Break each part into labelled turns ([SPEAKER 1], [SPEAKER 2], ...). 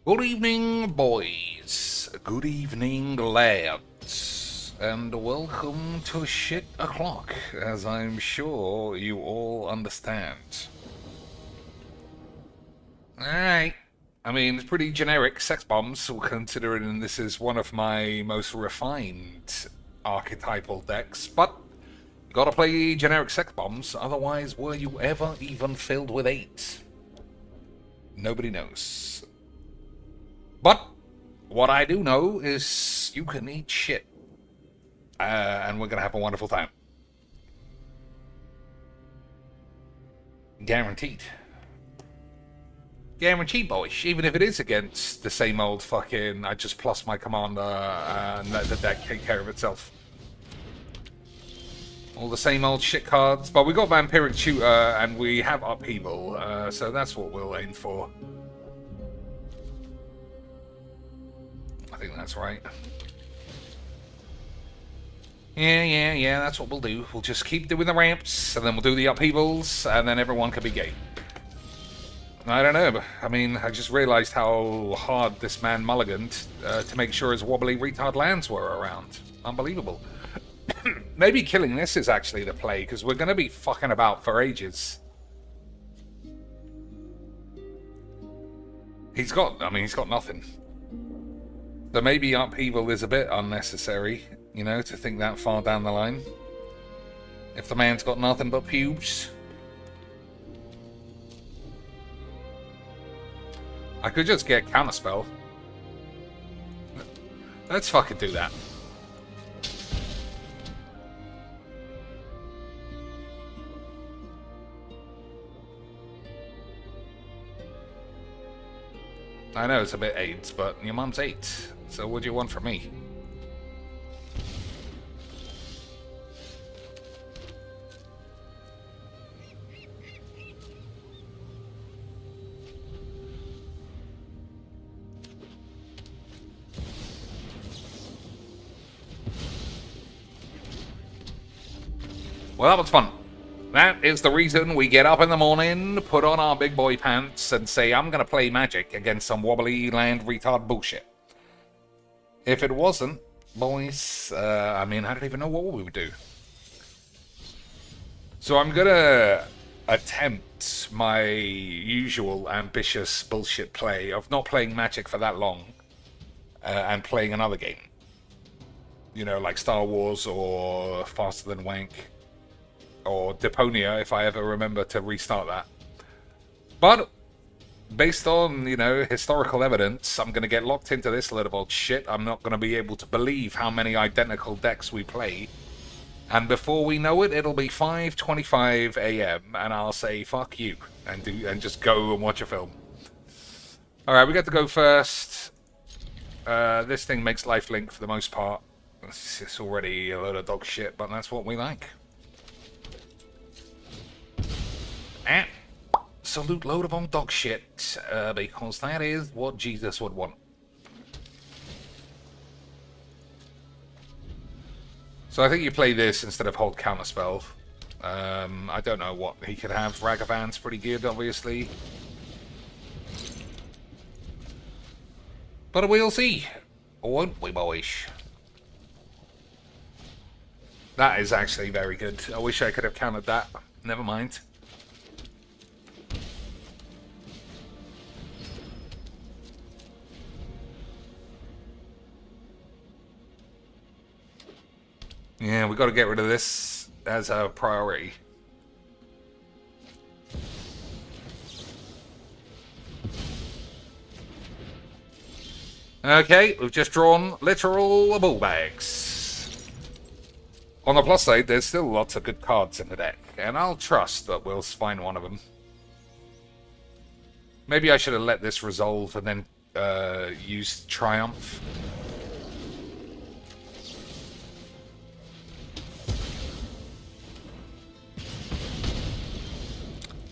[SPEAKER 1] Good evening, boys. Good evening, lads. And welcome to shit o'clock, as I'm sure you all understand. Alright. I mean, it's pretty generic sex bombs, considering this is one of my most refined archetypal decks, but you gotta play generic sex bombs, otherwise were you ever even filled with 8? Nobody knows. But what I do know is you can eat shit. And we're going to have a wonderful time. Guaranteed. Guaranteed, boys. Even if it is against the same old fucking, I just plus my commander and let the deck take care of itself. All the same old shit cards. But we got Vampiric Tutor and we have Upheaval. So that's what we'll aim for. I think that's right. Yeah, that's what we'll do. We'll just keep doing the ramps, and then we'll do the upheavals, and then everyone can be gay. I don't know, but, I mean, I just realized how hard this man mulliganed to make sure his wobbly retard lands were around. Unbelievable. Maybe killing this is actually the play, because we're going to be fucking about for ages. He's got nothing. So maybe upheaval is a bit unnecessary, you know, to think that far down the line. If the man's got nothing but pubes. I could just get counterspell. Let's fucking do that. I know it's a bit AIDS, but your mum's 8. So what do you want from me? Well, that was fun. That is the reason we get up in the morning, put on our big boy pants, and say, I'm going to play Magic against some wobbly land retard bullshit. If it wasn't, boys, I mean, I don't even know what we would do. So I'm going to attempt my usual ambitious bullshit play of not playing Magic for that long and playing another game. You know, like Star Wars or Faster Than Wank. Or Deponia, if I ever remember to restart that. But, based on, you know, historical evidence, I'm going to get locked into this load of old shit. I'm not going to be able to believe how many identical decks we play. And before we know it, it'll be 5:25 a.m. and I'll say, fuck you. And just go and watch a film. Alright, we got to go first. This thing makes lifelink for the most part. It's already a load of dog shit, but that's what we like. Absolute load of old dog shit, because that is what Jesus would want. So I think you play this instead of hold counterspell. I don't know what he could have. Ragavan's pretty good, obviously. But we'll see. Won't we, boys? That is actually very good. I wish I could have countered that. Never mind. Yeah, we got to get rid of this as a priority. Okay, we've just drawn literal bull bags. On the plus side, there's still lots of good cards in the deck, and I'll trust that we'll find one of them. Maybe I should have let this resolve and then used Triumph.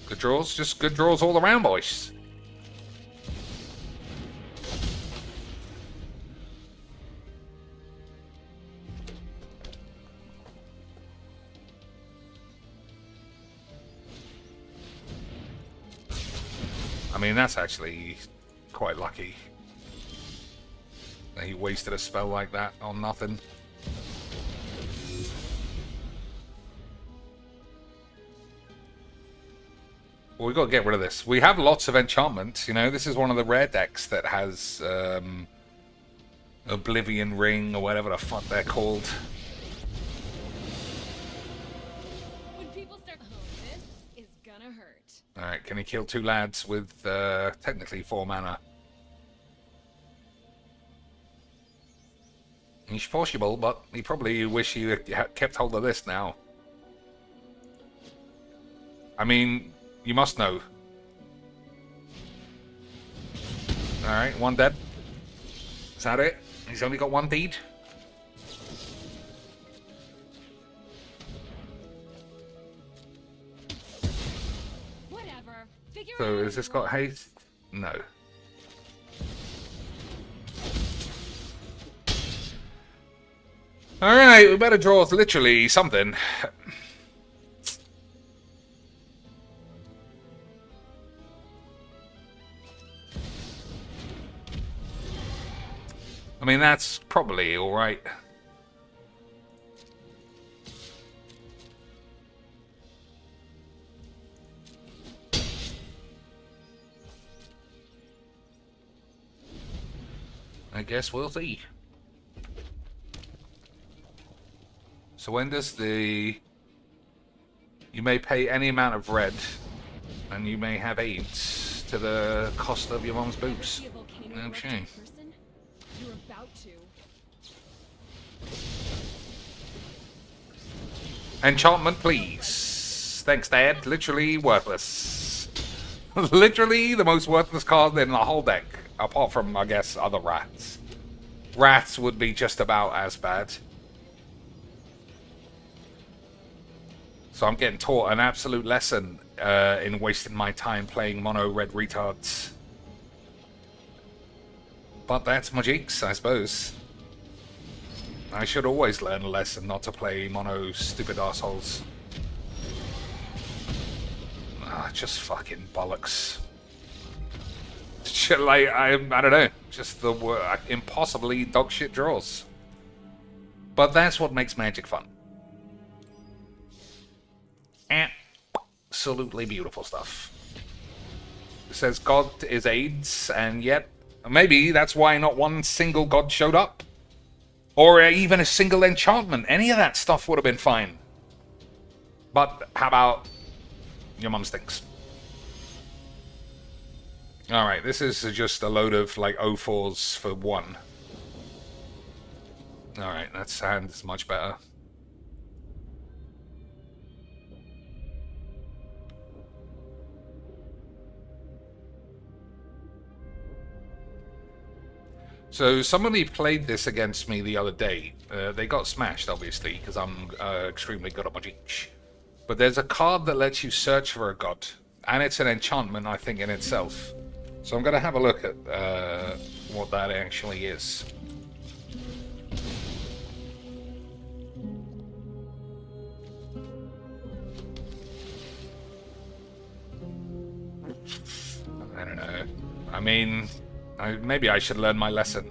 [SPEAKER 1] Good draws, just good draws all around, boys. I mean, that's actually quite lucky. He wasted a spell like that on nothing. Well, we've got to get rid of this. We have lots of enchantments, you know. This is one of the rare decks that has Oblivion Ring or whatever the fuck they're called.
[SPEAKER 2] When people start, oh, this is gonna hurt.
[SPEAKER 1] Alright, can he kill 2 lads with technically 4 mana? It's possible, but he probably wish he had kept hold of this now. I mean, you must know. Alright, 1 dead. Is that it? He's only got 1 deed?
[SPEAKER 2] Whatever. Figure
[SPEAKER 1] So,
[SPEAKER 2] out
[SPEAKER 1] has this got haste? No. Alright, we better draw literally something. I mean, that's probably alright. I guess we'll see. So when does the... You may pay any amount of red, and you may have aids to the cost of your mom's boobs. Okay.
[SPEAKER 2] You're about to.
[SPEAKER 1] Enchantment, please. Thanks, Dad. Literally worthless. Literally the most worthless card in the whole deck. Apart from, I guess, other rats. Rats would be just about as bad. So I'm getting taught an absolute lesson in wasting my time playing mono red retards. But that's my jinx, I suppose. I should always learn a lesson not to play mono stupid assholes. Ah, just fucking bollocks. Like, I don't know. Just the impossibly dogshit draws. But that's what makes Magic fun. Absolutely beautiful stuff. It says God is AIDS, and yet maybe that's why not one single god showed up. Or even a single enchantment. Any of that stuff would have been fine. But how about your mum stinks? Alright, this is just a load of like 0-4s for 1. Alright, that hand is much better. So somebody played this against me the other day. They got smashed, obviously, because I'm extremely good at Magic. But there's a card that lets you search for a god, and it's an enchantment, I think, in itself. So I'm going to have a look at what that actually is. I don't know. I mean... maybe I should learn my lesson.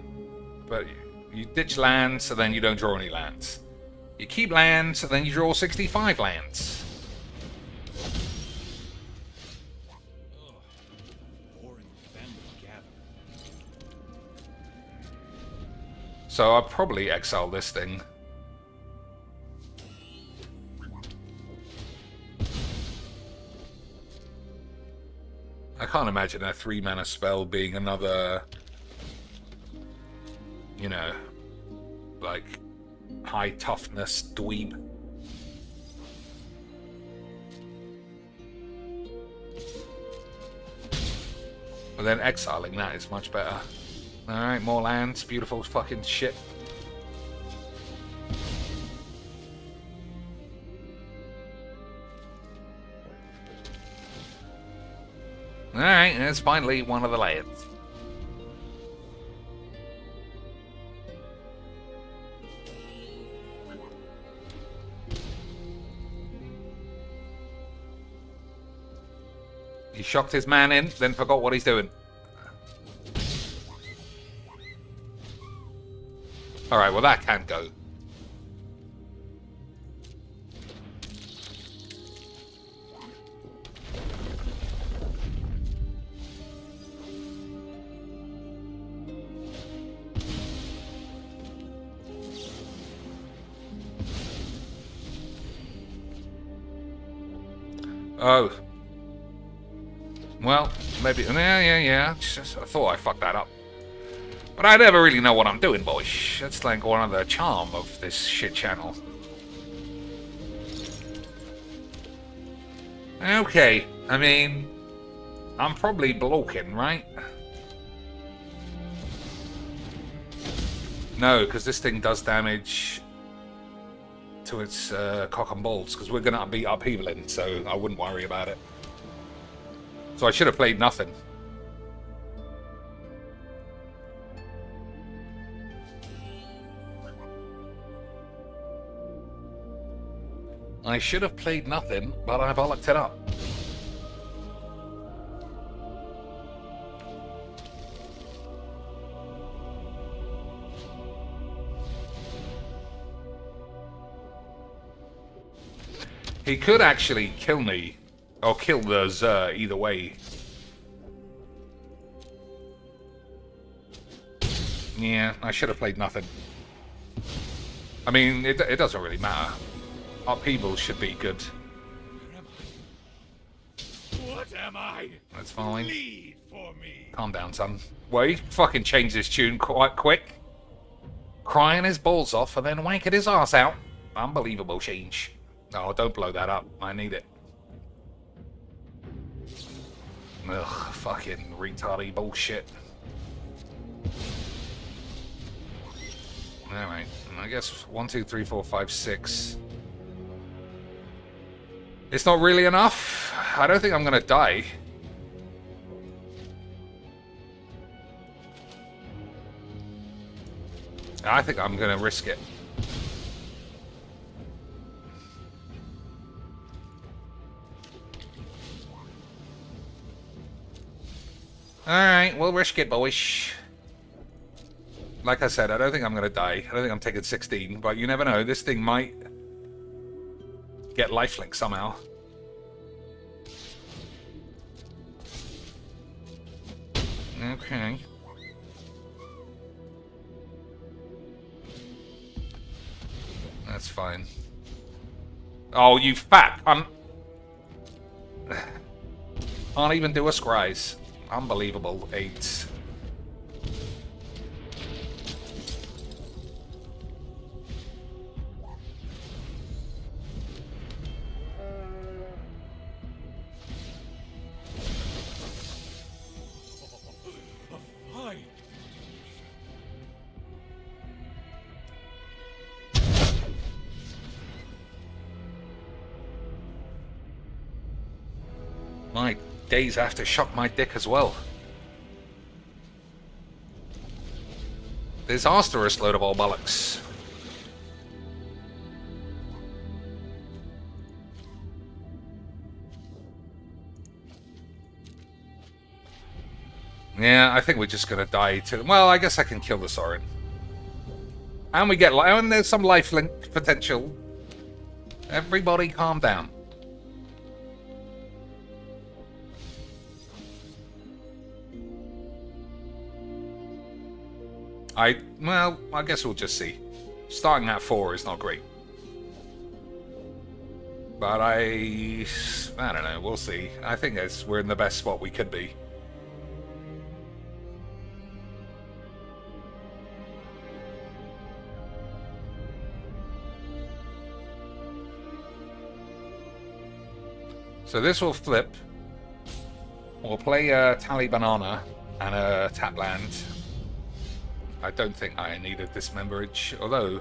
[SPEAKER 1] But you ditch lands, so then you don't draw any lands. You keep lands, so then you draw 65 lands. So I'll probably exile this thing. I can't imagine a 3-mana spell being another, you know, like, high toughness dweeb. But then exiling that is much better. Alright, more lands, beautiful fucking shit. Alright, it's finally one of the lands. He shocked his man in, then forgot what he's doing. Alright, well that can go. Oh. Well, maybe... Yeah. Just, I thought I fucked that up. But I never really know what I'm doing, boys. That's like one of the charm of this shit channel. Okay. I mean... I'm probably blocking, right? No, because this thing does damage... to its cock and balls, because we're going to be upheavaling, so I wouldn't worry about it. So I should have played nothing. I should have played nothing, but I bollocked it up. He could actually kill me, or kill the Zer, either way. Yeah, I should have played nothing. I mean, it doesn't really matter. Upheaval should be good.
[SPEAKER 3] What am I?
[SPEAKER 1] That's fine.
[SPEAKER 3] Lead for me.
[SPEAKER 1] Calm down, son. Well, he fucking changed his tune quite quick. Crying his balls off and then wanking his ass out. Unbelievable change. Oh, don't blow that up. I need it. Ugh, fucking retardy bullshit. Alright, I guess 1, 2, 3, 4, 5, 6. It's not really enough. I don't think I'm gonna die. I think I'm gonna risk it. Alright, we'll risk it, boys. Like I said, I don't think I'm going to die. I don't think I'm taking 16, but you never know. This thing might get lifelink somehow. Okay. That's fine. Oh, you fat cunt. Can't even do a scries. Unbelievable. 8. My days have to shock my dick as well. There's Asterisk load of old bollocks. Yeah, I think we're just gonna die too. Well, I guess I can kill the Sorin. And we get and there's some lifelink potential. Everybody calm down. Well, I guess we'll just see. Starting at 4 is not great. But I don't know, we'll see. I think we're in the best spot we could be. So this will flip. We'll play a Tally Banana and a Tap Land. I don't think I need a Dismemberage, although...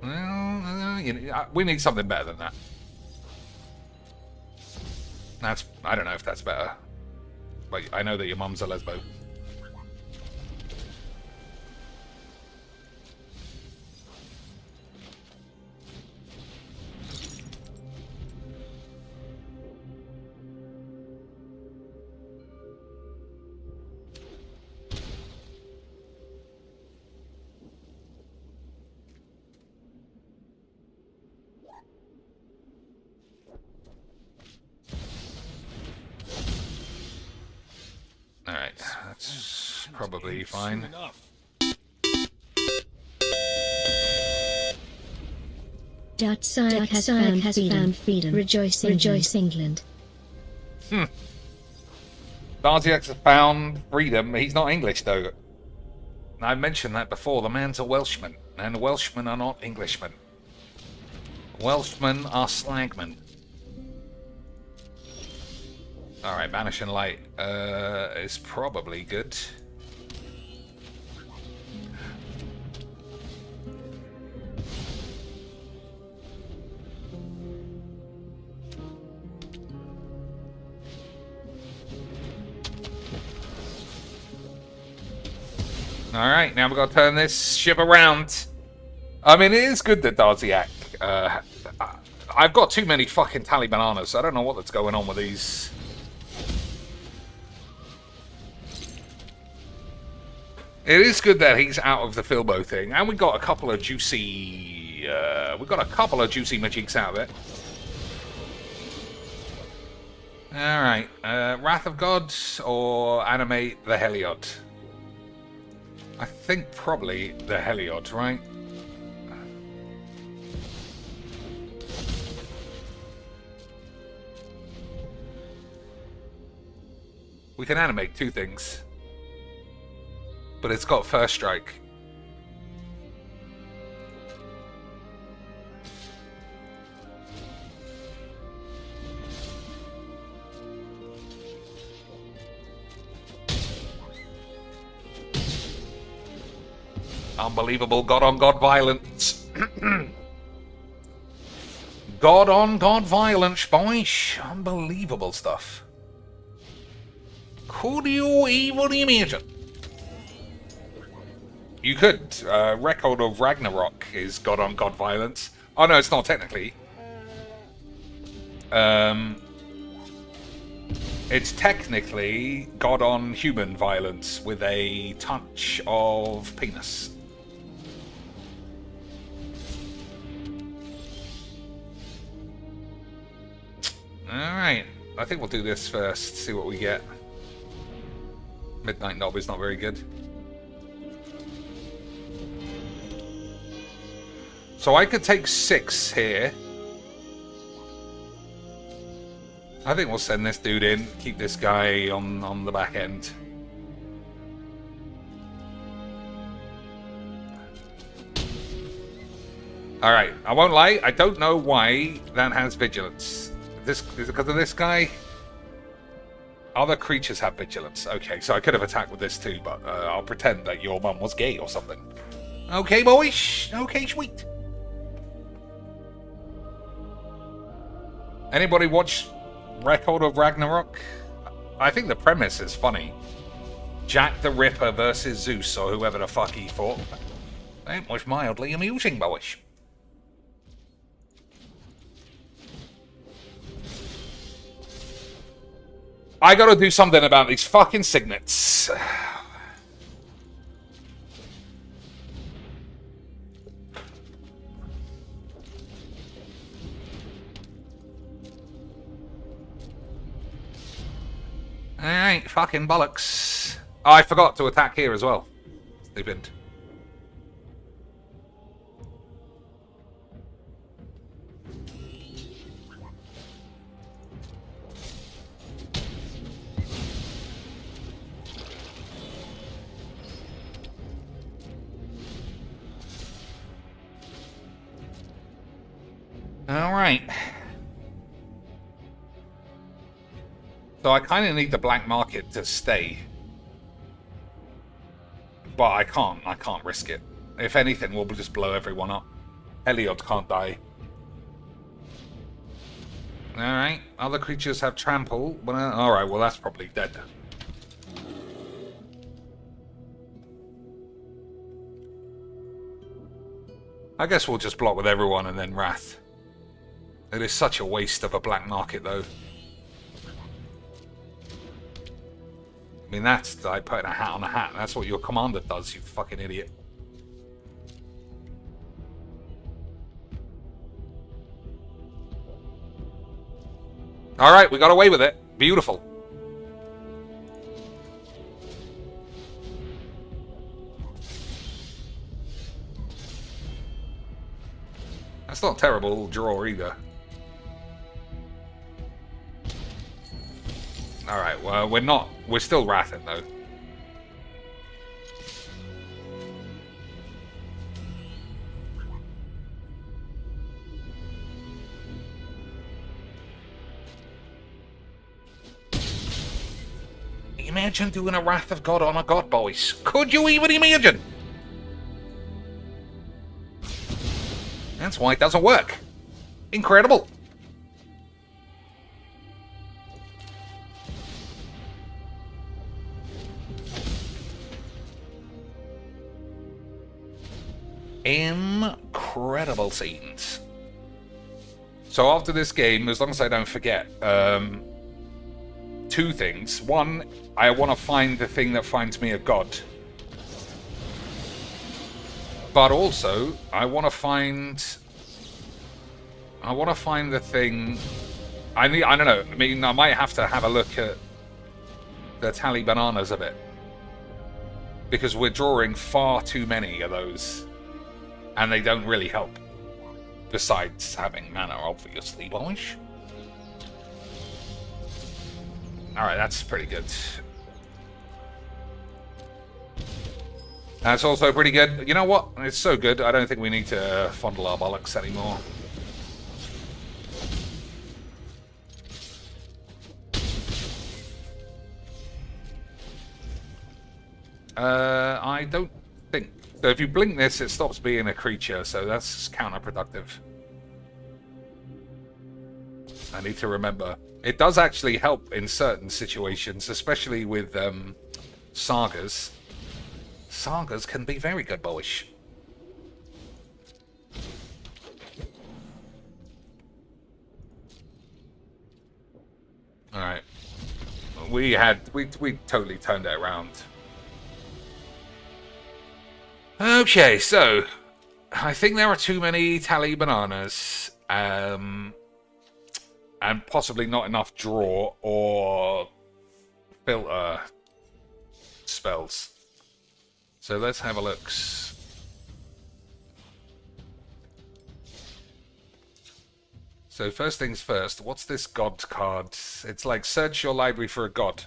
[SPEAKER 1] Well, you know, we need something better than that. I don't know if that's better. But I know that your mum's a lesbo. Alright, that's probably fine.
[SPEAKER 3] Enough.
[SPEAKER 4] Outside has found freedom. Rejoice England.
[SPEAKER 1] Darziak has found freedom. He's not English, though. I mentioned that before. The man's a Welshman, and Welshmen are not Englishmen. Welshmen are slagmen. Alright, Banishing Light is probably good. Alright, now we've got to turn this ship around. I mean, it is good that Darziak. I've got too many fucking tally bananas, so I don't know what's going on with these. It is good that he's out of the Filbo thing, and we got a couple of juicy. We got a couple of juicy magics out of it. All right, Wrath of Gods or animate the Heliod. I think probably the Heliod, right? We can animate two things. But it's got first strike. Unbelievable God on God violence. God on God violence, boys. Unbelievable stuff. Could you even imagine? You could. Record of Ragnarok is God on God violence. Oh no, it's not technically. It's technically God on human violence with a touch of penis. Alright, I think we'll do this first, see what we get. Midnight Knob is not very good. So I could take 6 here. I think we'll send this dude in, keep this guy on the back end. Alright, I won't lie, I don't know why that has vigilance. This is it because of this guy? Other creatures have vigilance. Okay, so I could have attacked with this too, but I'll pretend that your mum was gay or something. Okay, boys. Okay, sweet. Anybody watch Record of Ragnarok? I think the premise is funny. Jack the Ripper versus Zeus, or whoever the fuck he fought. That was mildly amusing, boys. I gotta do something about these fucking signets. Alright, fucking bollocks. Oh, I forgot to attack here as well. Stupid. Alright. So I kind of need the black market to stay. But I can't risk it. If anything, we'll just blow everyone up. Heliod can't die. Alright, other creatures have trample. Alright, well that's probably dead. I guess we'll just block with everyone and then Wrath. It is such a waste of a black market, though. I mean, that's like putting a hat on a hat. That's what your commander does, you fucking idiot. Alright, we got away with it. Beautiful. not a terrible draw either. Alright, well, we're still wrathing though. Imagine doing a Wrath of God on a God, boys. Could you even imagine? That's why it doesn't work. Incredible. Incredible scenes. So after this game, as long as I don't forget, two things. One, I want to find the thing that finds me a god. But also, I want to find the thing. I don't know. I mean, I might have to have a look at the tally bananas a bit, because we're drawing far too many of those, and they don't really help. Besides having mana, obviously, boys. Alright, that's pretty good. That's also pretty good. You know what? It's so good, I don't think we need to fondle our bollocks anymore. I don't think... So if you blink this, it stops being a creature, so that's counterproductive. I need to remember. It does actually help in certain situations, especially with sagas. Sagas can be very good, boyish. Alright. We totally turned it around. Okay, so I think there are too many tally bananas. And possibly not enough draw or filter spells. So let's have a look. So first things first, what's this god card? It's like search your library for a god.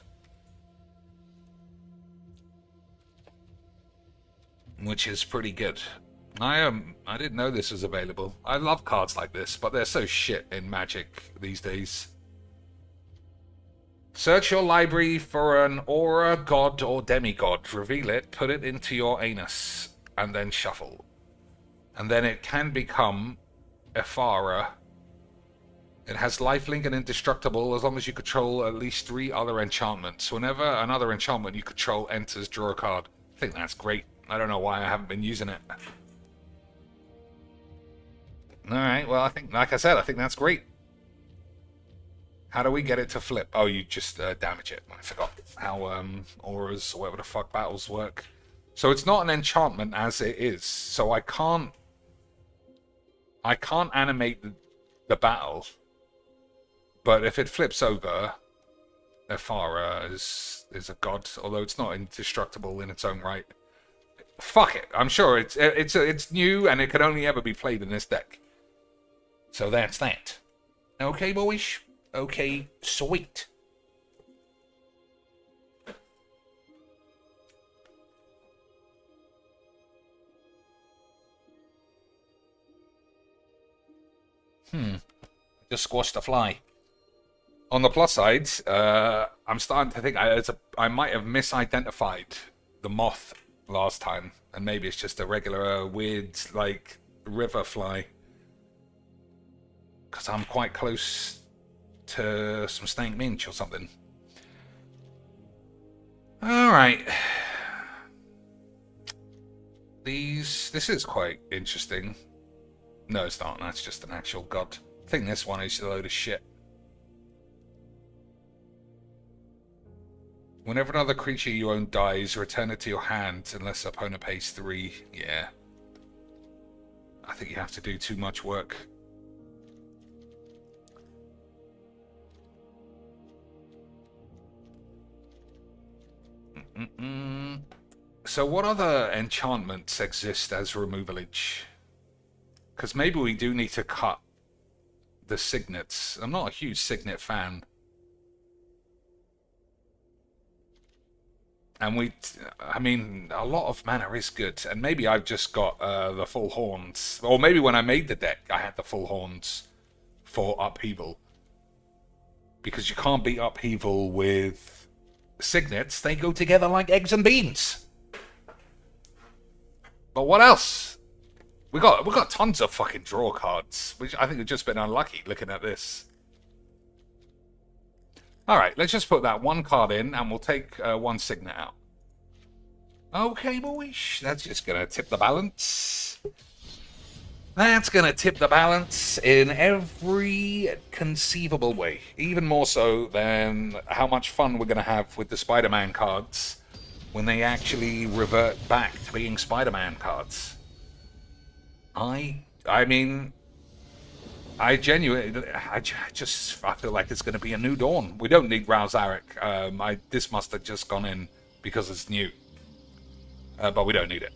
[SPEAKER 1] Which is pretty good. I didn't know this was available. I love cards like this, but they're so shit in Magic these days. Search your library for an aura, god, or demigod. Reveal it, put it into your anus, and then shuffle. And then it can become Ephara. It has lifelink and indestructible as long as you control at least 3 other enchantments. Whenever another enchantment you control enters, draw a card. I think that's great. I don't know why I haven't been using it. Alright, well, I think, like I said, I think that's great. How do we get it to flip? Oh, you just damage it. I forgot how auras or whatever the fuck battles work. So it's not an enchantment as it is. So I can't animate the battle. But if it flips over, Ephara is a god, although it's not indestructible in its own right. Fuck it. I'm sure it's new and it can only ever be played in this deck. So that's that. Okay, boys? Okay, sweet. Just squashed a fly. On the plus side, I'm starting to think I might have misidentified the moth last time, and maybe it's just a regular weird, like, river fly. Because I'm quite close to some stank minch or something. Alright. This is quite interesting. No, it's not. That's just an actual god. I think this one is a load of shit. Whenever another creature you own dies, return it to your hand unless the opponent pays 3. Yeah. I think you have to do too much work. So what other enchantments exist as Whambabbolage? Because maybe we do need to cut the signets. I'm not a huge signet fan. And I mean, a lot of mana is good. And maybe I've just got the full horns. Or maybe when I made the deck, I had the full horns for upheaval. Because you can't beat upheaval with signets. They go together like eggs and beans. But what else? We got tons of fucking draw cards. Which I think have just been unlucky looking at this. Alright, let's just put that one card in and we'll take one signet out. Okay, boys. That's just going to tip the balance. That's going to tip the balance in every conceivable way. Even more so than how much fun we're going to have with the Spider-Man cards when they actually revert back to being Spider-Man cards. I mean... I feel like it's going to be a new dawn. We don't need Raul Zarek. This must have just gone in because it's new. But we don't need it.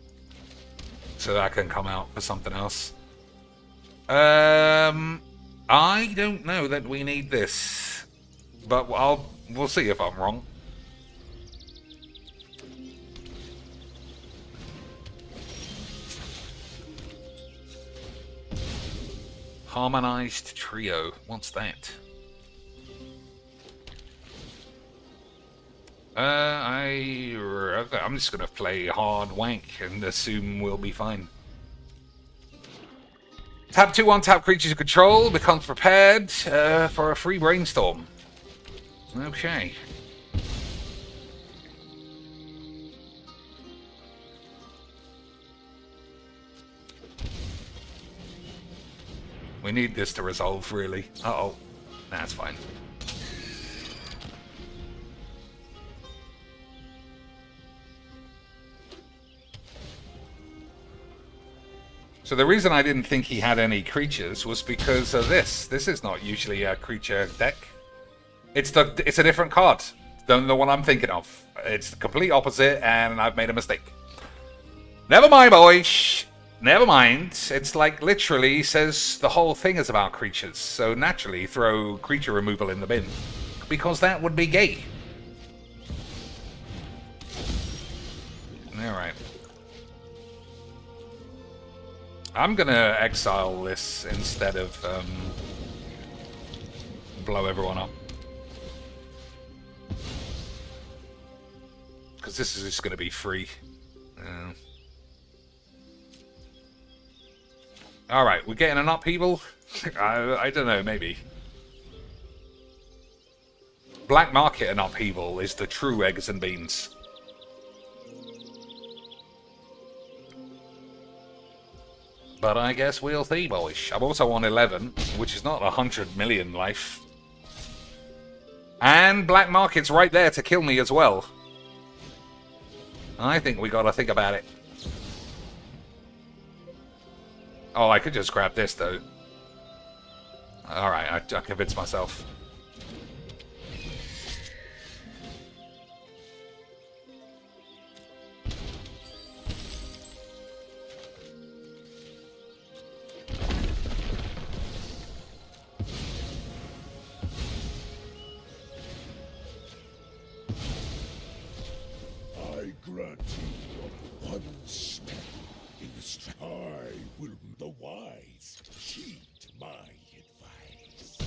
[SPEAKER 1] So that can come out for something else. I don't know that we need this. But we'll see if I'm wrong. Harmonized Trio. What's that? I'm just gonna play hard wank and assume we'll be fine. Tap 2 1-tap creatures you control becomes prepared for a free brainstorm. Okay. We need this to resolve, really. Uh-oh. That's fine. So the reason I didn't think he had any creatures was because of this. This is not usually a creature deck. It's a different card than the one I'm thinking of. It's the complete opposite, and I've made a mistake. Never mind, boys. Never mind. It's like literally says the whole thing is about creatures. So naturally throw creature removal in the bin. Because that would be gay. Alright. I'm gonna exile this instead of blow everyone up. Because this is just gonna be free. Alright, we're getting an upheaval? I don't know, maybe. Black market and upheaval is the true eggs and beans. But I guess we'll see, boys. I'm also on 11, which is not 100 million life. And black market's right there to kill me as well. I think we gotta think about it. Oh, I could just grab this, though. Alright, I convinced myself.
[SPEAKER 3] I grant you one step in the sky will the wise heed my advice.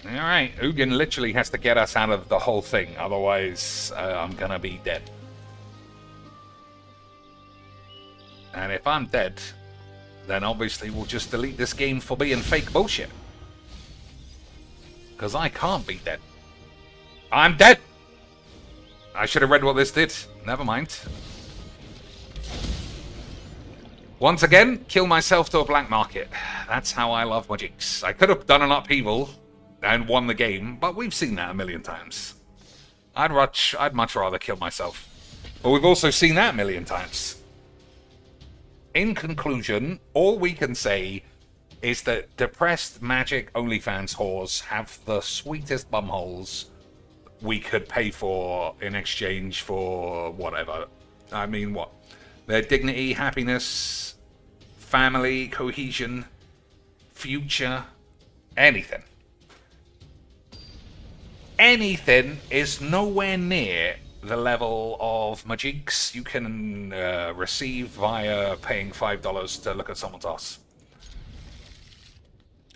[SPEAKER 1] Alright, Ugin literally has to get us out of the whole thing, otherwise I'm gonna be dead. And if I'm dead, then obviously we'll just delete this game for being fake bullshit. Because I can't be dead. I'm dead! I should have read what this did. Never mind. Once again, kill myself to a black market. That's how I love my jigs. I could have done an upheaval and won the game, but we've seen that a million times. I'd much rather kill myself. But we've also seen that a million times. In conclusion, all we can say is that depressed Magic OnlyFans whores have the sweetest bumholes we could pay for in exchange for whatever. I mean, what? Their dignity, happiness, family, cohesion. future, anything. Anything is nowhere near the level of magiques you can receive via paying $5 to look at someone's ass.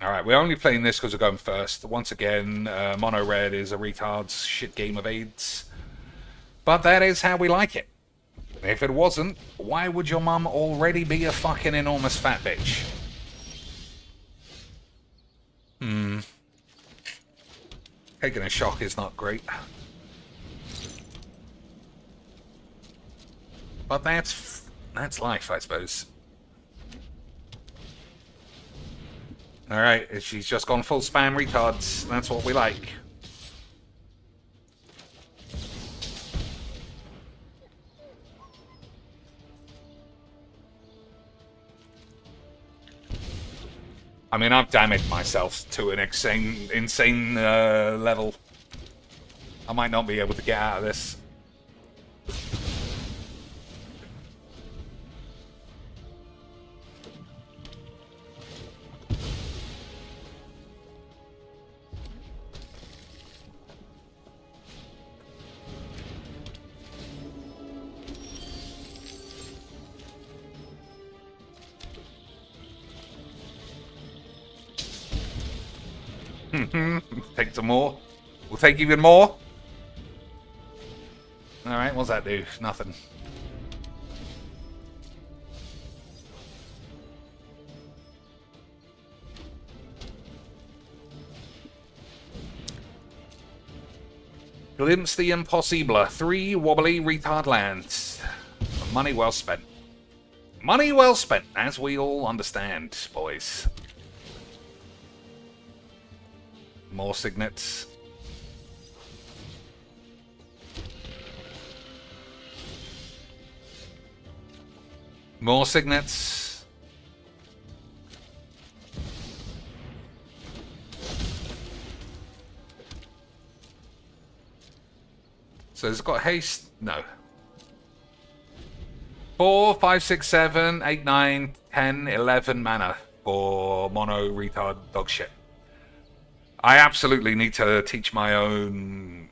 [SPEAKER 1] Alright, we're only playing this because we're going first. Once again, Mono Red is a retard's shit game of AIDS. But that is how we like it. If it wasn't, why would your mum already be a fucking enormous fat bitch? Taking a shock is not great. But that's life, I suppose. Alright, she's just gone full spam retards. That's what we like. I mean, I've damaged myself to an insane level. I might not be able to get out of this. Take some more. We'll take even more. Alright, what's that do? Nothing. Glimpse the impossible. 3 wobbly retard lands. Money well spent. Money well spent, as we all understand, boys. More signets. More signets. So it's got haste? No. 4, 5, 6, 7, 8, 9, 10, 11 mana for mono retard dog shit. I absolutely need to teach my own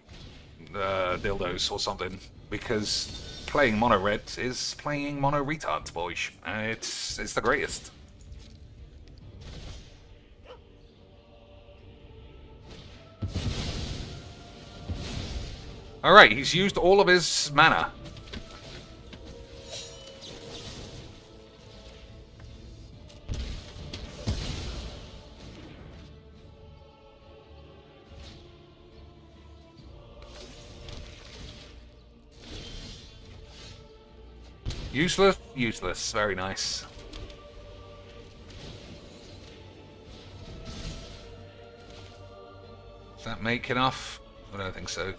[SPEAKER 1] dildos or something, because playing mono red is playing mono retards, boys. It's the greatest. Alright, he's used all of his mana. Useless? Useless. Very nice. Does that make enough? I don't think so.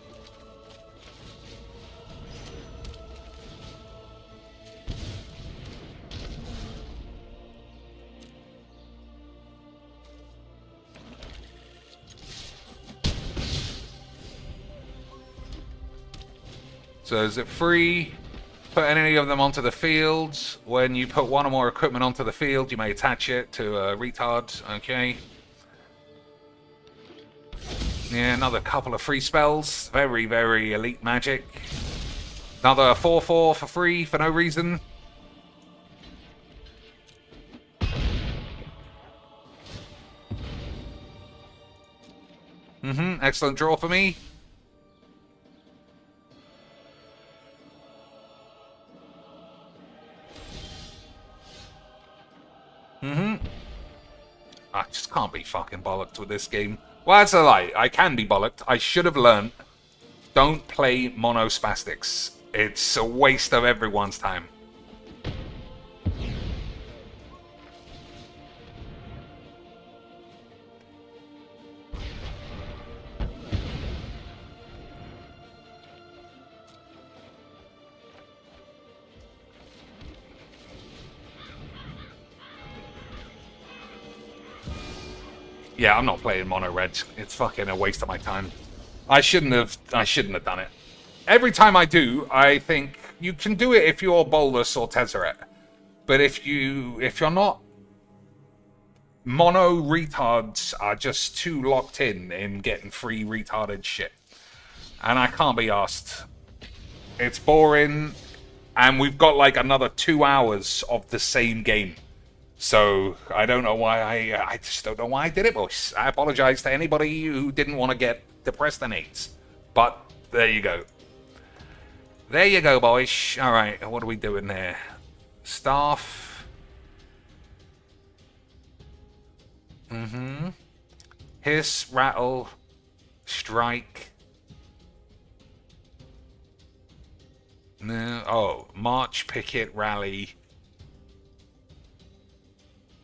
[SPEAKER 1] So is it free? Put any of them onto the field. When you put one or more equipment onto the field, you may attach it to a retard. Okay. Yeah, another couple of free spells. Very, very elite magic. Another 4/4 for free for no reason. Excellent draw for me. I just can't be fucking bollocked with this game. Well, that's a lie. I can be bollocked. I should have learned. Don't play mono spastics. It's a waste of everyone's time. Yeah, I'm not playing mono red. It's fucking a waste of my time. I shouldn't have done it. Every time I do, I think you can do it if you're Bolus or Tezzeret. But if you're not mono retards are just too locked in getting free retarded shit. And I can't be asked. It's boring, and we've got like another 2 hours of the same game. So I don't know why I just don't know why I did it, boys. I apologize to anybody who didn't want to get depressed and AIDS. But there you go. There you go, boys. All right, what are we doing there? Staff. Hiss, rattle, strike. No. Oh, march, picket, rally,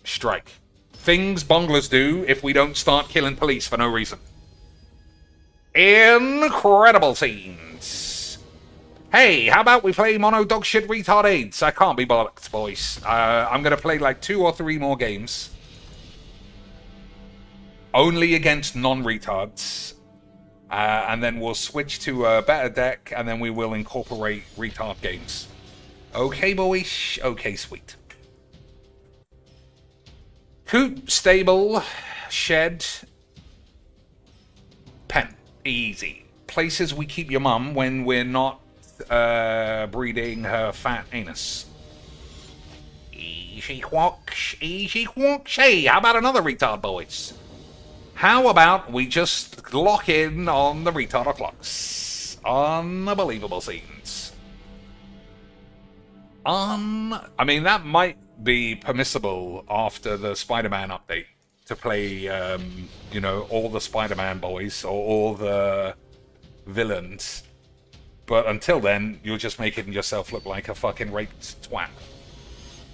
[SPEAKER 1] strike. Things bonglers do if we don't start killing police for no reason. Incredible scenes. Hey, how about we play mono dog shit retard AIDS? I can't be bollocks, boys. I'm going to play like 2 or 3 more games. Only against non-retards. And then we'll switch to a better deck, and then we will incorporate retard games. Okay, boys. Okay, sweet. Coop, stable, shed, pen. Easy. Places we keep your mum when we're not breeding her fat anus. Easy quocks, easy quocks. Hey, how about another retard, boys? How about we just lock in on the retard clocks? Unbelievable scenes. I mean, that might be permissible after the Spider-Man update to play, you know, all the Spider-Man boys or all the villains. But until then, you're just making yourself look like a fucking raped twat.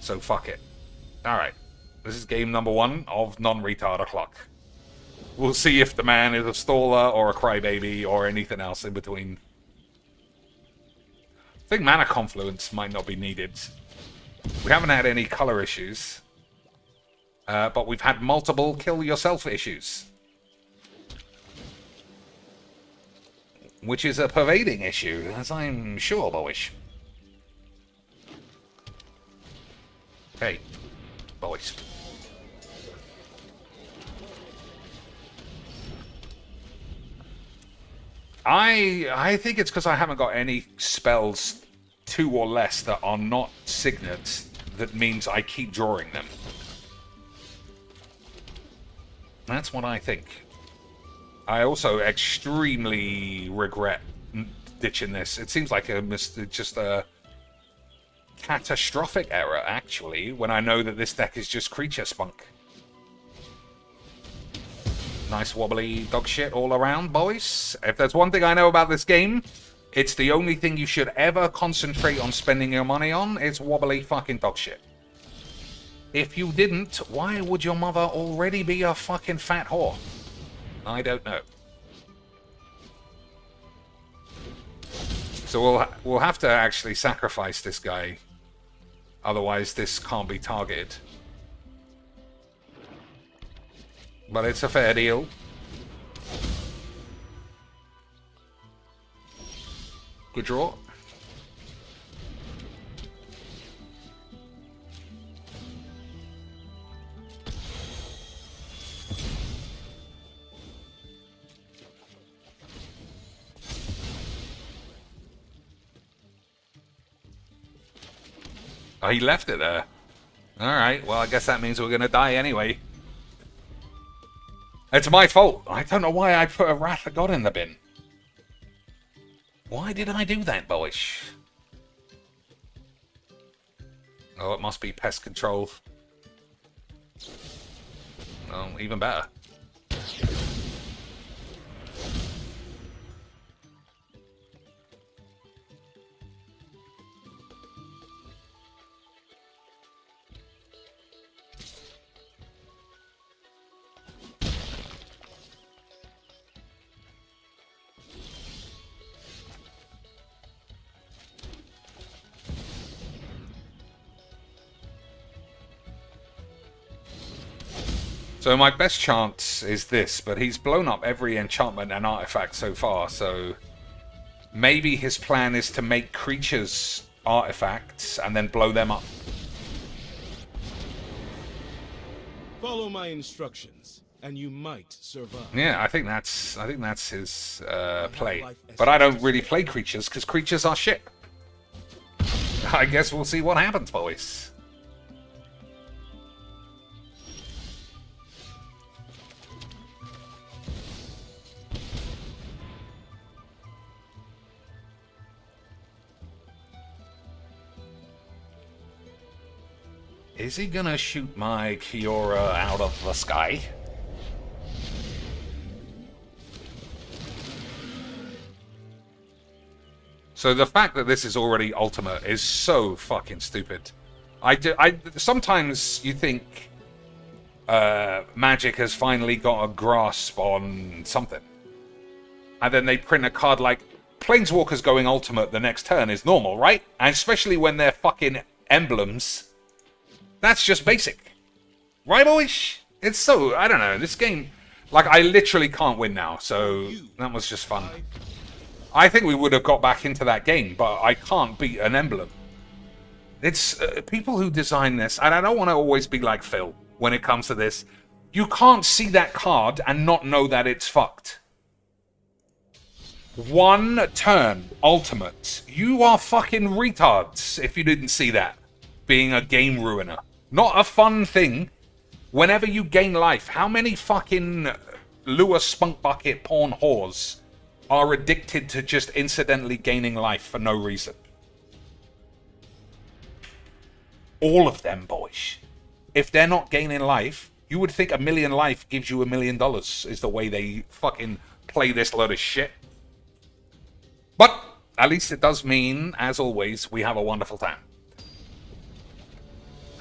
[SPEAKER 1] So fuck it. Alright. This is game number 1 of non-retard o'clock. We'll see if the man is a staller or a crybaby or anything else in between. I think mana confluence might not be needed. We haven't had any color issues. But we've had multiple kill yourself issues. Which is a pervading issue, as I'm sure, boys. Hey, boys. I think it's because I haven't got any spells 2 or less that are not signets. That means I keep drawing them. That's what I think. I also extremely regret ditching this. It seems like just a catastrophic error, actually, when I know that this deck is just creature spunk. Nice wobbly dog shit all around, boys. If there's one thing I know about this game, it's the only thing you should ever concentrate on spending your money on is wobbly fucking dog shit. If you didn't, why would your mother already be a fucking fat whore? I don't know. So we'll have to actually sacrifice this guy. Otherwise, this can't be targeted. But it's a fair deal. Good draw. Oh, he left it there. Alright, well, I guess that means we're going to die anyway. It's my fault. I don't know why I put a Wrath of God in the bin. Why did I do that, boys? Oh, it must be pest control. Oh, even better. So my best chance is this, but he's blown up every enchantment and artifact so far, so maybe his plan is to make creatures artifacts and then blow them up.
[SPEAKER 5] Follow my instructions, and you might survive.
[SPEAKER 1] Yeah, I think that's his play. But I don't really play creatures because creatures are shit. I guess we'll see what happens, boys. Is he gonna shoot my Kiora out of the sky? So the fact that this is already ultimate is so fucking stupid. Sometimes you think Magic has finally got a grasp on something. And then they print a card like Planeswalkers going ultimate the next turn is normal, right? And especially when they're fucking emblems. That's just basic. Right, boys? It's so... I don't know. This game... Like, I literally can't win now. So that was just fun. I think we would have got back into that game, but I can't beat an emblem. It's people who design this, and I don't want to always be like Phil when it comes to this. You can't see that card and not know that it's fucked. One turn, ultimate. You are fucking retards if you didn't see that. Being a game ruiner. Not a fun thing. Whenever you gain life, how many fucking lure spunk bucket porn whores are addicted to just incidentally gaining life for no reason? All of them, boys. If they're not gaining life, you would think 1,000,000 life gives you $1 million is the way they fucking play this load of shit. But at least it does mean, as always, we have a wonderful time.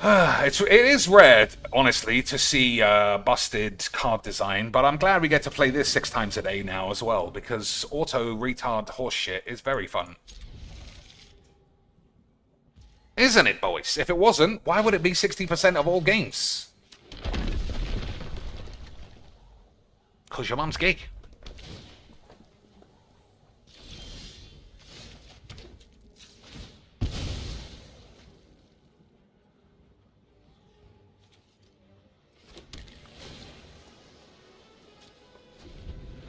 [SPEAKER 1] It is rare, honestly, to see busted card design, but I'm glad we get to play this 6 times a day now as well, because auto-retard horseshit is very fun. Isn't it, boys? If it wasn't, why would it be 60% of all games? 'Cause your mum's gay.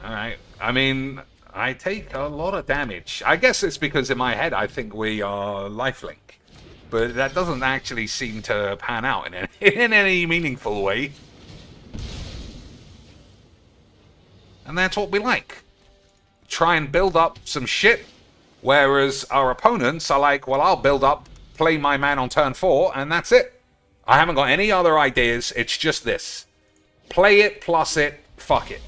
[SPEAKER 1] Alright, I mean, I take a lot of damage. I guess it's because in my head I think we are lifelink. But that doesn't actually seem to pan out in any meaningful way. And that's what we like. Try and build up some shit, whereas our opponents are like, well, I'll build up, play my man on turn 4, and that's it. I haven't got any other ideas, it's just this. Play it, plus it, fuck it.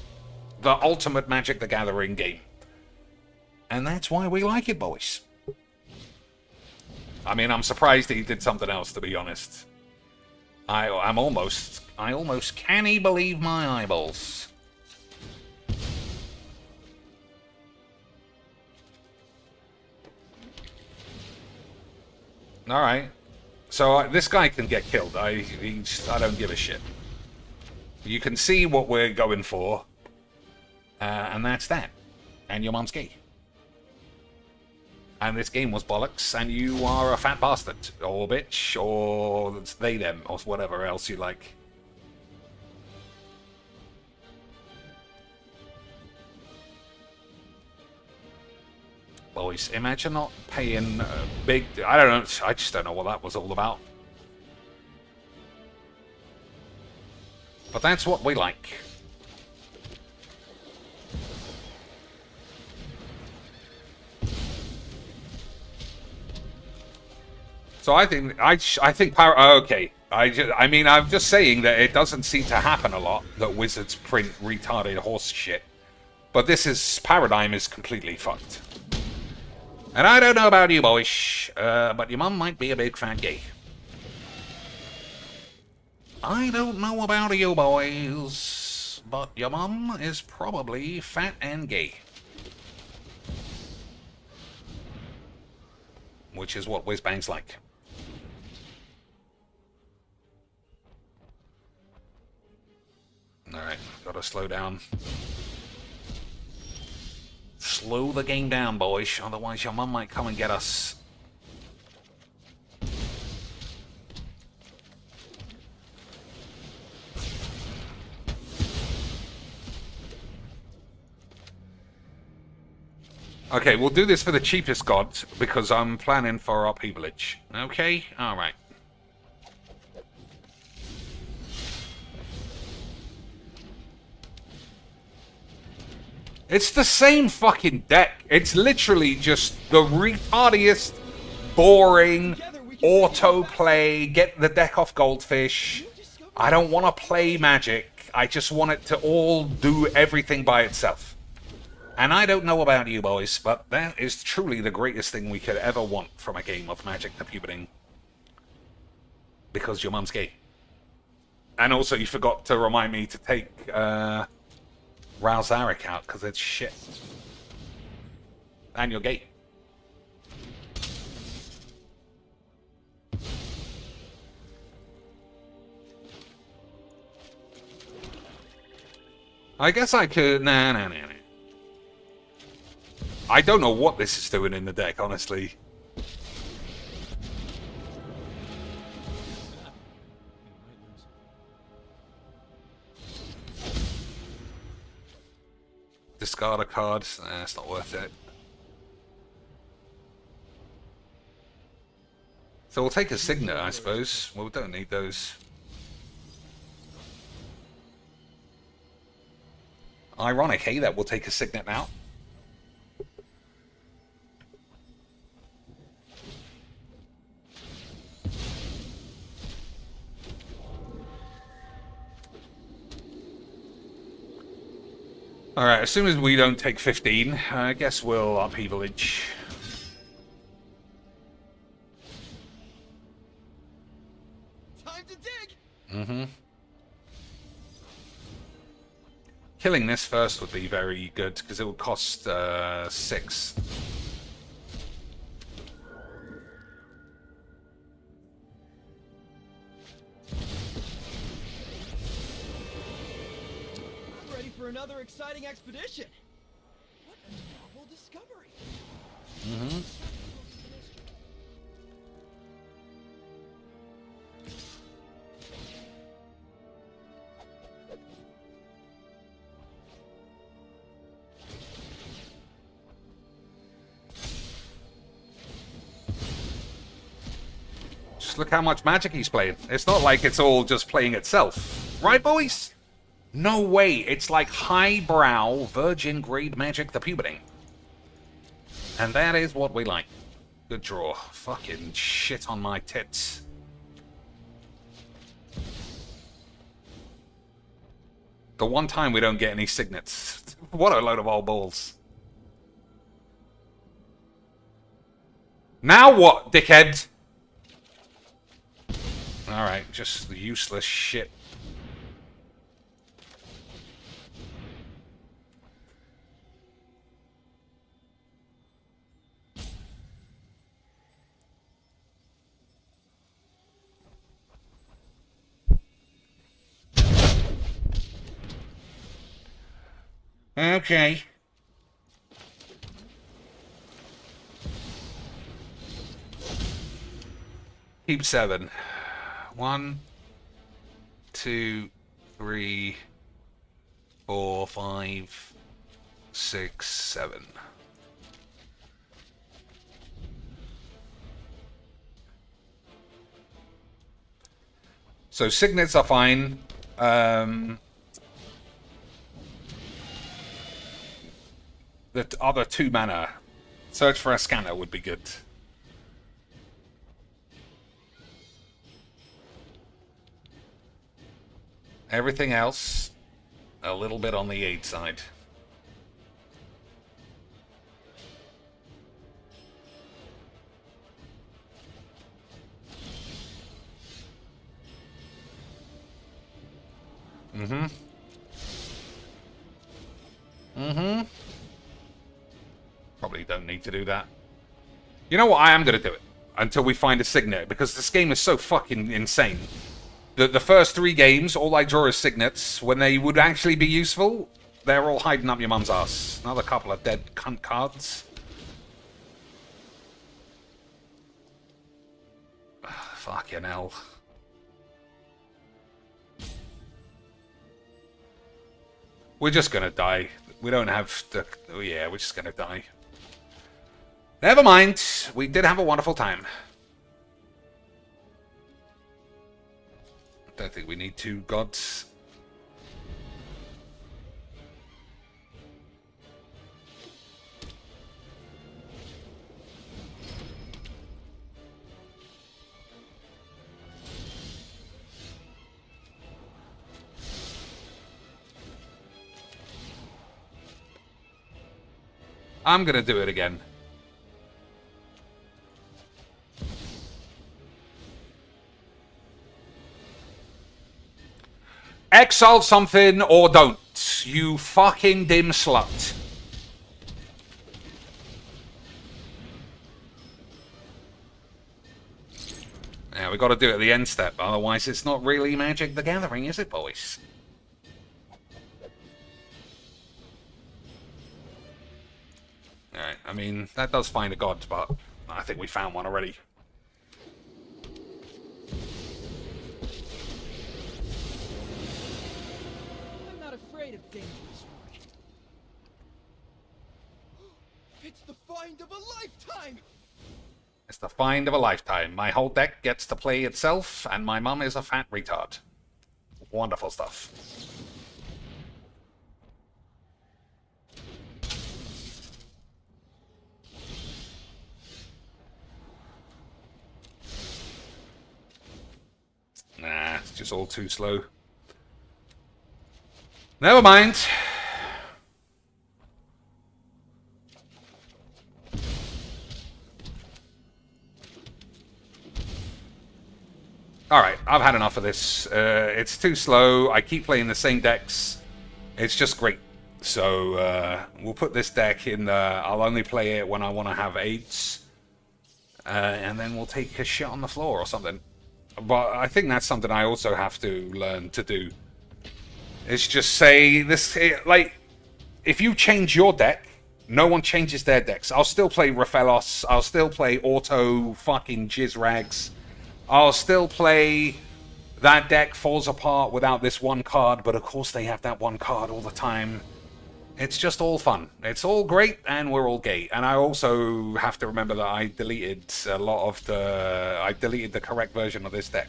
[SPEAKER 1] The ultimate Magic the Gathering game. And that's why we like it, boys. I mean, I'm surprised he did something else, to be honest. I almost can't believe my eyeballs. Alright. So this guy can get killed. I don't give a shit. You can see what we're going for. And that's that. And your mum's gay. And this game was bollocks, and you are a fat bastard, or bitch, or they, them, or whatever else you like. Boys, imagine not paying big... I don't know, I just don't know what that was all about. But that's what we like. So I think okay. I mean, I'm just saying that it doesn't seem to happen a lot that wizards print retarded horse shit. But paradigm is completely fucked. And I don't know about you, boys, but your mum might be a big fat gay. I don't know about you, boys, but your mum is probably fat and gay. Which is what whiz-bang's like. Alright, gotta slow down. Slow the game down, boys, otherwise your mum might come and get us. Okay, we'll do this for the cheapest god, because I'm planning for our Whambabbolage. Okay? Alright. It's the same fucking deck. It's literally just the retardiest, boring, autoplay, get the deck off Goldfish. I don't want to play Magic. I just want it to all do everything by itself. And I don't know about you boys, but that is truly the greatest thing we could ever want from a game of Magic the Puberting. Because your mum's gay. And also you forgot to remind me to take Ralzaric out, because it's shit. And you're gay. I guess I could... Nah. I don't know what this is doing in the deck, honestly. Discard a card. Nah, it's not worth it. So we'll take a Signet, I suppose. Well, we don't need those. Ironic, hey, that we'll take a Signet now. Alright, as soon as we don't take 15, I guess we'll up Whambabbolage.
[SPEAKER 5] Time to dig.
[SPEAKER 1] Mm-hmm. Killing this first would be very good, because it would cost 6.
[SPEAKER 5] For another exciting expedition. What a novel discovery.
[SPEAKER 1] Mm-hmm. Just look how much Magic he's playing. It's not like it's all just playing itself. Right, boys? No way, it's like highbrow, virgin grade Magic the Puberting. And that is what we like. Good draw. Fucking shit on my tits. The one time we don't get any signets. What a load of old balls. Now what, dickhead? Alright, just useless shit. Okay. Keep 7. 1, 2, 3, 4, 5, 6, 7. So signets are fine. The other 2 mana. Search for a scanner would be good. Everything else, a little bit on the 8 side. Mm-hmm. Mm-hmm. Probably don't need to do that. You know what? I am going to do it until we find a signet, because this game is so fucking insane. The first 3 games, all I draw is signets. When they would actually be useful, they're all hiding up your mum's ass. Another couple of dead cunt cards. Fucking hell. We're just gonna die. We don't have the... Oh yeah, we're just gonna die. Never mind. We did have a wonderful time. Don't think we need 2 gods. I'm gonna do it again. Exile something or don't. You fucking dim slut. Yeah, we got to do it at the end step. Otherwise, it's not really Magic the Gathering, is it, boys? Alright, I mean, that does find a god, but I think we found one already.
[SPEAKER 5] I'm not afraid of dangerous work. It's the find of a lifetime!
[SPEAKER 1] It's the find of a lifetime. My whole deck gets to play itself, and my mum is a fat retard. Wonderful stuff. Nah, it's just all too slow. Never mind. Alright, I've had enough of this. It's too slow. I keep playing the same decks. It's just great. So, we'll put this deck in the... I'll only play it when I want to have 8s. And then we'll take a shit on the floor or something. But I think that's something I also have to learn to do. It's just say this, like, if you change your deck, no one changes their decks. I'll still play Raphaelos. I'll still play Auto fucking Jizrags. I'll still play that deck falls apart without this one card, but of course they have that one card all the time. It's just all fun. It's all great, and we're all gay. And I also have to remember that I deleted a lot of the... I deleted the correct version of this deck.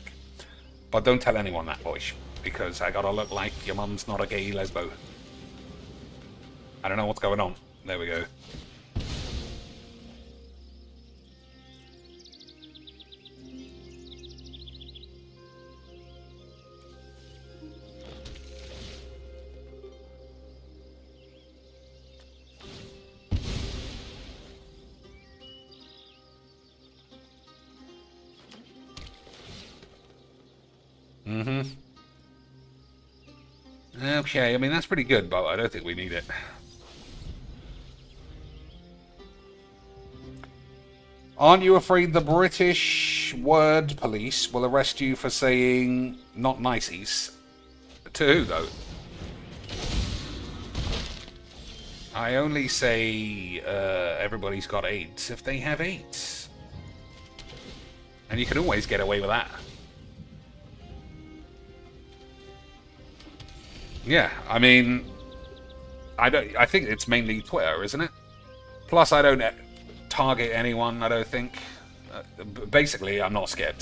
[SPEAKER 1] But don't tell anyone that, boys, because I gotta look like your mum's not a gay lesbo. I don't know what's going on. There we go. Okay, I mean, that's pretty good, but I don't think we need it. Aren't you afraid the British word police will arrest you for saying not niceys? To who, though? I only say everybody's got AIDS if they have AIDS. And you can always get away with that. Yeah, I mean, I think it's mainly Twitter, isn't it? Plus, I don't target anyone, I don't think. Basically, I'm not scared.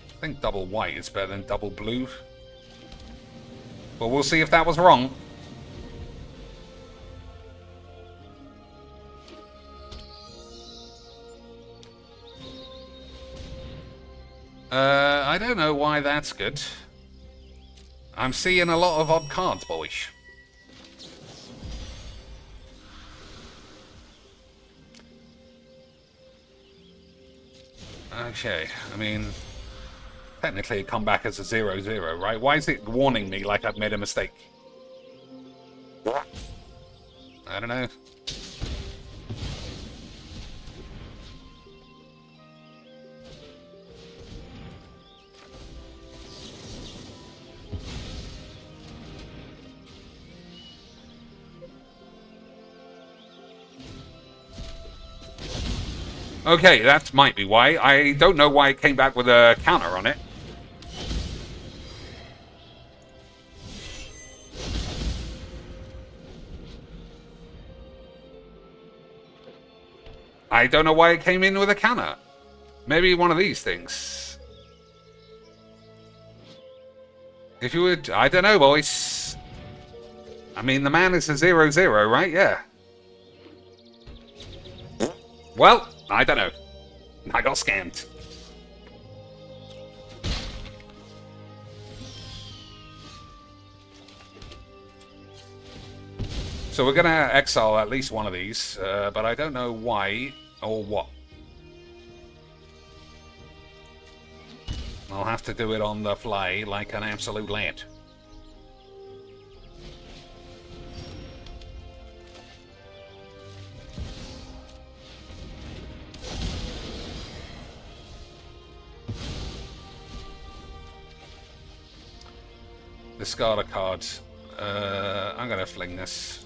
[SPEAKER 1] I think double white is better than double blue. But we'll see if that was wrong. I don't know why that's good. I'm seeing a lot of odd cards, boys. Okay, I mean, technically it come back as a 0-0, right? Why is it warning me like I've made a mistake? I don't know. Okay, that might be why. I don't know why it came back with a counter on it. I don't know why it came in with a counter. Maybe one of these things. If you would... I don't know, boys. I mean, the man is a 0-0, right? Yeah. Well, I don't know. I got scammed. So we're going to exile at least one of these, but I don't know why or what. I'll have to do it on the fly like an absolute lad. Discard a card. I'm going to fling this.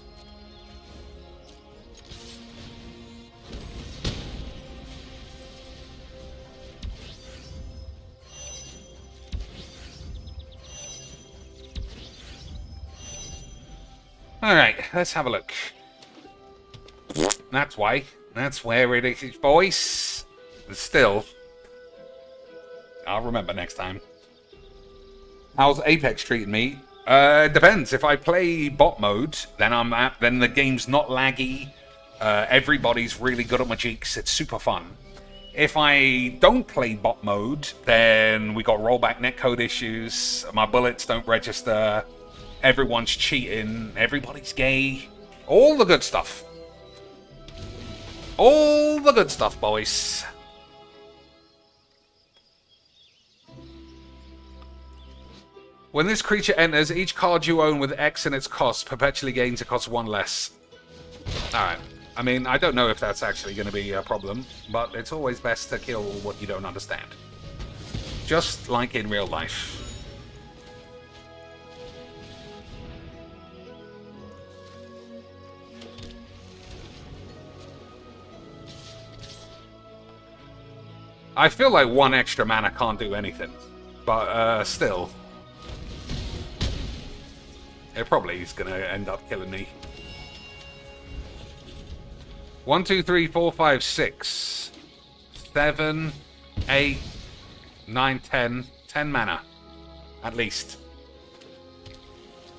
[SPEAKER 1] Alright, let's have a look. That's why. That's where it is, boys. But still, I'll remember next time. How's Apex treating me? Depends. If I play bot mode, then the game's not laggy. Everybody's really good at my cheeks. It's super fun. If I don't play bot mode, then we got rollback netcode issues. My bullets don't register. Everyone's cheating. Everybody's gay. All the good stuff. All the good stuff, boys. When this creature enters, each card you own with X in its cost perpetually gains a cost 1 less. Alright. I mean, I don't know if that's actually going to be a problem, but it's always best to kill what you don't understand. Just like in real life. I feel like 1 extra mana can't do anything, but still. It probably is going to end up killing me. 1, 2, 3, 4, 5, 6, 7, 8, 9, 10. 10 mana. At least.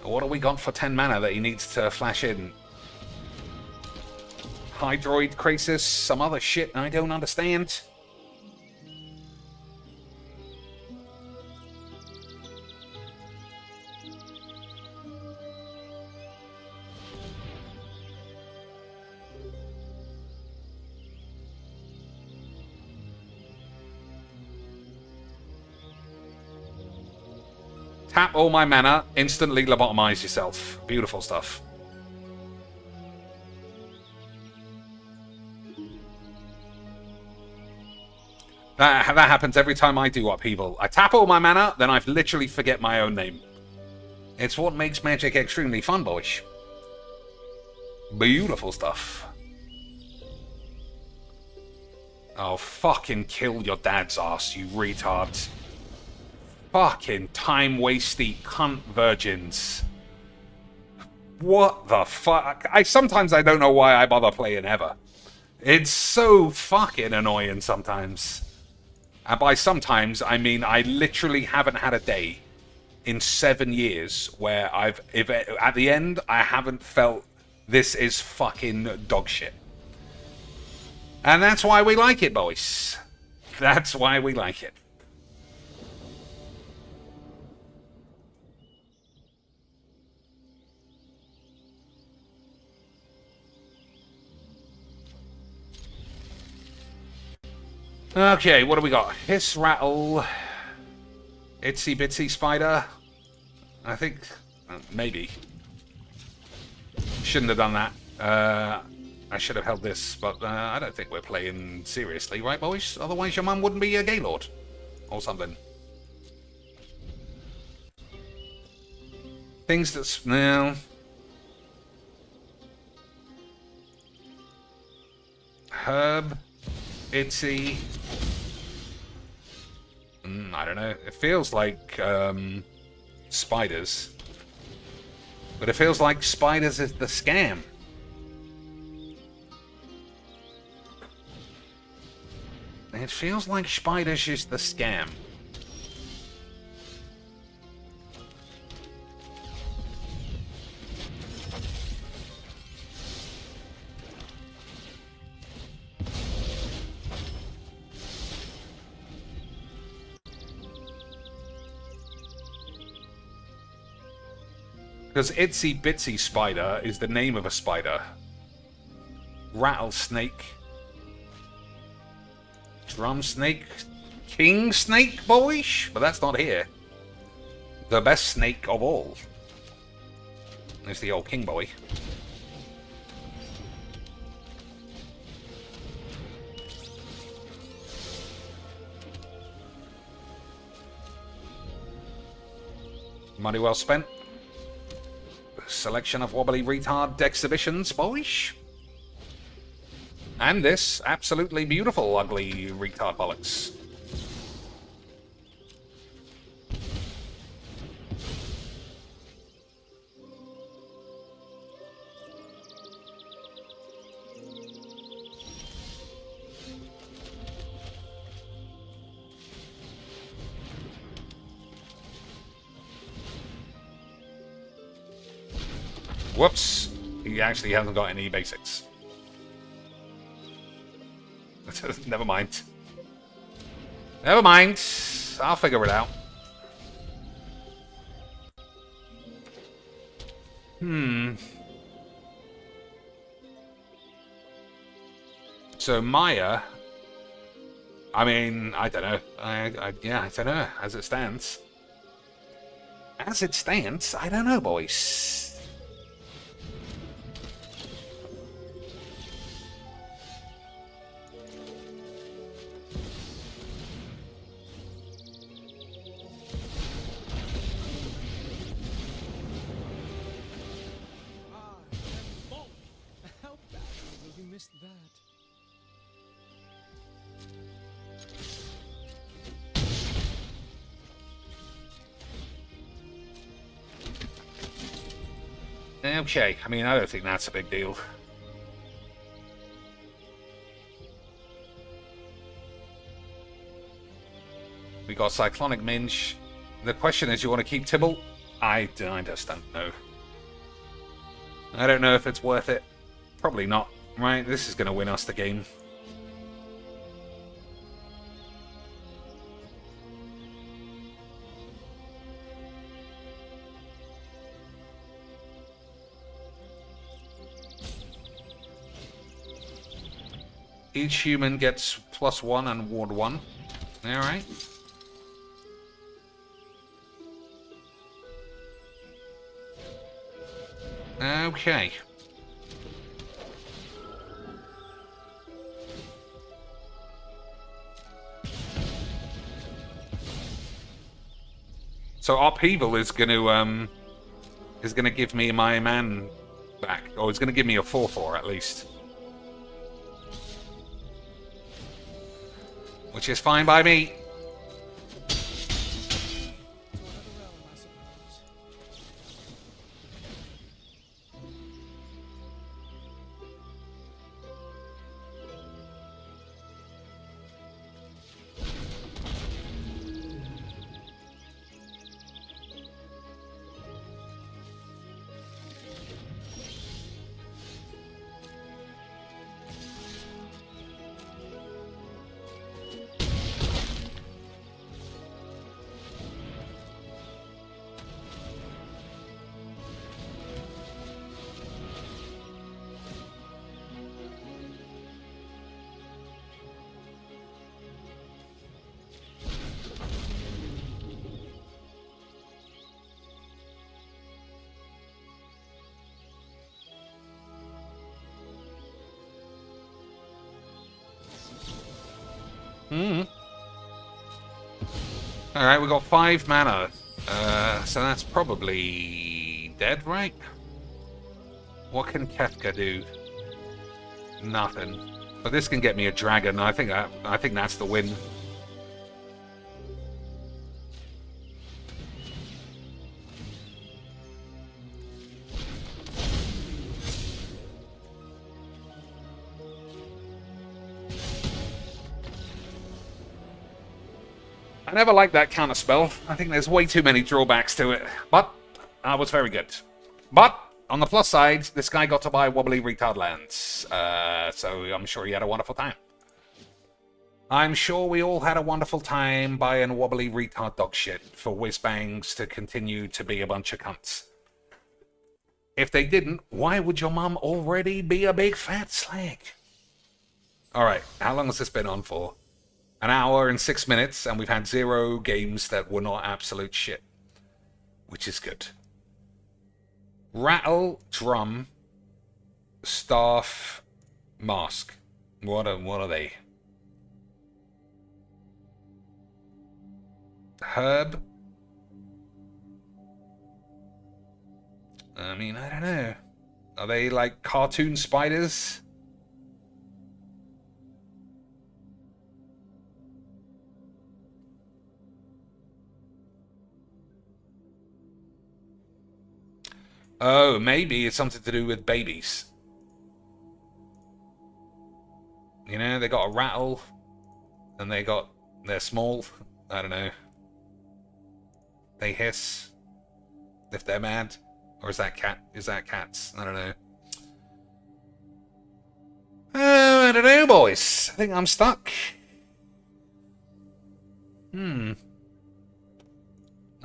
[SPEAKER 1] What have we got for 10 mana that he needs to flash in? Hydroid Crisis? Some other shit I don't understand? Tap all my mana, instantly lobotomize yourself. Beautiful stuff. That happens every time I do Upheaval. I tap all my mana, then I literally forget my own name. It's what makes Magic extremely fun, boys. Beautiful stuff. Oh, fucking kill your dad's ass, you retards. Fucking time-wasty cunt virgins. What the fuck? Sometimes I don't know why I bother playing ever. It's so fucking annoying sometimes. And by sometimes, I mean I literally haven't had a day in 7 years where if at the end, I haven't felt this is fucking dog shit. And that's why we like it, boys. That's why we like it. Okay, what do we got? Hiss, rattle, itsy bitsy spider. I think maybe shouldn't have done that. I should have held this, but I don't think we're playing seriously, right, boys? Otherwise, your mum wouldn't be a gaylord or something. Things that's no. Herb. itsy. I don't know. It feels like spiders. But it feels like spiders is the scam. It feels like spiders is the scam. Because Itsy Bitsy Spider is the name of a spider. Rattlesnake. Drum snake. King snake, boys? But that's not here. The best snake of all is the old king boy. Money well spent. Selection of wobbly retard exhibitions, boys. And this absolutely beautiful ugly retard bollocks. Whoops. He actually hasn't got any basics. Never mind. Never mind. I'll figure it out. So Maya, I mean, I don't know. Yeah, I don't know. As it stands. As it stands, I don't know, boys. Okay, I mean, I don't think that's a big deal. We got Cyclonic Minge. The question is, you want to keep Tibble? I just don't know. I don't know if it's worth it. Probably not, right? This is going to win us the game. Each human gets +1 and ward 1. Alright. Okay. So Upheaval is gonna give me my man back. Or it's gonna give me a 4/4 at least. Which is fine by me. Alright, we got 5 mana. So that's probably dead, right? What can Kefka do? Nothing. But this can get me a dragon. I think that's the win. I never liked that counter spell. I think there's way too many drawbacks to it. But I was very good. But on the plus side, this guy got to buy wobbly retard lands. So I'm sure he had a wonderful time. I'm sure we all had a wonderful time buying wobbly retard dog shit for whiz-bangs to continue to be a bunch of cunts. If they didn't, why would your mum already be a big fat slag? Alright, how long has this been on for? An hour and 6 minutes, and we've had 0 games that were not absolute shit. Which is good. Rattle, drum, staff, mask. What are they? Herb? I mean, I don't know. Are they like cartoon spiders? Oh, maybe it's something to do with babies. You know, they got a rattle, and they're small. I don't know. They hiss if they're mad, or is that cats? I don't know. Oh, I don't know, boys. I think I'm stuck. All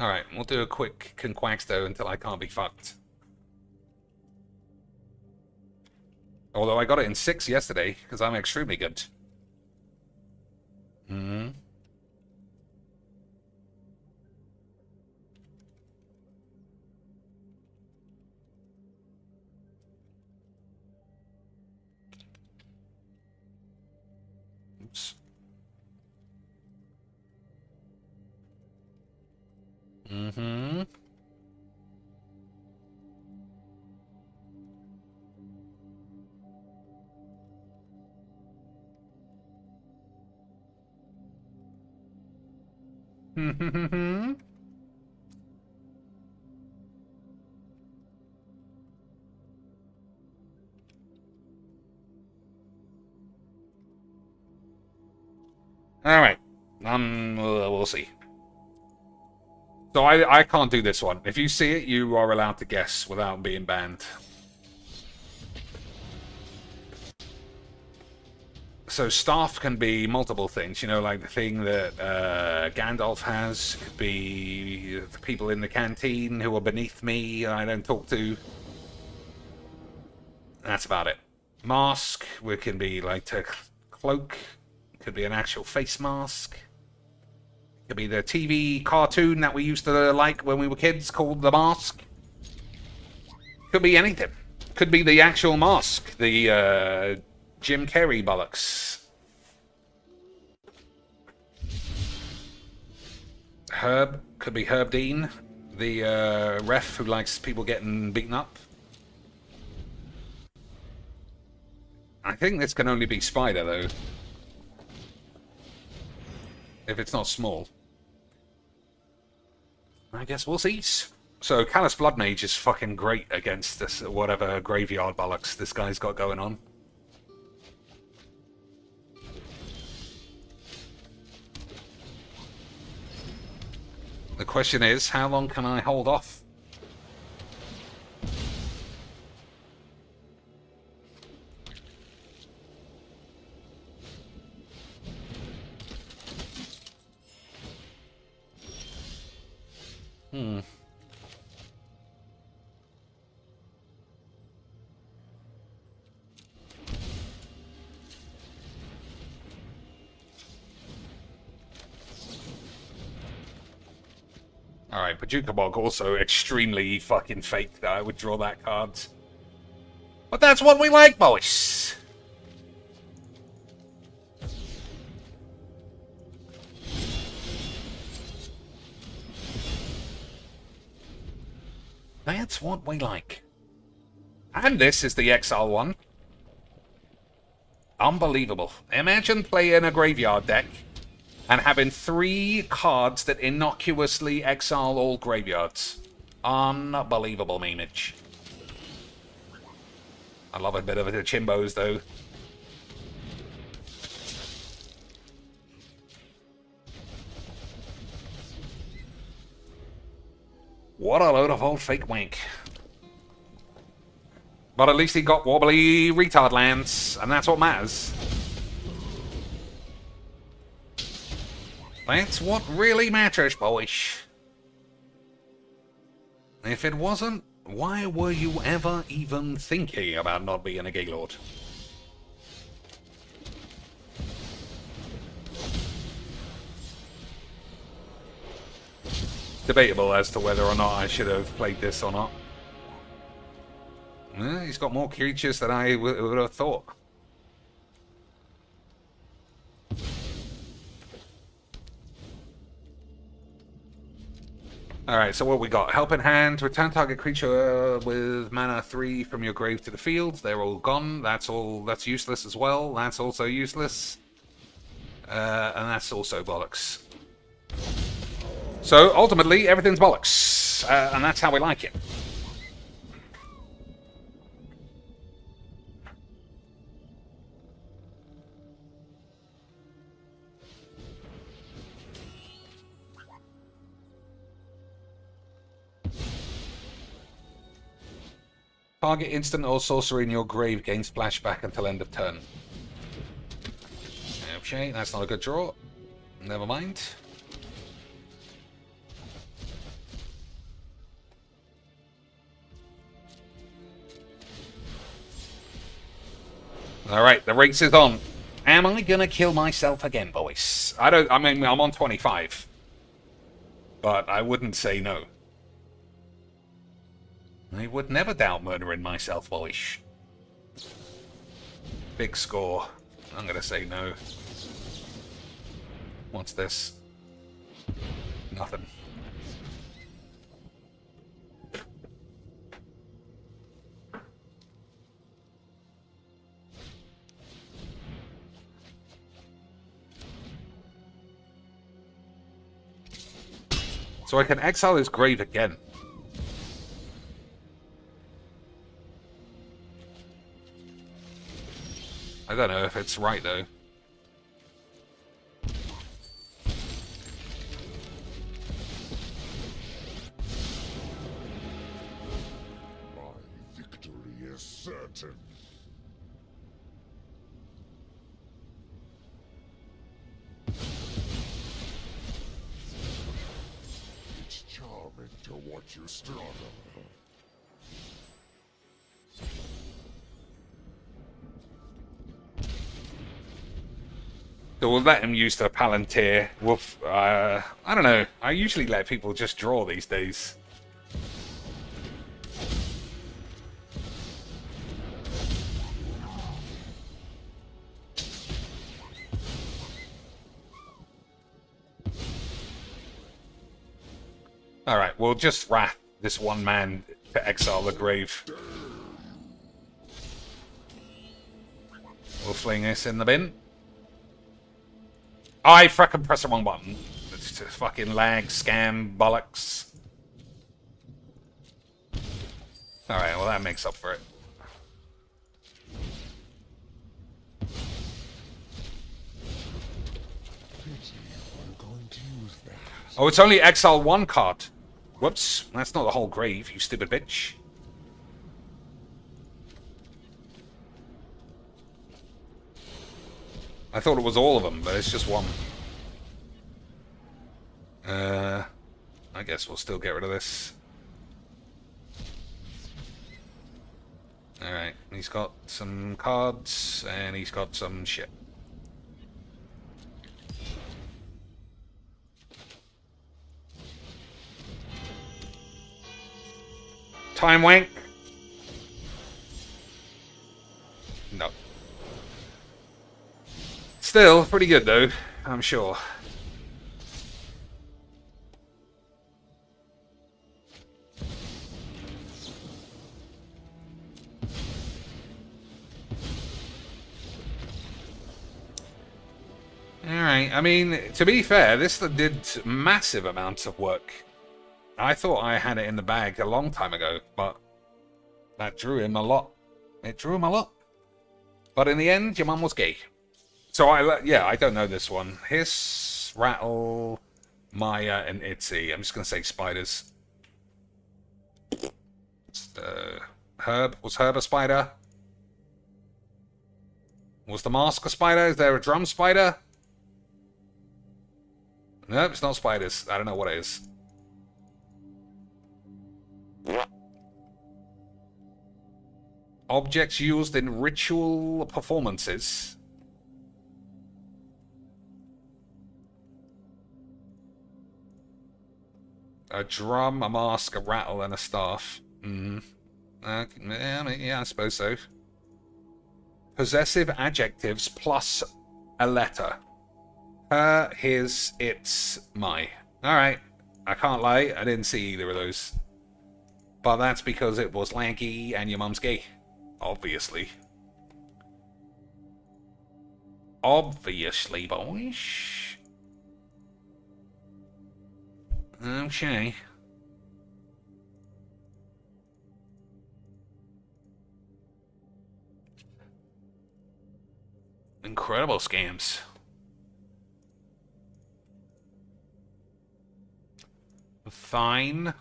[SPEAKER 1] right, we'll do a quick conquaxto until I can't be fucked. Although I got it in 6 yesterday, because I'm extremely good. Oops. Alright. We'll see. So I can't do this one. If you see it, you are allowed to guess without being banned. So staff can be multiple things, you know, like the thing that Gandalf has. It could be the people in the canteen who are beneath me and I don't talk to. That's about it. Mask, which can be like a cloak. It could be an actual face mask. It could be the TV cartoon that we used to like when we were kids called The Mask. Could be anything. Could be the actual mask. The Jim Carrey bollocks. Herb. Could be Herb Dean. The ref who likes people getting beaten up. I think this can only be Spider, though. If it's not small. I guess we'll see. So, Callous Blood Mage is fucking great against this whatever graveyard bollocks this guy's got going on. The question is, how long can I hold off? Alright, Paducah Bog also extremely fucking fake that I would draw that card. But that's what we like, boys! That's what we like. And this is the Exile one. Unbelievable. Imagine playing a graveyard deck and having 3 cards that innocuously exile all graveyards. Unbelievable memeage. I love a bit of the chimbos, though. What a load of old fake wank. But at least he got wobbly retard lands, and that's what matters. That's what really matters, boys. If it wasn't, why were you ever even thinking about not being a Gaylord? Debatable as to whether or not I should have played this or not. He's got more creatures than I would have thought. Alright, so what we got? Help in hand. Return target creature with mana 3 from your grave to the field. They're all gone. That's useless as well. That's also useless. And that's also bollocks. So, ultimately, everything's bollocks. And that's how we like it. Target instant or sorcery in your grave gains flashback until end of turn. Okay, that's not a good draw. Never mind. Alright, the race is on. Am I gonna kill myself again, boys? I mean, I'm on 25. But I wouldn't say no. I would never doubt murdering myself, boys. Big score. I'm gonna say no. What's this? Nothing. So I can exile his grave again. I don't know if it's right, though.
[SPEAKER 3] My victory is certain. It's charming to watch you struggle.
[SPEAKER 1] So we'll let him use the Palantir. Woof. I don't know. I usually let people just draw these days. Alright, we'll just wrath this one man to exile the grave. We'll fling this in the bin. I frickin' pressed the wrong button. It's just fucking lag, scam, bollocks. Alright, well that makes up for it. Oh, it's only exile 1 card. Whoops, that's not the whole grave, you stupid bitch. I thought it was all of them, but it's just 1. I guess we'll still get rid of this. Alright, he's got some cards, and he's got some shit. Time wank. No. Still, pretty good though, I'm sure. Alright, I mean, to be fair, this did massive amounts of work. I thought I had it in the bag a long time ago, but that drew him a lot. It drew him a lot. But in the end, your mum was gay. So, I don't know this one. Hiss, Rattle, Maya, and Itzy. I'm just going to say spiders. Herb. Was Herb a spider? Was the mask a spider? Is there a drum spider? Nope, it's not spiders. I don't know what it is. Objects used in ritual performances. A drum, a mask, a rattle, and a staff. Yeah, I suppose so. Possessive adjectives plus a letter. Her, his, its, my. Alright. I can't lie, I didn't see either of those. But that's because it was lanky and your mum's gay. Obviously. Obviously, boys. Okay. Incredible scams. Fine.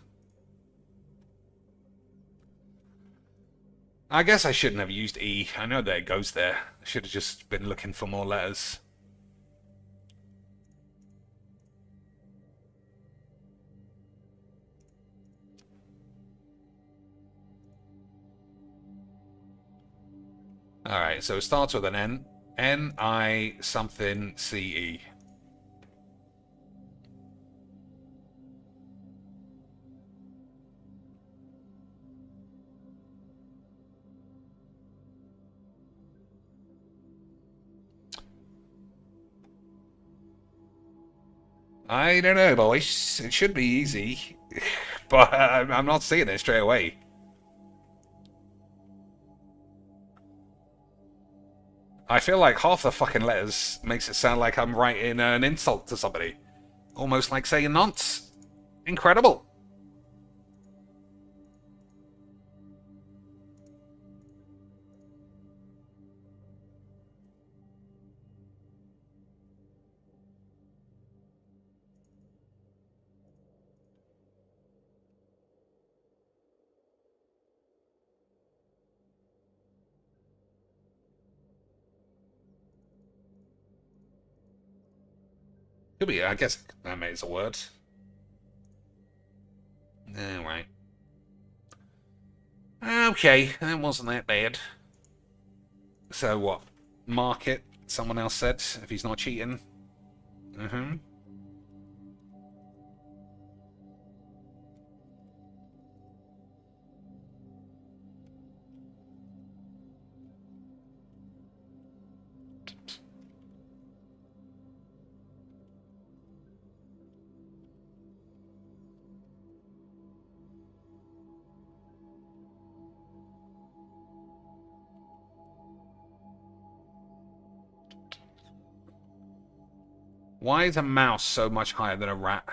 [SPEAKER 1] I guess I shouldn't have used E. I know that it goes there. I should have just been looking for more letters. Alright, so it starts with an N. N-I something C-E. I don't know, boys. It should be easy. But I'm not seeing it straight away. I feel like half the fucking letters makes it sound like I'm writing an insult to somebody. Almost like saying nonce. Incredible. Could be, I guess that makes a word. Alright. Okay, that wasn't that bad. So what? Mark it, someone else said, if he's not cheating. Why is a mouse so much higher than a rat?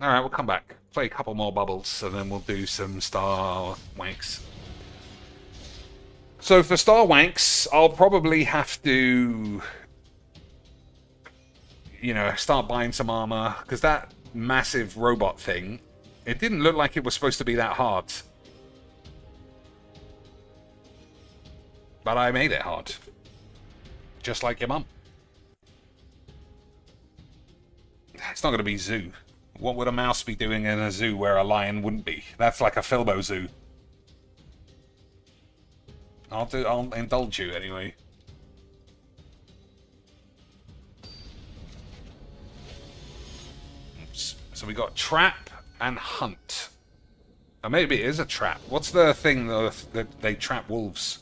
[SPEAKER 1] Alright, we'll come back. Play a couple more bubbles, and then we'll do some Star Wanks. So for Star Wanks, I'll probably have to, you know, start buying some armor, because that massive robot thing, it didn't look like it was supposed to be that hard. But I made it hard. Just like your mum. It's not going to be zoo. What would a mouse be doing in a zoo where a lion wouldn't be? That's like a Filbo zoo. I'll indulge you anyway. So we got trap and hunt. Or maybe it is a trap. What's the thing that they trap wolves?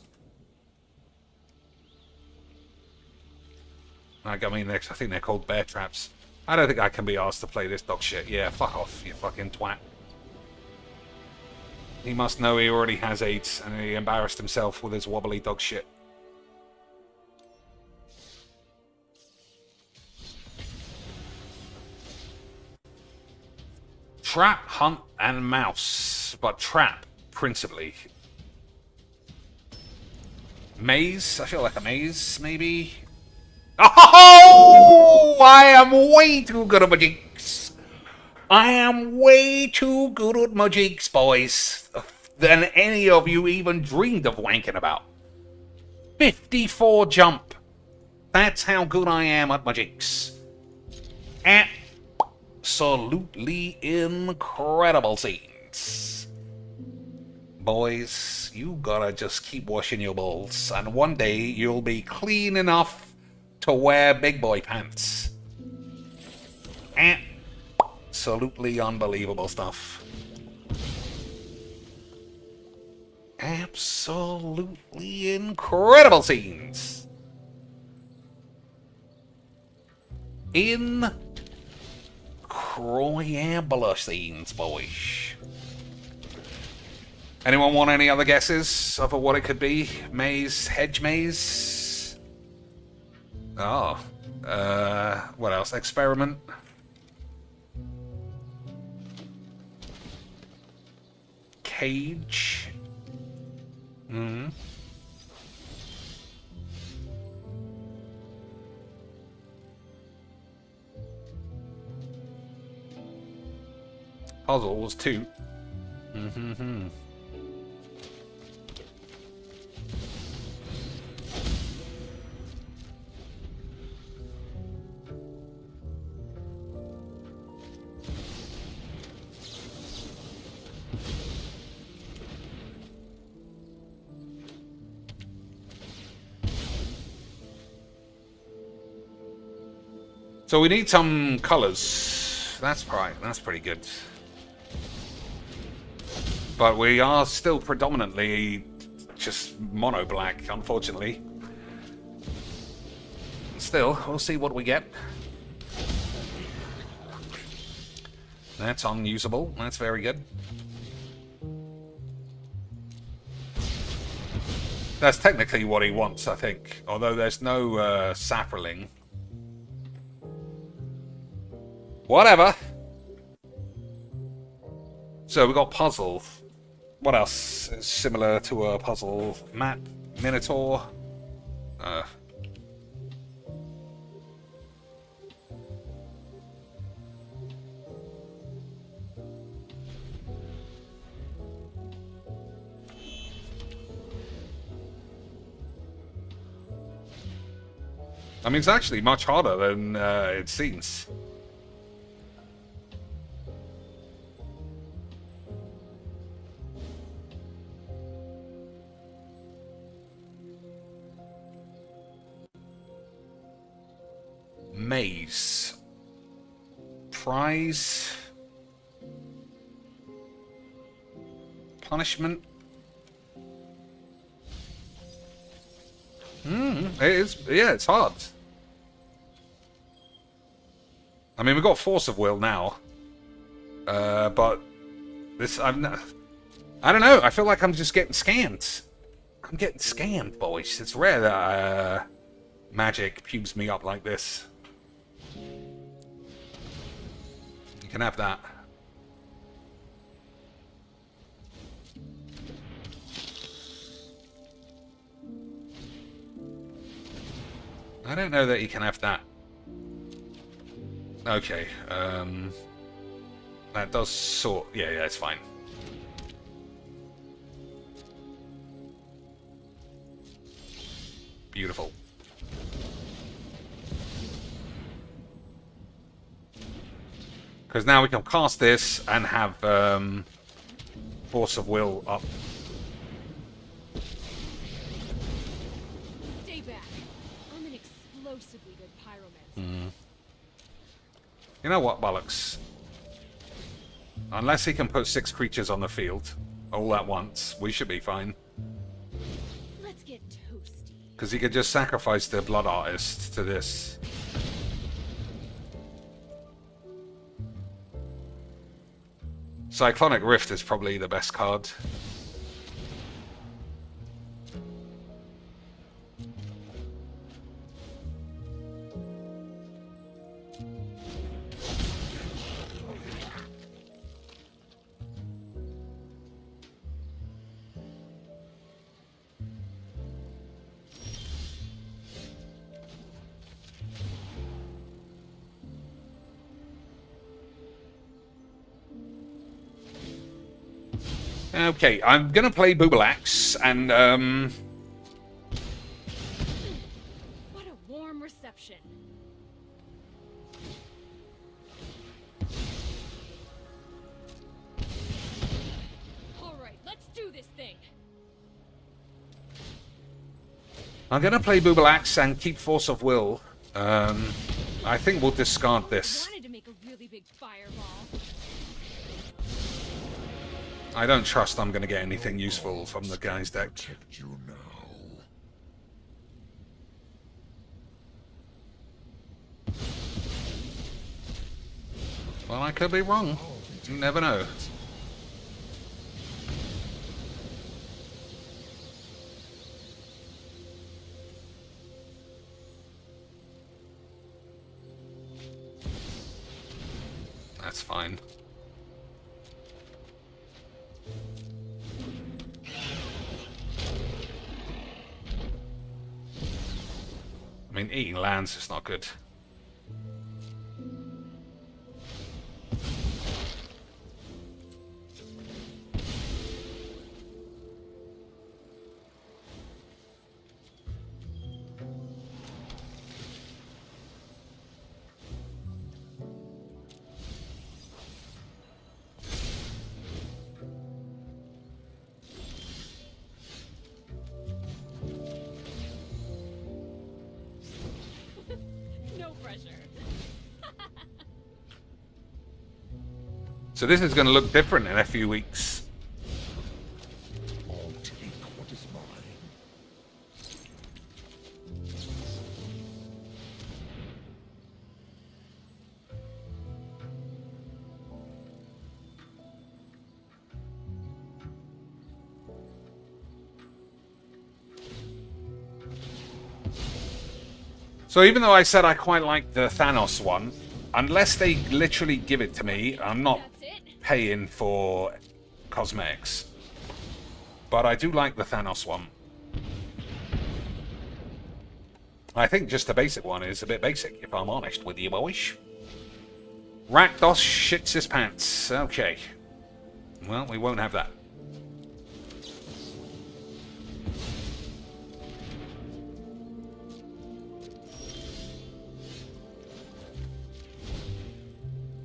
[SPEAKER 1] I mean, I think they're called bear traps. I don't think I can be asked to play this dog shit. Yeah, fuck off, you fucking twat. He must know he already has AIDS, and he embarrassed himself with his wobbly dog shit. Trap, hunt, and mouse. But trap, principally. Maze? I feel like a maze, maybe? Oh! I am way too good at my jigs. I am way too good at my jigs, boys. Than any of you even dreamed of wanking about. 54 jump. That's how good I am at my jigs. Absolutely incredible scenes. Boys, you gotta just keep washing your balls, and one day you'll be clean enough to wear big boy pants. Absolutely unbelievable stuff. Absolutely incredible scenes. Incredible scenes, boys. Anyone want any other guesses of what it could be? Maze, hedge maze? Oh. What else? Experiment. Cage. Puzzles too. So we need some colors. That's right. That's pretty good. But we are still predominantly just mono black, unfortunately. Still, we'll see what we get. That's unusable. That's very good. That's technically what he wants, I think. Although there's no sapperling. Whatever. So we got puzzle. What else is similar to a puzzle? Map, Minotaur. I mean, it's actually much harder than it seems. Maze. Prize. Punishment. It is, yeah, it's hard. I mean, we've got force of will now. But this, I don't know, I feel like I'm just getting scammed. I'm getting scammed, boys. It's rare that magic pubes me up like this. You can have that. I don't know that you can have that. Okay, that does sort... Yeah, it's fine. Beautiful. Because now we can cast this and have force of will up.
[SPEAKER 2] Stay back. I'm an explosively good pyromancer.
[SPEAKER 1] You know what, bollocks? Unless he can put 6 creatures on the field all at once, we should be fine.
[SPEAKER 2] Let's get toasty.
[SPEAKER 1] Because he could just sacrifice the Blood Artist to this. Cyclonic Rift is probably the best card. Okay, I'm gonna play Bobbalage, and
[SPEAKER 2] What a warm reception. All right, let's do this thing.
[SPEAKER 1] I'm gonna play Bobbalage and keep Force of Will. I think we'll discard this.
[SPEAKER 2] Wanted to make a really big fireball.
[SPEAKER 1] I don't trust I'm gonna get anything useful from the guy's deck.
[SPEAKER 3] Protect you now.
[SPEAKER 1] Well, I could be wrong. You never know. That's fine. I mean, eating lands is not good.
[SPEAKER 2] No pressure.
[SPEAKER 1] So this is going to look different in a few weeks.
[SPEAKER 3] I'll take what is mine.
[SPEAKER 1] So even though I said I quite like the Thanos one, unless they literally give it to me, I'm not
[SPEAKER 2] That's it.
[SPEAKER 1] paying for cosmetics. But I do like the Thanos one. I think just the basic one is a bit basic, if I'm honest with you, boys. Rakdos shits his pants. Okay. Well, we won't have that.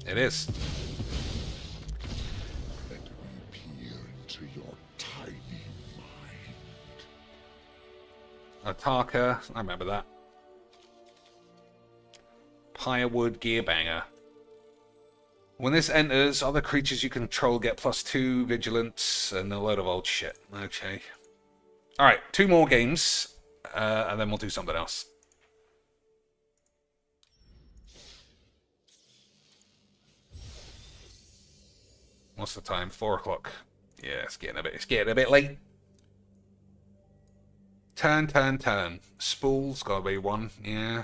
[SPEAKER 1] It is.
[SPEAKER 3] Let me peer into your tiny mind.
[SPEAKER 1] Ataka, I remember that. Pirewood Gearbanger. When this enters, other creatures you control get +2 vigilance and a load of old shit. Okay. Alright, 2 more games, and then we'll do something else. What's the time? 4 o'clock. Yeah, it's getting a bit late. Turn. Spool's gotta be one, yeah.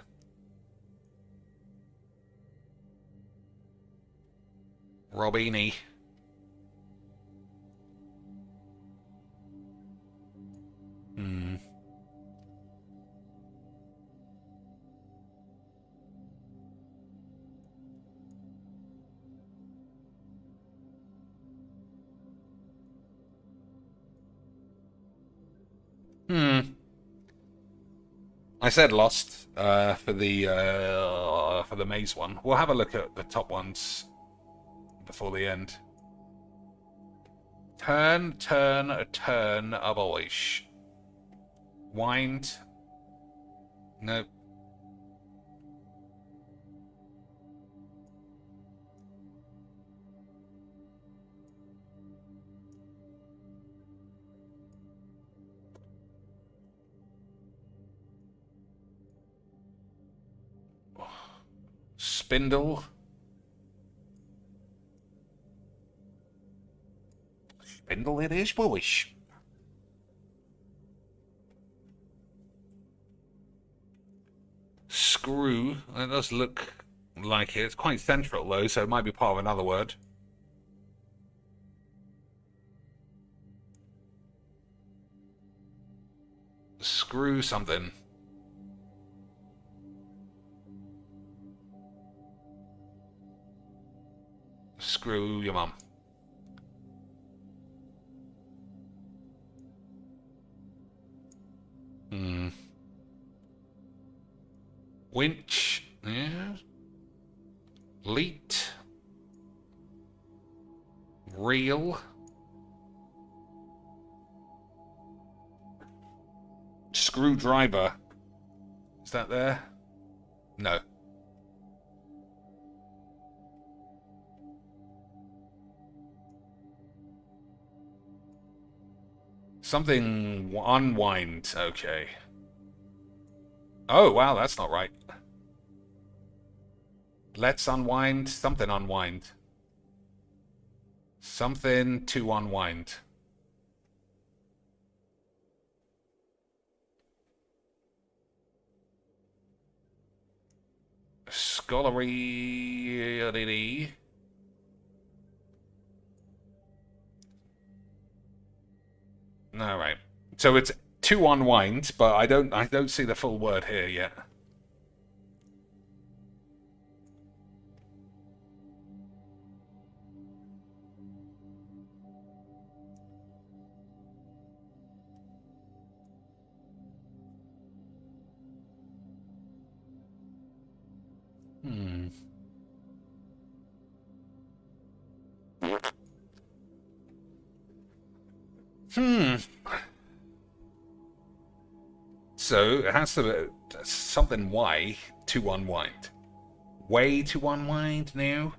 [SPEAKER 1] Robini. I said lost for the maze one. We'll have a look at the top ones before the end. Turn, abolish. Wind. Nope. Spindle. Spindle it is, boys. Screw. That does look like it. It's quite central, though, so it might be part of another word. Screw something. Screw your mum. Winch. Yeah. Leet. Reel. Screwdriver. Is that there? No. Something unwind. Okay. Oh, wow, that's not right. Let's unwind. Something unwind. Something to unwind. Scholarly. All right. So it's to unwind, but I don't see the full word here yet. So it has to be something Y to unwind. Way to unwind now?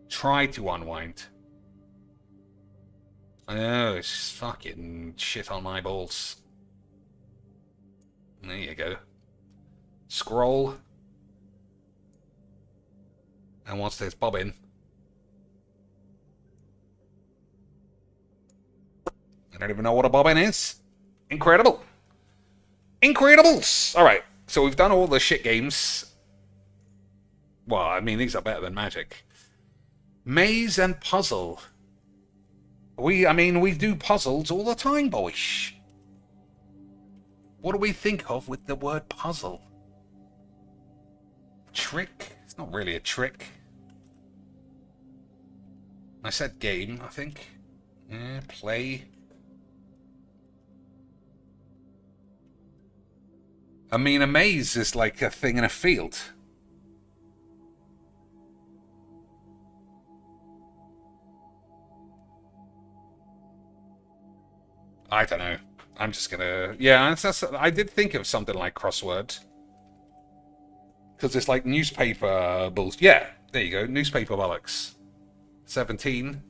[SPEAKER 1] Try to unwind. Oh, it's fucking shit on my balls. There you go. Scroll. And what's this? Bobbin. I don't even know what a bobbin is. Incredible. Incredibles! Alright, so we've done all the shit games. Well, I mean, these are better than Magic. Maze and puzzle. We do puzzles all the time, boys. What do we think of with the word puzzle? Trick? It's not really a trick. I said game, I think. Yeah, play. I mean, a maze is like a thing in a field. I don't know. I'm just gonna... Yeah, I did think of something like crossword. Because it's like newspaper bulls. Yeah, there you go. Newspaper bollocks. 17.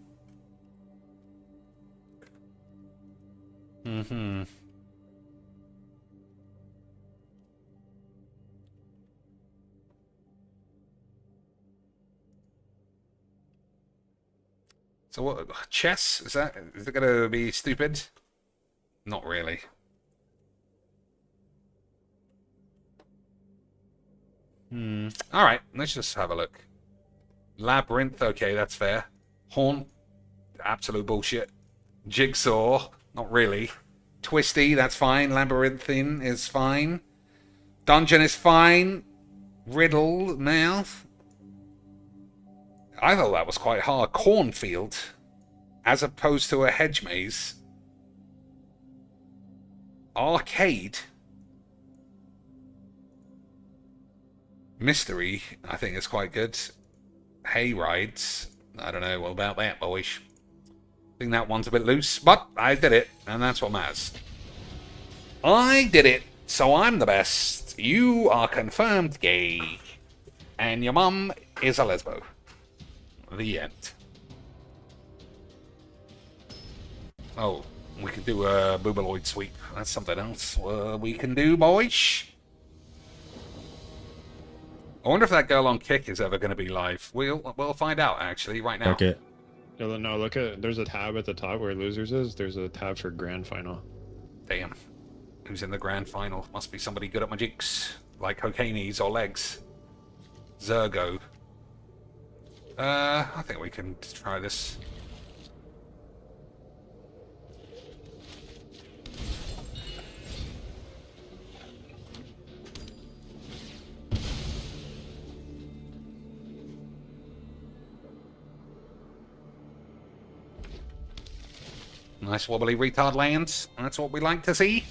[SPEAKER 1] So what? Chess? Is it gonna be stupid? Not really. Alright, let's just have a look. Labyrinth, okay, that's fair. Haunt, absolute bullshit. Jigsaw, not really. Twisty, that's fine. Labyrinthine is fine. Dungeon is fine. Riddle, mouth. I thought that was quite hard. Cornfield, as opposed to a hedge maze. Arcade. Mystery, I think is quite good. Hay rides. I don't know what about that, boys. I think that one's a bit loose, but I did it, and that's what matters. I did it, so I'm the best. You are confirmed gay. And your mum is a lesbo. The end. Oh, we can do a Bobbalage sweep. That's something else we can do, boys. I wonder if that girl on Kick is ever going to be live. We'll find out, actually, right now.
[SPEAKER 6] Okay.
[SPEAKER 7] No, look at, there's a tab at the top where losers is. There's a tab for grand final.
[SPEAKER 1] Damn. Who's in the grand final? Must be somebody good at magics, like Cocainies or Legs. Zergo. I think we can try this. Nice wobbly retard lands. That's what we like to see.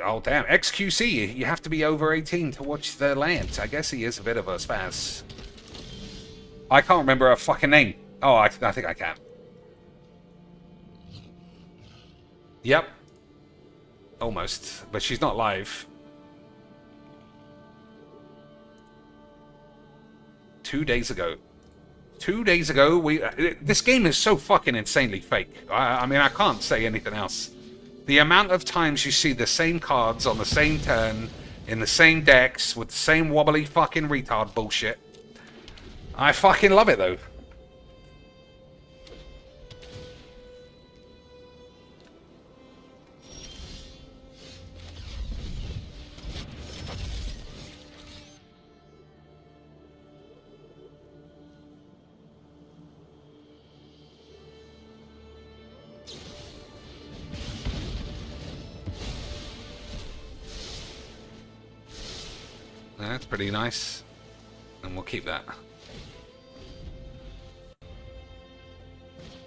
[SPEAKER 1] Oh, damn. XQC, you have to be over 18 to watch the lands. I guess he is a bit of a spaz. I can't remember her fucking name. Oh, I think I can. Yep. Almost. But she's not live. 2 days ago. 2 days ago, this game is so fucking insanely fake. I mean, I can't say anything else. The amount of times you see the same cards on the same turn, in the same decks, with the same wobbly fucking retard bullshit. I fucking love it, though. That's pretty nice. And we'll keep that.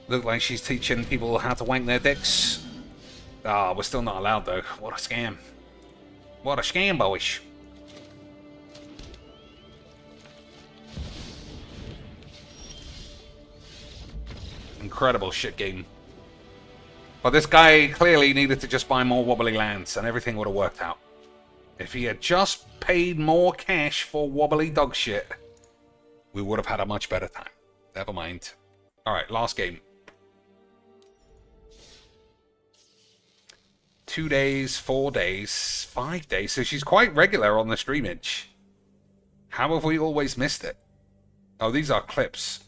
[SPEAKER 1] Look like she's teaching people how to wank their dicks. Ah, we're still not allowed though. What a scam. What a scam, boys. Incredible shit game. But this guy clearly needed to just buy more wobbly lands and everything would have worked out. If he had just paid more cash for wobbly dog shit, we would have had a much better time. Never mind. Alright, last game. 2 days, 4 days, 5 days. So she's quite regular on the streamage. How have we always missed it? Oh, these are clips.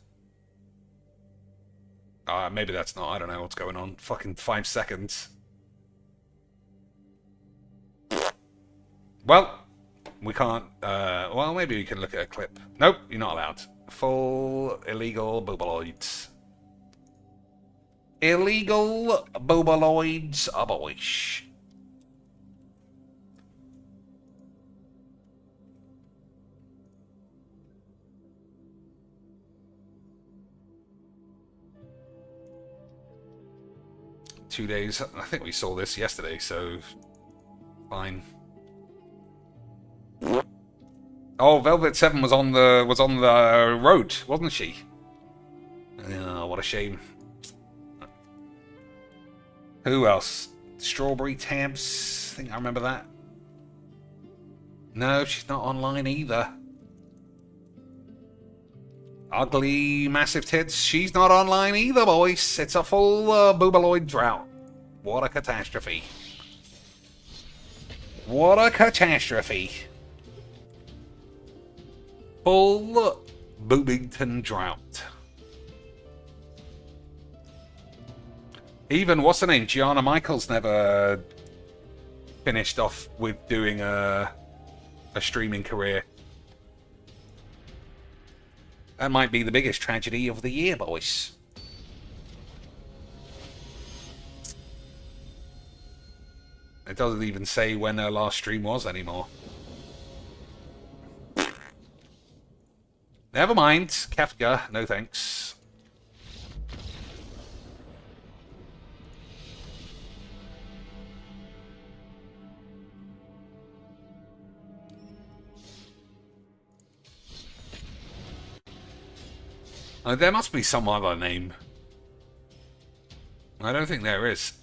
[SPEAKER 1] Maybe that's not. I don't know what's going on. Fucking 5 seconds. Well, we can't, well, maybe we can look at a clip. Nope, you're not allowed. Full illegal Bobbalage. Illegal Bobbalage, boys. Two days. I think we saw this yesterday, so fine. Oh, Velvet 7 was on the road, wasn't she? Oh, what a shame. Who else? Strawberry Tabs. I think I remember that. No, she's not online either. Ugly Massive Tits. She's not online either, boys. It's a full Boobaloid drought. What a catastrophe. What a catastrophe. Full Boobington drought. Even, what's her name? Gianna Michaels never finished off with doing a streaming career. That might be the biggest tragedy of the year, boys. It doesn't even say when her last stream was anymore. Never mind. Kafka, no thanks. There must be some other name. I don't think there is.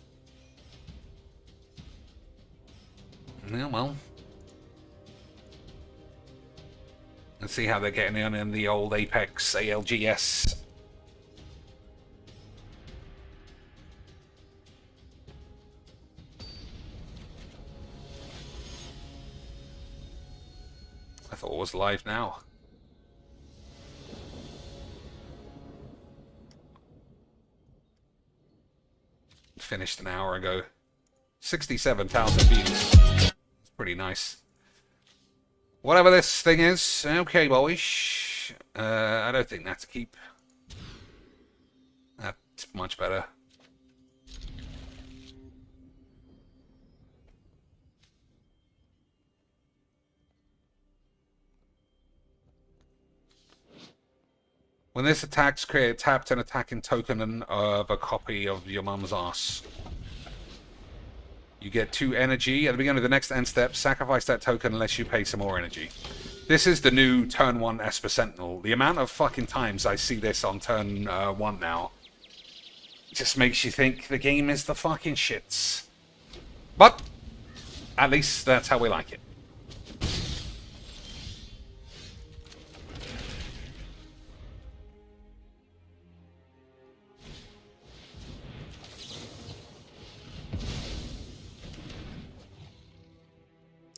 [SPEAKER 1] Yeah, well. Let's see how they're getting on in the old Apex ALGS. I thought it was live now. Finished an hour ago. 67,000 views. It's pretty nice. Whatever this thing is, okay, boys. I don't think that's a keep. That's much better. When this attacks, create tapped an attacking token of a copy of your mum's ass. You get 2 energy. At the beginning of the next end step, sacrifice that token unless you pay some more energy. This is the new turn 1 Esper Sentinel. The amount of fucking times I see this on turn 1 now just makes you think the game is the fucking shits. But at least that's how we like it.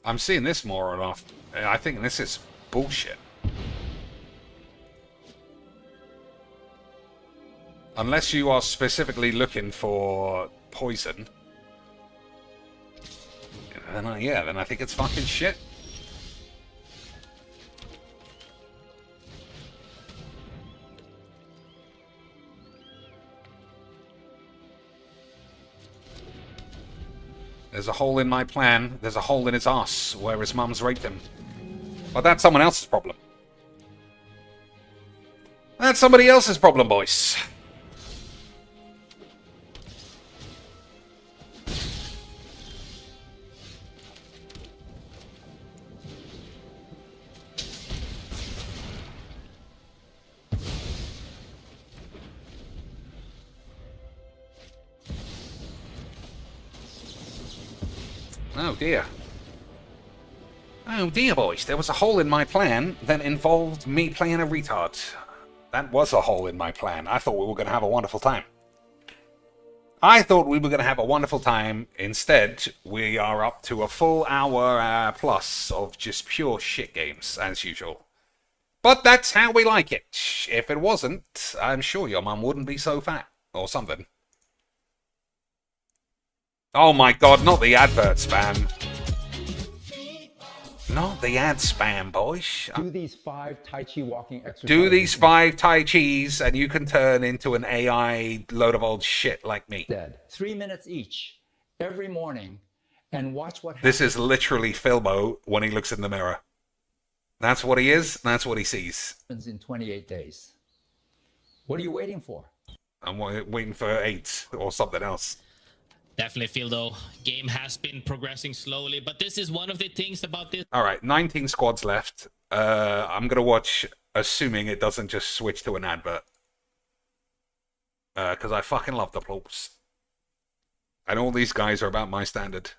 [SPEAKER 1] I'm seeing this more and off. I think this is bullshit. Unless you are specifically looking for poison, then I think it's fucking shit. There's a hole in my plan. There's a hole in his ass where his mum's raped him. But that's someone else's problem. That's somebody else's problem, boys. Oh dear. Oh dear, boys. There was a hole in my plan that involved me playing a retard. That was a hole in my plan. I thought we were going to have a wonderful time. Instead, we are up to a full hour plus of just pure shit games, as usual. But that's how we like it. If it wasn't, I'm sure your mum wouldn't be so fat. Or something. Oh my god, not the advert spam. Not the ad spam, boys.
[SPEAKER 6] Do these 5 Tai Chi walking exercises.
[SPEAKER 1] Do these 5 Tai Chis and you can turn into an AI load of old shit like me.
[SPEAKER 6] 3 minutes each, every morning, and watch what
[SPEAKER 1] This is literally Filmo when he looks in the mirror. That's what he is, that's what he sees.
[SPEAKER 6] happens in 28 days. What are you waiting for?
[SPEAKER 1] I'm waiting for 8 or something else.
[SPEAKER 8] Definitely feel though, game has been progressing slowly, but this is one of the things about this.
[SPEAKER 1] Alright, 19 squads left. I'm gonna watch, assuming it doesn't just switch to an advert. Because I fucking love the plopes. And all these guys are about my standard.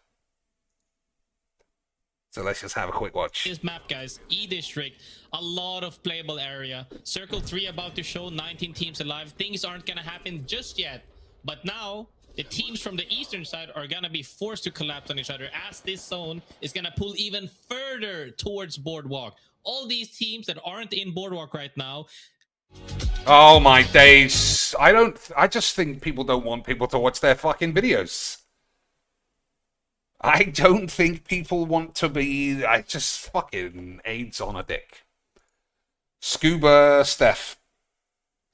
[SPEAKER 1] So let's just have a quick watch.
[SPEAKER 8] This map, guys, E-District, a lot of playable area. Circle 3 about to show, 19 teams alive. Things aren't gonna happen just yet, but now the teams from the eastern side are gonna be forced to collapse on each other as this zone is gonna pull even further towards Boardwalk. All these teams that aren't in Boardwalk right now.
[SPEAKER 1] Oh my days. I just think people don't want people to watch their fucking videos. I don't think people want to be... I just fucking AIDS on a dick. Scuba Steph.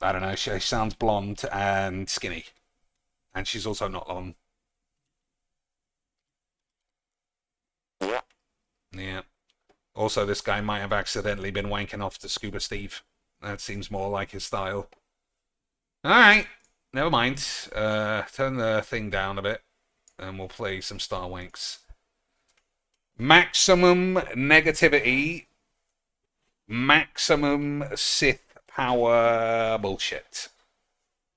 [SPEAKER 1] I don't know, she sounds blonde and skinny. And she's also not long. Yeah. Also, this guy might have accidentally been wanking off to Scuba Steve. That seems more like his style. Alright. Never mind. Turn the thing down a bit. And we'll play some Star Wanks. Maximum negativity. Maximum Sith power bullshit.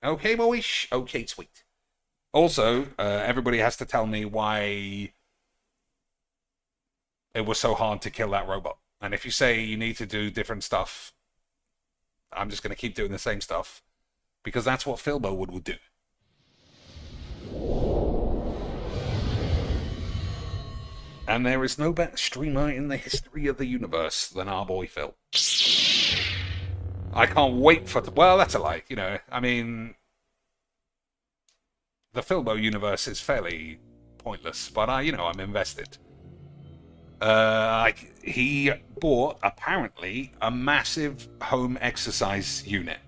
[SPEAKER 1] Okay, boys? Okay, sweet. Also, everybody has to tell me why it was so hard to kill that robot. And if you say you need to do different stuff, I'm just going to keep doing the same stuff. Because that's what Filbo would do. And there is no better streamer in the history of the universe than our boy Phil. I can't wait for... Well, that's a lie, you know. I mean... The Filbo universe is fairly pointless, but you know, I'm invested. He bought, apparently, a massive home exercise unit.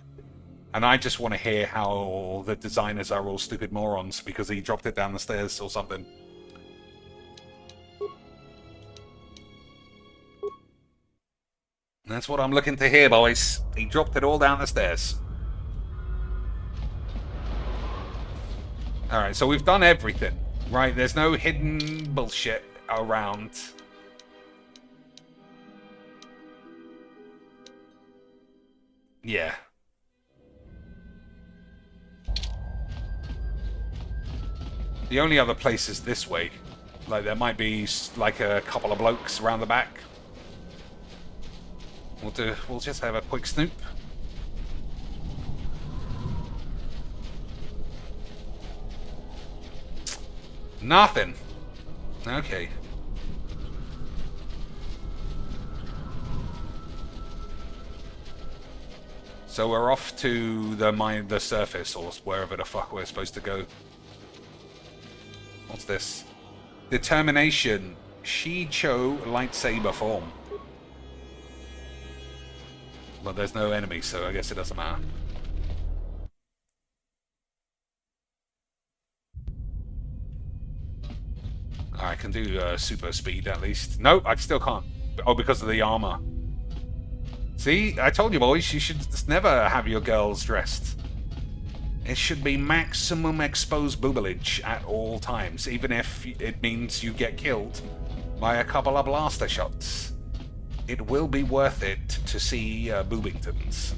[SPEAKER 1] And I just want to hear how the designers are all stupid morons because he dropped it down the stairs or something. That's what I'm looking to hear, boys. He dropped it all down the stairs. Alright, so we've done everything, right? There's no hidden bullshit around. Yeah. The only other place is this way. Like, there might be, like, a couple of blokes around the back. We'll just have a quick snoop. Nothing. Okay. So we're off to the surface, or wherever the fuck we're supposed to go. What's this? Determination. Shicho lightsaber form. But there's no enemy, so I guess it doesn't matter. I can do super speed at least. Nope, I still can't. Oh, because of the armor. See, I told you boys, you should just never have your girls dressed. It should be maximum exposed bobbalage at all times, even if it means you get killed by a couple of blaster shots. It will be worth it to see Boobingtons.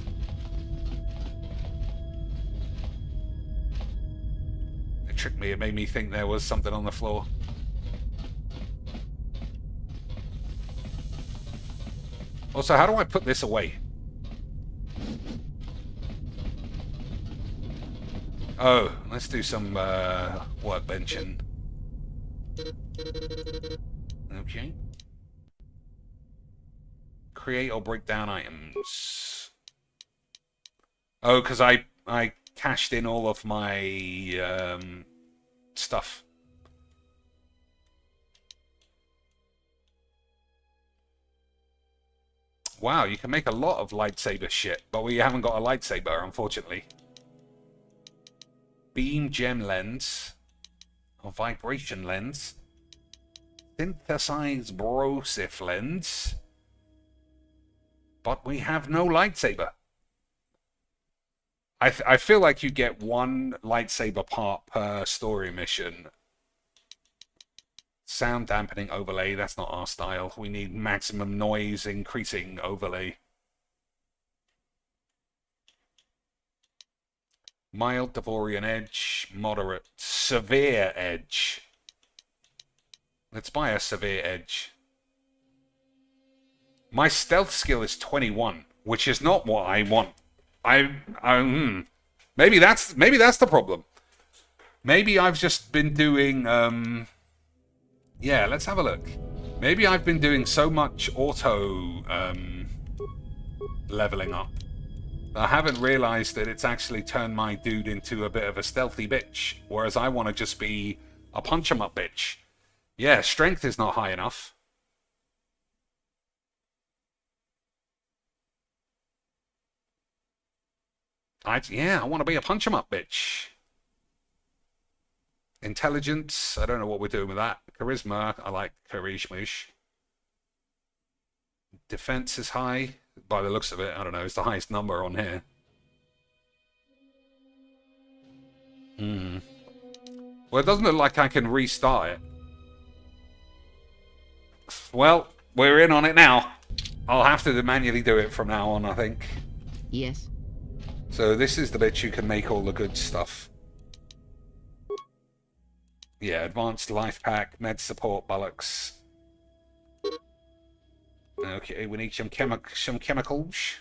[SPEAKER 1] It tricked me, it made me think there was something on the floor. Also, how do I put this away? Oh, let's do some workbenching. Okay. Create or break down items. Oh, because I cashed in all of my stuff. Wow, you can make a lot of lightsaber shit, but we haven't got a lightsaber, unfortunately. Beam gem lens. Or vibration lens. Synthesized brosif lens. But we have no lightsaber. I feel like you get one lightsaber part per story mission. Sound dampening overlay, that's not our style. We need maximum noise increasing overlay. Mild Devorian edge, moderate, severe edge. Let's buy a severe edge. My stealth skill is 21, which is not what I want. Maybe that's the problem. Maybe I've just been doing yeah, let's have a look. Maybe I've been doing so much auto leveling up. I haven't realized that it's actually turned my dude into a bit of a stealthy bitch, whereas I want to just be a punch 'em up bitch. Yeah, strength is not high enough. I want to be a punch 'em up bitch. Intelligence, I don't know what we're doing with that. Charisma, I like charisma. Defense is high. By the looks of it, I don't know, it's the highest number on here. Well, it doesn't look like I can restart it. Well, we're in on it now. I'll have to manually do it from now on, I think.
[SPEAKER 9] Yes.
[SPEAKER 1] So this is the bit you can make all the good stuff. Yeah, advanced life pack, med support, bollocks. Okay, we need some chemicals.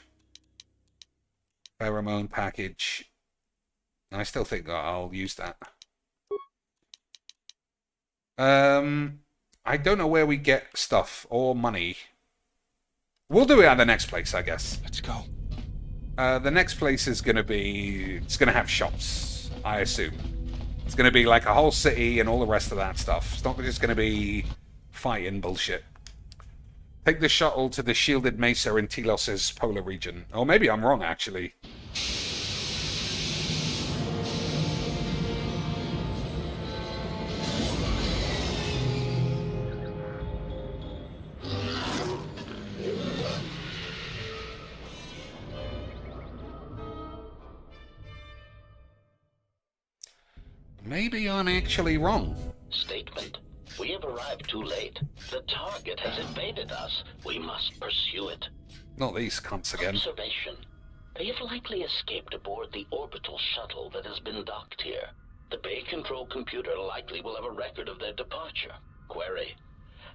[SPEAKER 1] Pheromone package. I still think that I'll use that. I don't know where we get stuff or money. We'll do it at the next place, I guess.
[SPEAKER 3] Let's go.
[SPEAKER 1] The next place is going to be... It's going to have shops, I assume. It's going to be like a whole city and all the rest of that stuff. It's not just going to be fighting bullshit. Take the shuttle to the shielded mesa in Telos's polar region. Or maybe I'm wrong, actually. Maybe I'm actually wrong.
[SPEAKER 9] Statement. We have arrived too late. The target has invaded us. We must pursue it.
[SPEAKER 1] Not these cunts again.
[SPEAKER 9] Observation. They have likely escaped aboard the orbital shuttle that has been docked here. The Bay Control computer likely will have a record of their departure. Query.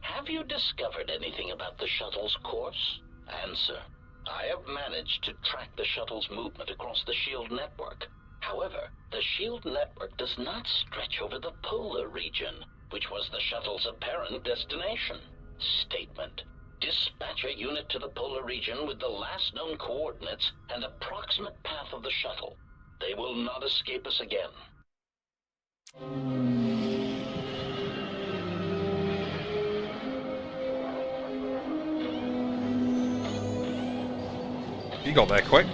[SPEAKER 9] Have you discovered anything about the shuttle's course? Answer. I have managed to track the shuttle's movement across the SHIELD network. However, the SHIELD network does not stretch over the polar region, which was the shuttle's apparent destination. Statement. Dispatch a unit to the polar region with the last known coordinates and approximate path of the shuttle. They will not escape us again.
[SPEAKER 1] You got there quick.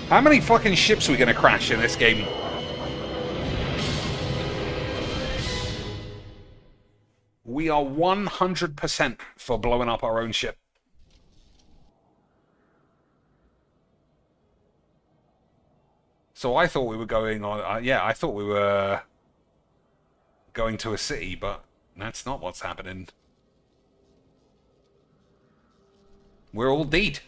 [SPEAKER 1] How many fucking ships are we gonna crash in this game? We are 100% for blowing up our own ship. So I thought we were going on... yeah, I thought we were going to a city, but that's not what's happening. We're all dead.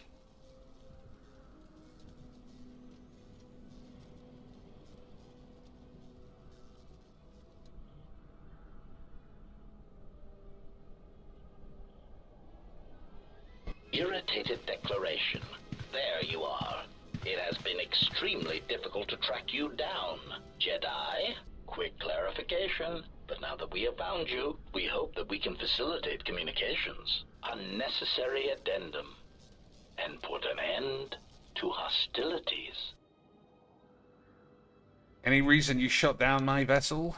[SPEAKER 9] Irritated declaration. There you are. It has been extremely difficult to track you down, Jedi. Quick clarification. But now that we have found you, we hope that we can facilitate communications. Unnecessary addendum. And put an end to hostilities.
[SPEAKER 1] Any reason you shut down my vessel?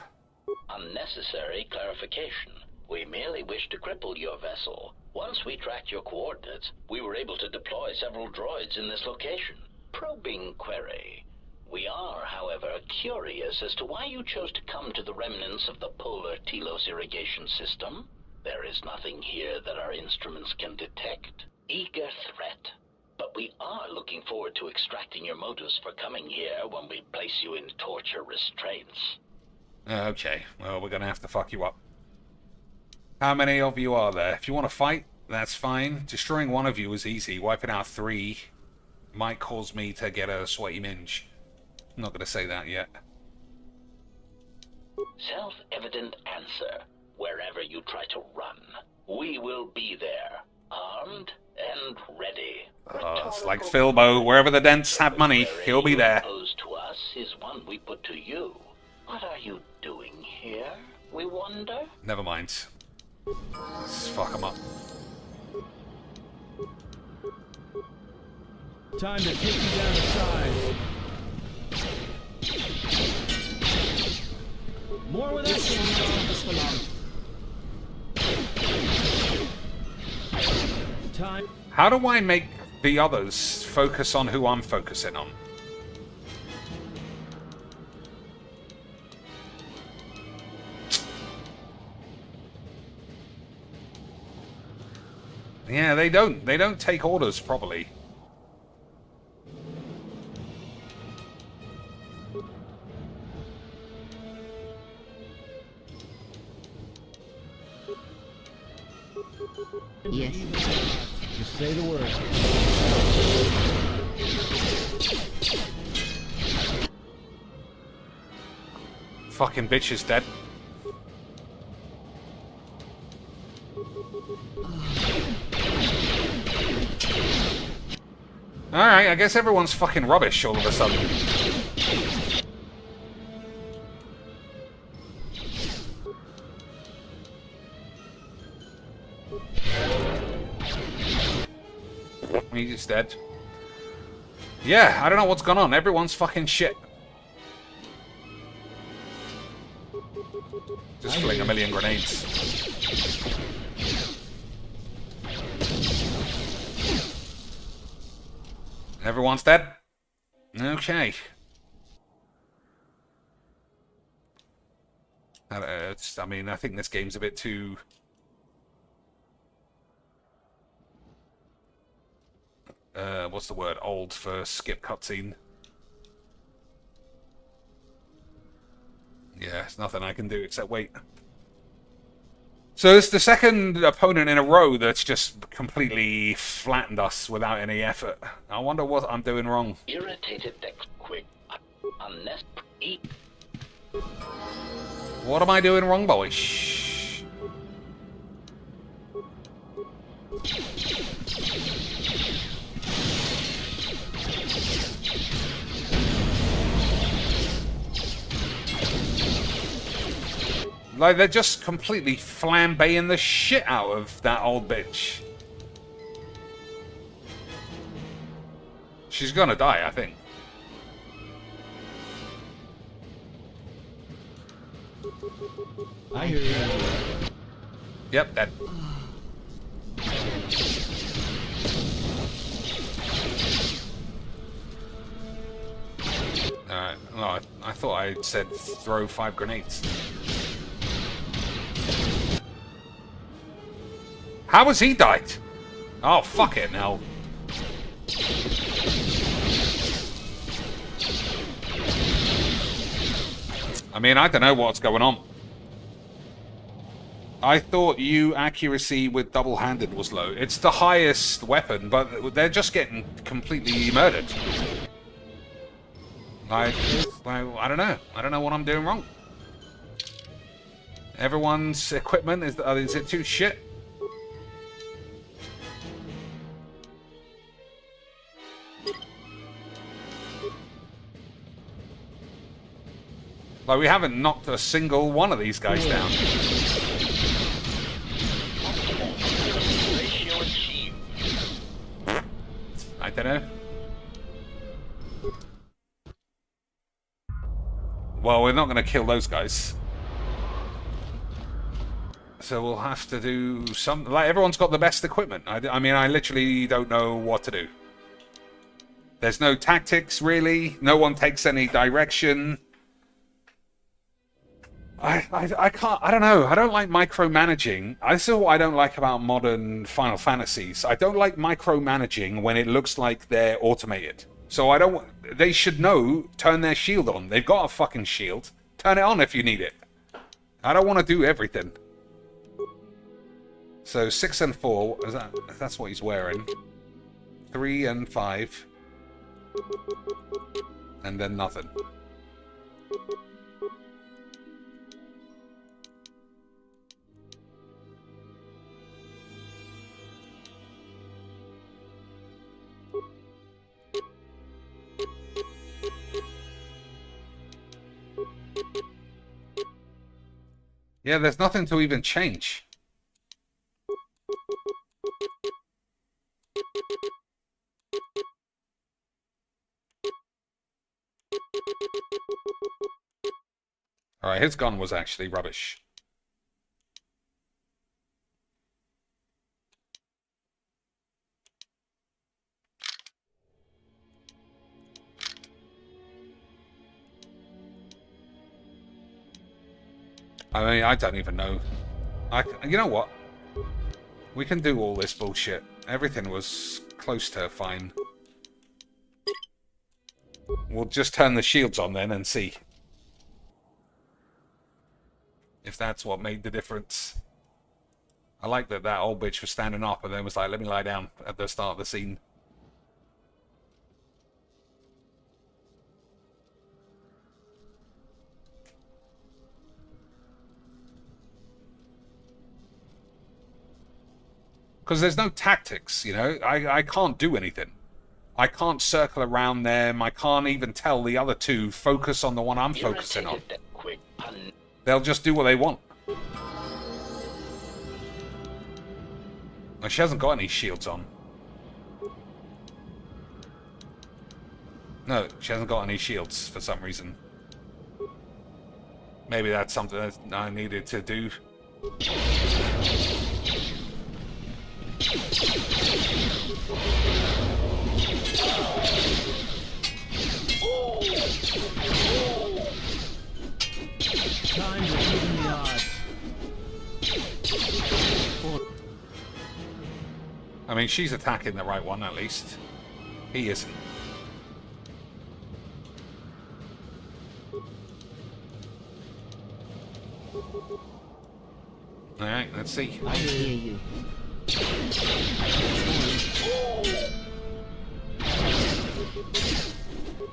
[SPEAKER 9] Unnecessary clarification. We merely wish to cripple your vessel. Once we tracked your coordinates, we were able to deploy several droids in this location. Probing query. We are, however, curious as to why you chose to come to the remnants of the polar Telos irrigation system. There is nothing here that our instruments can detect. Eager threat. But we are looking forward to extracting your motives for coming here when we place you in torture restraints.
[SPEAKER 1] Okay, well, we're gonna have to fuck you up. How many of you are there? If you want to fight, that's fine. Destroying one of you is easy. Wiping out 3 might cause me to get a sweaty minge. I'm not going to say that yet.
[SPEAKER 9] Self-evident answer. Wherever you try to run, we will be there. Armed and ready.
[SPEAKER 1] It's like Philbo. Wherever the dents have money, he'll be there.
[SPEAKER 9] Opposed to us is one we put to you. What are you doing here, we wonder?
[SPEAKER 1] Never mind. Let's fuck them up.
[SPEAKER 5] Time to take you down to size. More with that. Time.
[SPEAKER 1] How do I make the others focus on who I'm focusing on? Yeah, they don't take orders properly.
[SPEAKER 10] Yes.
[SPEAKER 5] Just say the word.
[SPEAKER 1] Fucking bitch is dead. Alright, I guess everyone's fucking rubbish all of a sudden. He's dead. Yeah, I don't know what's gone on. Everyone's fucking shit. Just fling a million grenades. Everyone's dead? Okay. I mean, I think this game's a bit too... what's the word? Old for skip cutscene. Yeah, there's nothing I can do except wait. So it's the second opponent in a row that's just completely flattened us without any effort. I wonder what I'm doing wrong.
[SPEAKER 9] Irritated next quick. Unnecessary.
[SPEAKER 1] What am I doing wrong, boys? Like, they're just completely flambeing the shit out of that old bitch. She's gonna die, I think.
[SPEAKER 5] I hear you.
[SPEAKER 1] Yep, dead. Alright, no, I thought I said throw 5 grenades. How has he died? Oh, fuck it now. I mean, I don't know what's going on. I thought accuracy with double-handed was low. It's the highest weapon, but they're just getting completely murdered. I don't know. I don't know what I'm doing wrong. Everyone's equipment, is it too shit? Like, we haven't knocked a single one of these guys down. I don't know. Well, we're not going to kill those guys. So we'll have to do some... Like, everyone's got the best equipment. I mean, I literally don't know what to do. There's no tactics, really. No one takes any direction. I can't... I don't know. I don't like micromanaging. This is what I don't like about modern Final Fantasies. I don't like micromanaging when it looks like they're automated. So I don't... They should know, turn their shield on. They've got a fucking shield. Turn it on if you need it. I don't want to do everything. So 6 and 4, that's what he's wearing. 3 and 5. And then nothing. Yeah, there's nothing to even change. Alright, his gun was actually rubbish. I mean, I don't even know. You know what? We can do all this bullshit. Everything was close to fine. We'll just turn the shields on then and see. If that's what made the difference. I like that that old bitch was standing up and then was like, let me lie down at the start of the scene. Because there's no tactics, you know? I can't do anything. I can't circle around them. I can't even tell the other two, focus on the one I'm focusing on. They'll just do what they want. And she hasn't got any shields on. No, she hasn't got any shields for some reason. Maybe that's something that I needed to do.
[SPEAKER 5] Time to even the odds.
[SPEAKER 1] I mean, she's attacking the right one, at least. He isn't. Alright, let's see.
[SPEAKER 5] I hear you.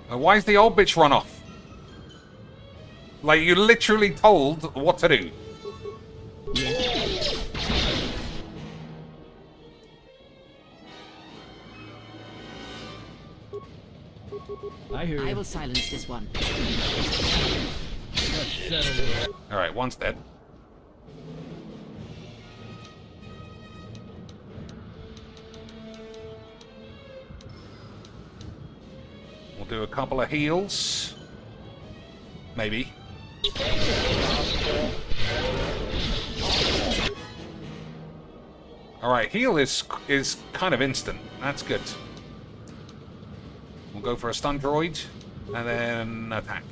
[SPEAKER 1] Why is the old bitch run off? Like, you literally told what to do.
[SPEAKER 5] I hear you.
[SPEAKER 10] I will silence this one.
[SPEAKER 5] Let's settle it.
[SPEAKER 1] Alright, one's dead. We'll do a couple of heals. Maybe. Alright, heal is kind of instant. That's good. We'll go for a stun droid, and then attack.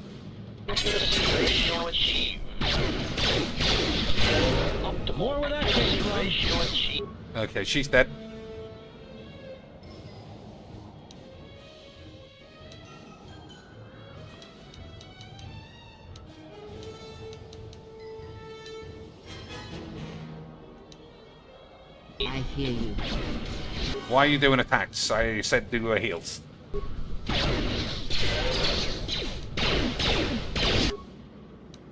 [SPEAKER 5] More where that came from.
[SPEAKER 1] Okay, she's dead.
[SPEAKER 10] I hear you.
[SPEAKER 1] Why are you doing attacks? I said do heals.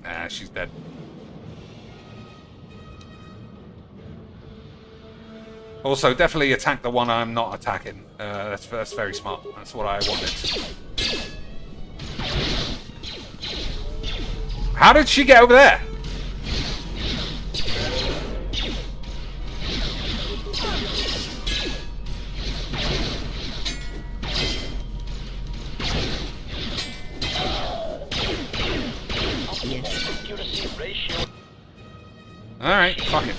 [SPEAKER 1] Ah, she's dead. Also, definitely attack the one I'm not attacking. That's very smart. That's what I wanted. How did she get over there? Alright, fuck it.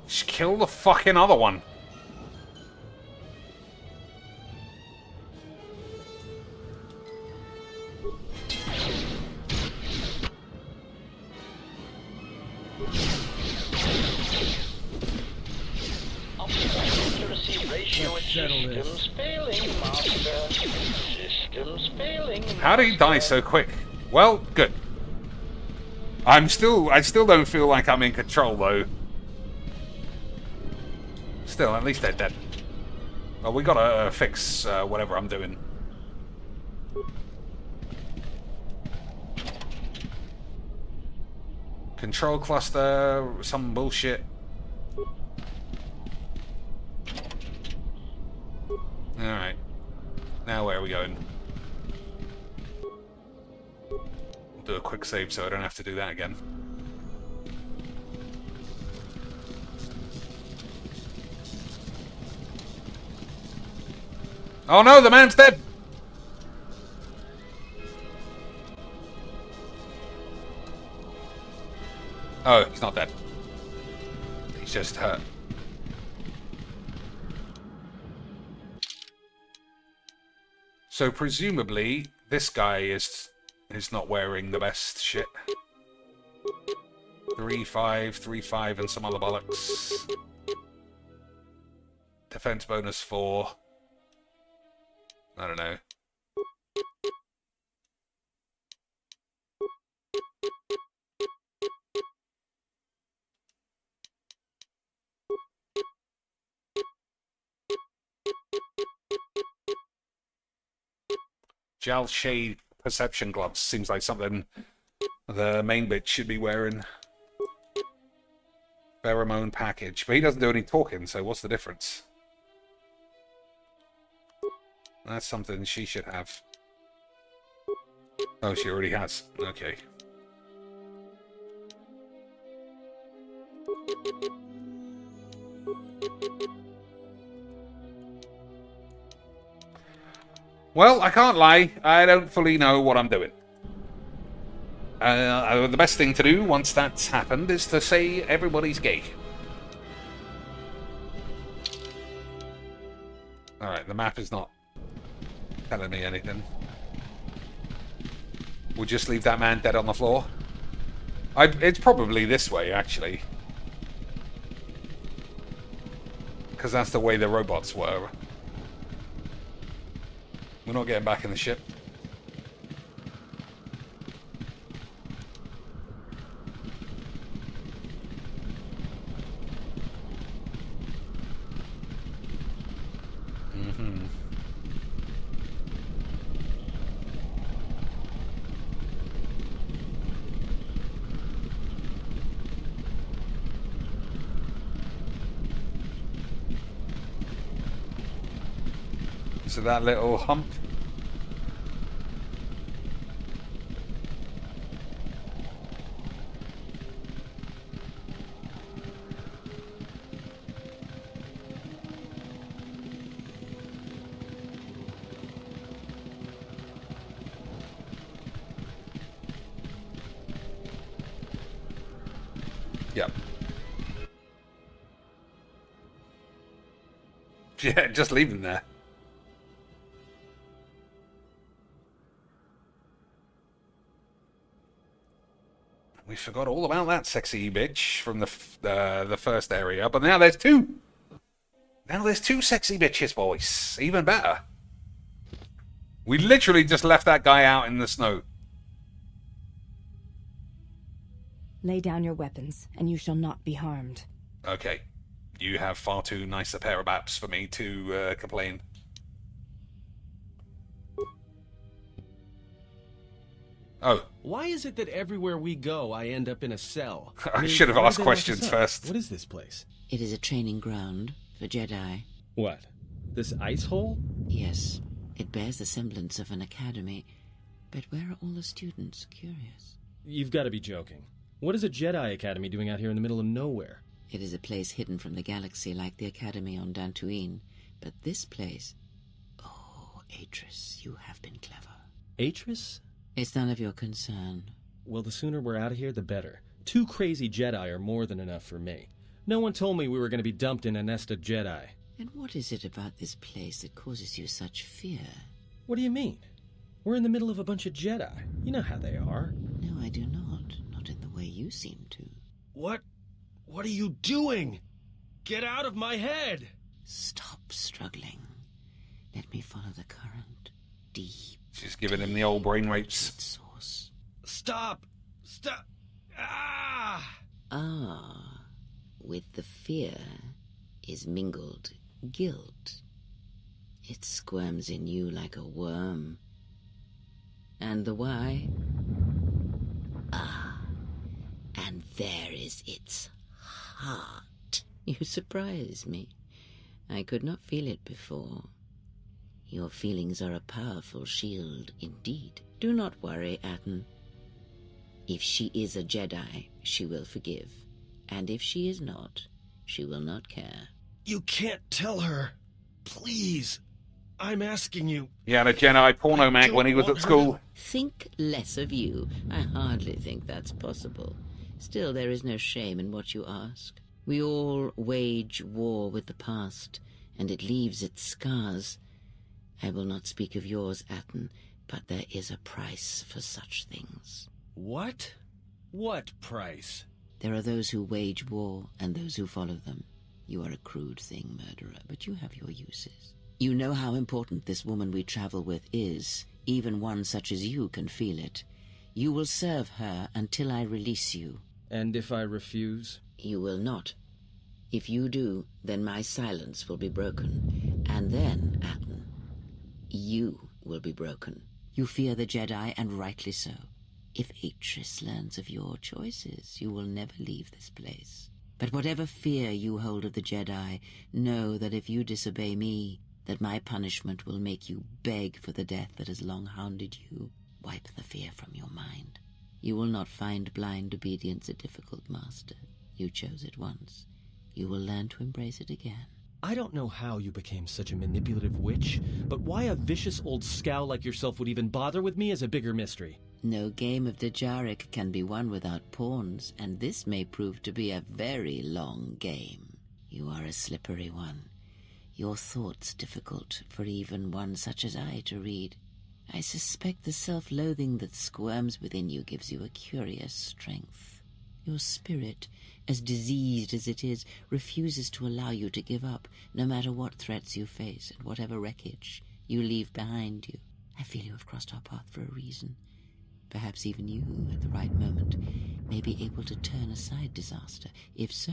[SPEAKER 1] Just kill the fucking other one. How did he die so quick? Well, good. I still don't feel like I'm in control though. Still, at least they're dead. Well, we gotta fix whatever I'm doing. Control cluster, some bullshit. Alright. Now where are we going? We'll do a quick save so I don't have to do that again. Oh no, the man's dead! Oh, he's not dead. He's just hurt. So presumably, this guy is not wearing the best shit. 3-5, 3-5, and some other bollocks. Defense bonus 4. I don't know. Gel shade perception gloves seems like something the main bitch should be wearing. Pheromone package. But he doesn't do any talking, so what's the difference? That's something she should have. Oh, she already has. Okay. Well, I can't lie. I don't fully know what I'm doing. The best thing to do once that's happened is to say everybody's gay. Alright, the map is not telling me anything. We'll just leave that man dead on the floor. It's probably this way, actually. Because that's the way the robots were. We're not getting back in the ship. So that little hump. Yep. Yeah, just leave him there. We forgot all about that sexy bitch from the first area, but now there's two. Now there's two sexy bitches, boys. Even better. We literally just left that guy out in the snow.
[SPEAKER 10] Lay down your weapons, and you shall not be harmed.
[SPEAKER 1] Okay. You have far too nice a pair of baps for me to complain. Oh.
[SPEAKER 11] Why is it that everywhere we go, I end up in a cell?
[SPEAKER 1] I should have asked questions first.
[SPEAKER 11] What is this place?
[SPEAKER 12] It is a training ground for Jedi.
[SPEAKER 11] What? This ice hole?
[SPEAKER 12] Yes. It bears the semblance of an academy. But where are all the students? Curious.
[SPEAKER 11] You've got to be joking. What is a Jedi Academy doing out here in the middle of nowhere?
[SPEAKER 12] It is a place hidden from the galaxy like the academy on Dantooine. But this place... Oh, Atris, you have been clever.
[SPEAKER 11] Atris?
[SPEAKER 12] It's none of your concern.
[SPEAKER 11] Well, the sooner we're out of here, the better. 2 crazy Jedi are more than enough for me. No one told me we were going to be dumped in a nest of Jedi.
[SPEAKER 12] And what is it about this place that causes you such fear?
[SPEAKER 11] What do you mean? We're in the middle of a bunch of Jedi. You know how they are.
[SPEAKER 12] No, I do not. Not in the way you seem to.
[SPEAKER 11] What? What are you doing? Get out of my head!
[SPEAKER 12] Stop struggling. Let me follow the current. Deep.
[SPEAKER 1] She's giving him the old brain rapes.
[SPEAKER 12] Source.
[SPEAKER 11] Stop! Stop! Ah!
[SPEAKER 12] Ah. With the fear is mingled guilt. It squirms in you like a worm. And the why? Ah. And there is its heart. You surprise me. I could not feel it before. Your feelings are a powerful shield indeed. Do not worry, Atten. If she is a Jedi, she will forgive. And if she is not, she will not care.
[SPEAKER 11] You can't tell her. Please. I'm asking you.
[SPEAKER 1] He had a Jedi porno mag when he was at school.
[SPEAKER 12] Think less of you. I hardly think that's possible. Still, there is no shame in what you ask. We all wage war with the past, and it leaves its scars. I will not speak of yours, Atten, but there is a price for such things.
[SPEAKER 11] What? What price?
[SPEAKER 12] There are those who wage war and those who follow them. You are a crude thing, murderer, but you have your uses. You know how important this woman we travel with is. Even one such as you can feel it. You will serve her until I release you.
[SPEAKER 11] And if I refuse?
[SPEAKER 12] You will not. If you do, then my silence will be broken. And then, Atten, you will be broken. You fear the Jedi, and rightly so. If Atris learns of your choices, you will never leave this place. But whatever fear you hold of the Jedi, know that if you disobey me, that my punishment will make you beg for the death that has long hounded you. Wipe the fear from your mind. You will not find blind obedience a difficult master. You chose it once. You will learn to embrace it again.
[SPEAKER 11] I don't know how you became such a manipulative witch, but why a vicious old scow like yourself would even bother with me is a bigger mystery.
[SPEAKER 12] No game of Dejaric can be won without pawns, and this may prove to be a very long game. You are a slippery one. Your thoughts difficult for even one such as I to read. I suspect the self-loathing that squirms within you gives you a curious strength. Your spirit, as diseased as it is, refuses to allow you to give up, no matter what threats you face and whatever wreckage you leave behind you. I feel you have crossed our path for a reason. Perhaps even you, at the right moment, may be able to turn aside disaster. If so,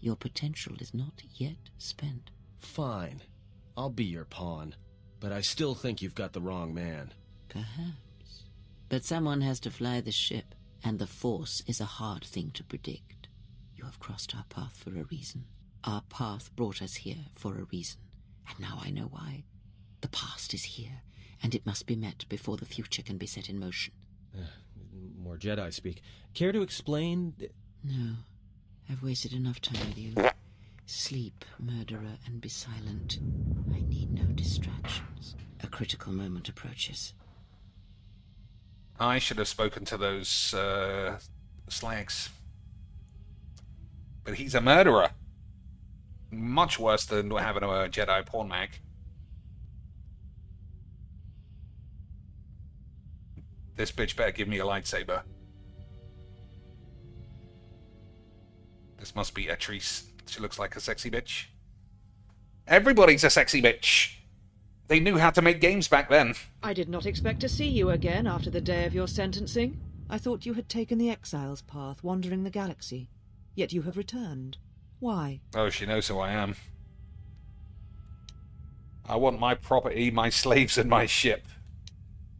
[SPEAKER 12] your potential is not yet spent.
[SPEAKER 11] Fine. I'll be your pawn. But I still think you've got the wrong man.
[SPEAKER 12] Perhaps. But someone has to fly the ship, and the Force is a hard thing to predict. You have crossed our path for a reason. Our path brought us here for a reason, and now I know why. The past is here, and it must be met before the future can be set in motion.
[SPEAKER 11] More Jedi speak. Care to explain?
[SPEAKER 12] No. I've wasted enough time with you. Sleep, murderer, and be silent. I need no distractions. A critical moment approaches.
[SPEAKER 1] I should have spoken to those slags. But he's a murderer. Much worse than having a Jedi pawn mag. This bitch better give me a lightsaber. This must be Atris. She looks like a sexy bitch. Everybody's a sexy bitch. They knew how to make games back then.
[SPEAKER 13] I did not expect to see you again after the day of your sentencing. I thought you had taken the exile's path, wandering the galaxy. Yet you have returned. Why?
[SPEAKER 1] Oh, she knows who I am. I want my property, my slaves, and my ship.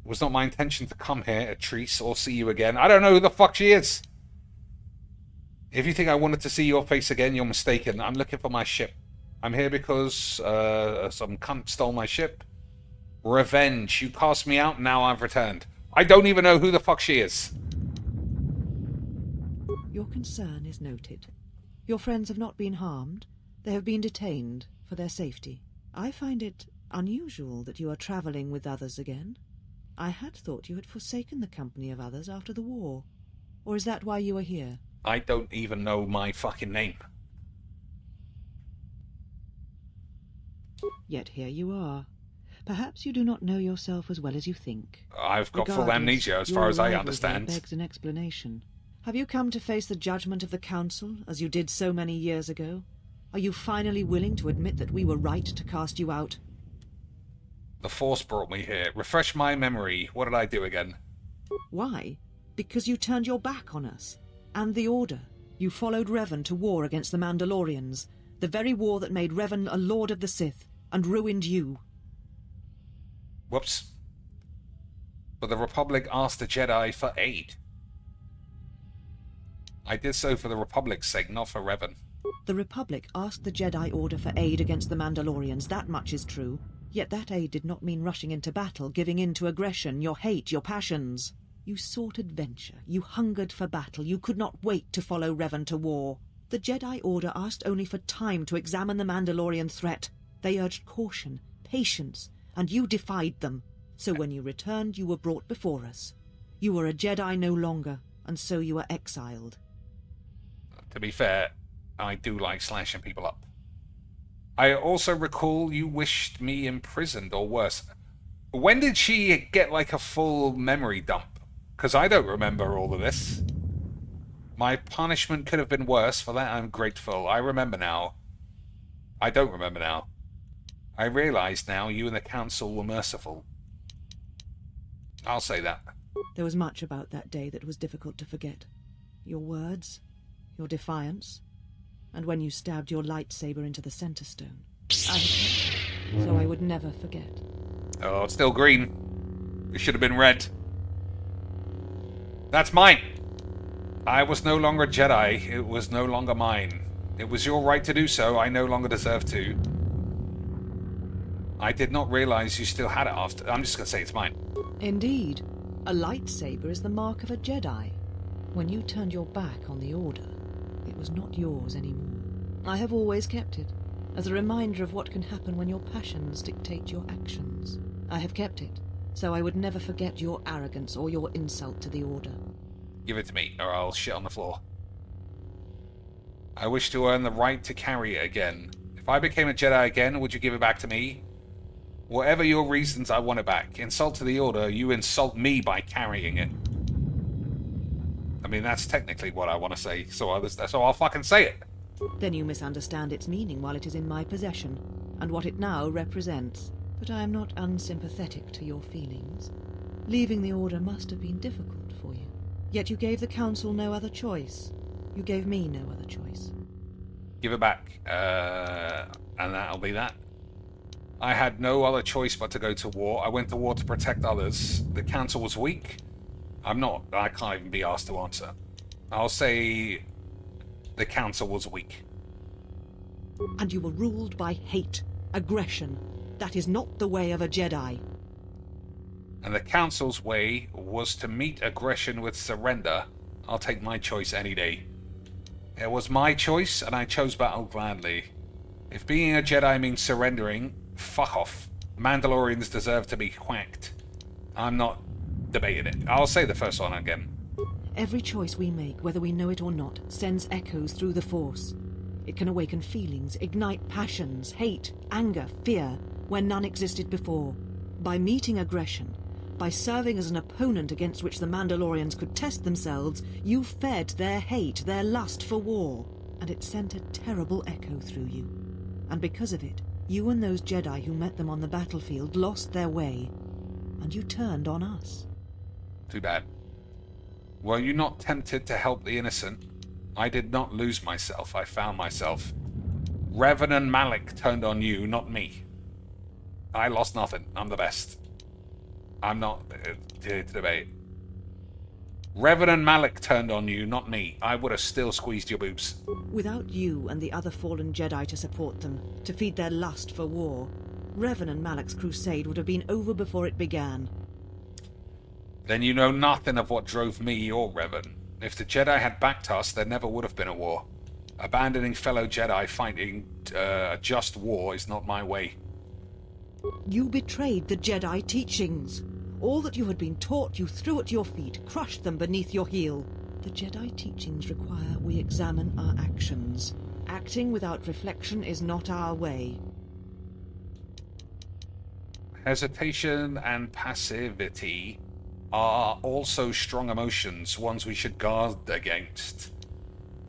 [SPEAKER 1] It was not my intention to come here, Atris, or see you again. I don't know who the fuck she is. If you think I wanted to see your face again, you're mistaken. I'm looking for my ship. I'm here because some cunt stole my ship. Revenge. You cast me out, now I've returned. I don't even know who the fuck she is.
[SPEAKER 13] Your concern is noted. Your friends have not been harmed. They have been detained for their safety. I find it unusual that you are travelling with others again. I had thought you had forsaken the company of others after the war. Or is that why you are here?
[SPEAKER 1] I don't even know my fucking name.
[SPEAKER 13] Yet here you are. Perhaps you do not know yourself as well as you think.
[SPEAKER 1] I've got full amnesia as far as I understand.
[SPEAKER 13] Begs an explanation. Have you come to face the judgment of the Council, as you did so many years ago? Are you finally willing to admit that we were right to cast you out?
[SPEAKER 1] The Force brought me here. Refresh my memory. What did I do again?
[SPEAKER 13] Why? Because you turned your back on us. And the Order. You followed Revan to war against the Mandalorians. The very war that made Revan a Lord of the Sith, and ruined you.
[SPEAKER 1] Whoops. But the Republic asked the Jedi for aid. I did so for the Republic's sake, not for Revan.
[SPEAKER 13] The Republic asked the Jedi Order for aid against the Mandalorians, that much is true. Yet that aid did not mean rushing into battle, giving in to aggression, your hate, your passions. You sought adventure, you hungered for battle, you could not wait to follow Revan to war. The Jedi Order asked only for time to examine the Mandalorian threat. They urged caution, patience, and you defied them. So when you returned, you were brought before us. You were a Jedi no longer, and so you were exiled.
[SPEAKER 1] To be fair, I do like slashing people up. I also recall you wished me imprisoned, or worse. When did she get like a full memory dump? Because I don't remember all of this. My punishment could have been worse. For that I'm grateful. I remember now. I don't remember now. I realise now you and the Council were merciful. I'll say that.
[SPEAKER 13] There was much about that day that was difficult to forget. Your words, your defiance, and when you stabbed your lightsaber into the center stone. I had kept it, so I would never forget.
[SPEAKER 1] Oh, still green. It should have been red. That's mine. I was no longer Jedi. It was no longer mine. It was your right to do so. I no longer deserve to. I did not realize you still had it after. I'm just going to say it's mine.
[SPEAKER 13] Indeed. A lightsaber is the mark of a Jedi. When you turned your back on the Order, it was not yours anymore. I have always kept it, as a reminder of what can happen when your passions dictate your actions. I have kept it, so I would never forget your arrogance or your insult to the Order.
[SPEAKER 1] Give it to me, or I'll shit on the floor. I wish to earn the right to carry it again. If I became a Jedi again, would you give it back to me? Whatever your reasons, I want it back. Insult to the Order, you insult me by carrying it. I mean, that's technically what I want to say, so I'll fucking say it.
[SPEAKER 13] Then you misunderstand its meaning while it is in my possession, and what it now represents. But I am not unsympathetic to your feelings. Leaving the Order must have been difficult for you. Yet you gave the Council no other choice. You gave me no other choice.
[SPEAKER 1] Give it back. And that'll be that. I had no other choice but to go to war. I went to war to protect others. The Council was weak. I can't even be asked to answer. I'll say the Council was weak.
[SPEAKER 13] And you were ruled by hate, aggression. That is not the way of a Jedi.
[SPEAKER 1] And the Council's way was to meet aggression with surrender. I'll take my choice any day. It was my choice, and I chose battle gladly. If being a Jedi means surrendering, fuck off. Mandalorians deserve to be quacked. I'm not debating it. I'll say the first one again.
[SPEAKER 13] Every choice we make, whether we know it or not, sends echoes through the Force. It can awaken feelings, ignite passions, hate, anger, fear, where none existed before. By meeting aggression, by serving as an opponent against which the Mandalorians could test themselves, you fed their hate, their lust for war, and it sent a terrible echo through you. And because of it, you and those Jedi who met them on the battlefield lost their way, and you turned on us.
[SPEAKER 1] Too bad. Were you not tempted to help the innocent? I did not lose myself, I found myself. Revan and Malik turned on you, not me. I lost nothing, I'm the best. I'm not to debate. Revan and Malik turned on you, not me. I would have still squeezed your boobs.
[SPEAKER 13] Without you and the other fallen Jedi to support them, to feed their lust for war, Revan and Malik's crusade would have been over before it began.
[SPEAKER 1] Then you know nothing of what drove me or Revan. If the Jedi had backed us, there never would have been a war. Abandoning fellow Jedi fighting a just war is not my way.
[SPEAKER 13] You betrayed the Jedi teachings. All that you had been taught you threw at your feet, crushed them beneath your heel. The Jedi teachings require we examine our actions. Acting without reflection is not our way.
[SPEAKER 1] Hesitation and passivity are also strong emotions, ones we should guard against.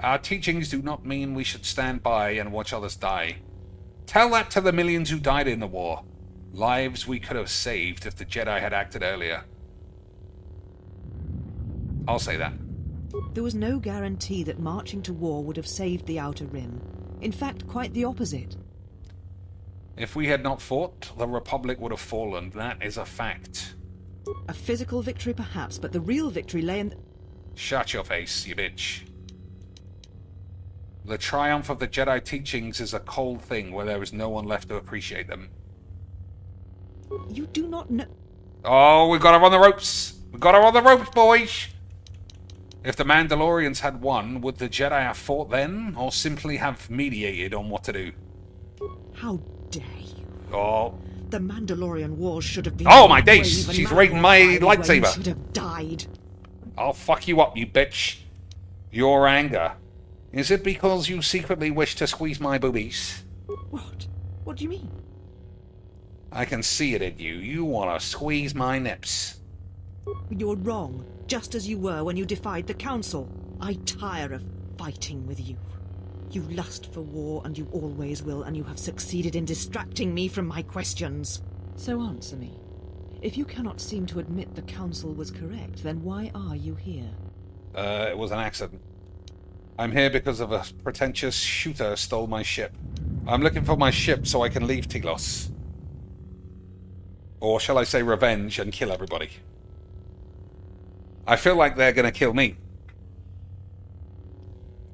[SPEAKER 1] Our teachings do not mean we should stand by and watch others die. Tell that to the millions who died in the war. Lives we could have saved if the Jedi had acted earlier. I'll say that.
[SPEAKER 13] There was no guarantee that marching to war would have saved the Outer Rim. In fact, quite the opposite.
[SPEAKER 1] If we had not fought, the Republic would have fallen. That is a fact.
[SPEAKER 13] A physical victory perhaps, but the real victory lay in...
[SPEAKER 1] Shut your face, you bitch. The triumph of the Jedi teachings is a cold thing where there is no one left to appreciate them.
[SPEAKER 13] You do not know...
[SPEAKER 1] Oh, we've got her on the ropes. We've got her on the ropes, boys. If the Mandalorians had won, would the Jedi have fought then, or simply have mediated on what to do?
[SPEAKER 13] How dare you?
[SPEAKER 1] Oh.
[SPEAKER 13] The Mandalorian Wars should have been...
[SPEAKER 1] Oh, my days! She's raiding my lightsaber.
[SPEAKER 13] Should have died.
[SPEAKER 1] I'll fuck you up, you bitch. Your anger. Is it because you secretly wish to squeeze my boobies?
[SPEAKER 13] What? What do you mean?
[SPEAKER 1] I can see it in you. You want to squeeze my nips.
[SPEAKER 13] You're wrong, just as you were when you defied the Council. I tire of fighting with you. You lust for war, and you always will, and you have succeeded in distracting me from my questions. So answer me. If you cannot seem to admit the Council was correct, then why are you here?
[SPEAKER 1] It was an accident. I'm here because of a pretentious shooter stole my ship. I'm looking for my ship so I can leave Telos. Or shall I say revenge and kill everybody? I feel like they're going to kill me.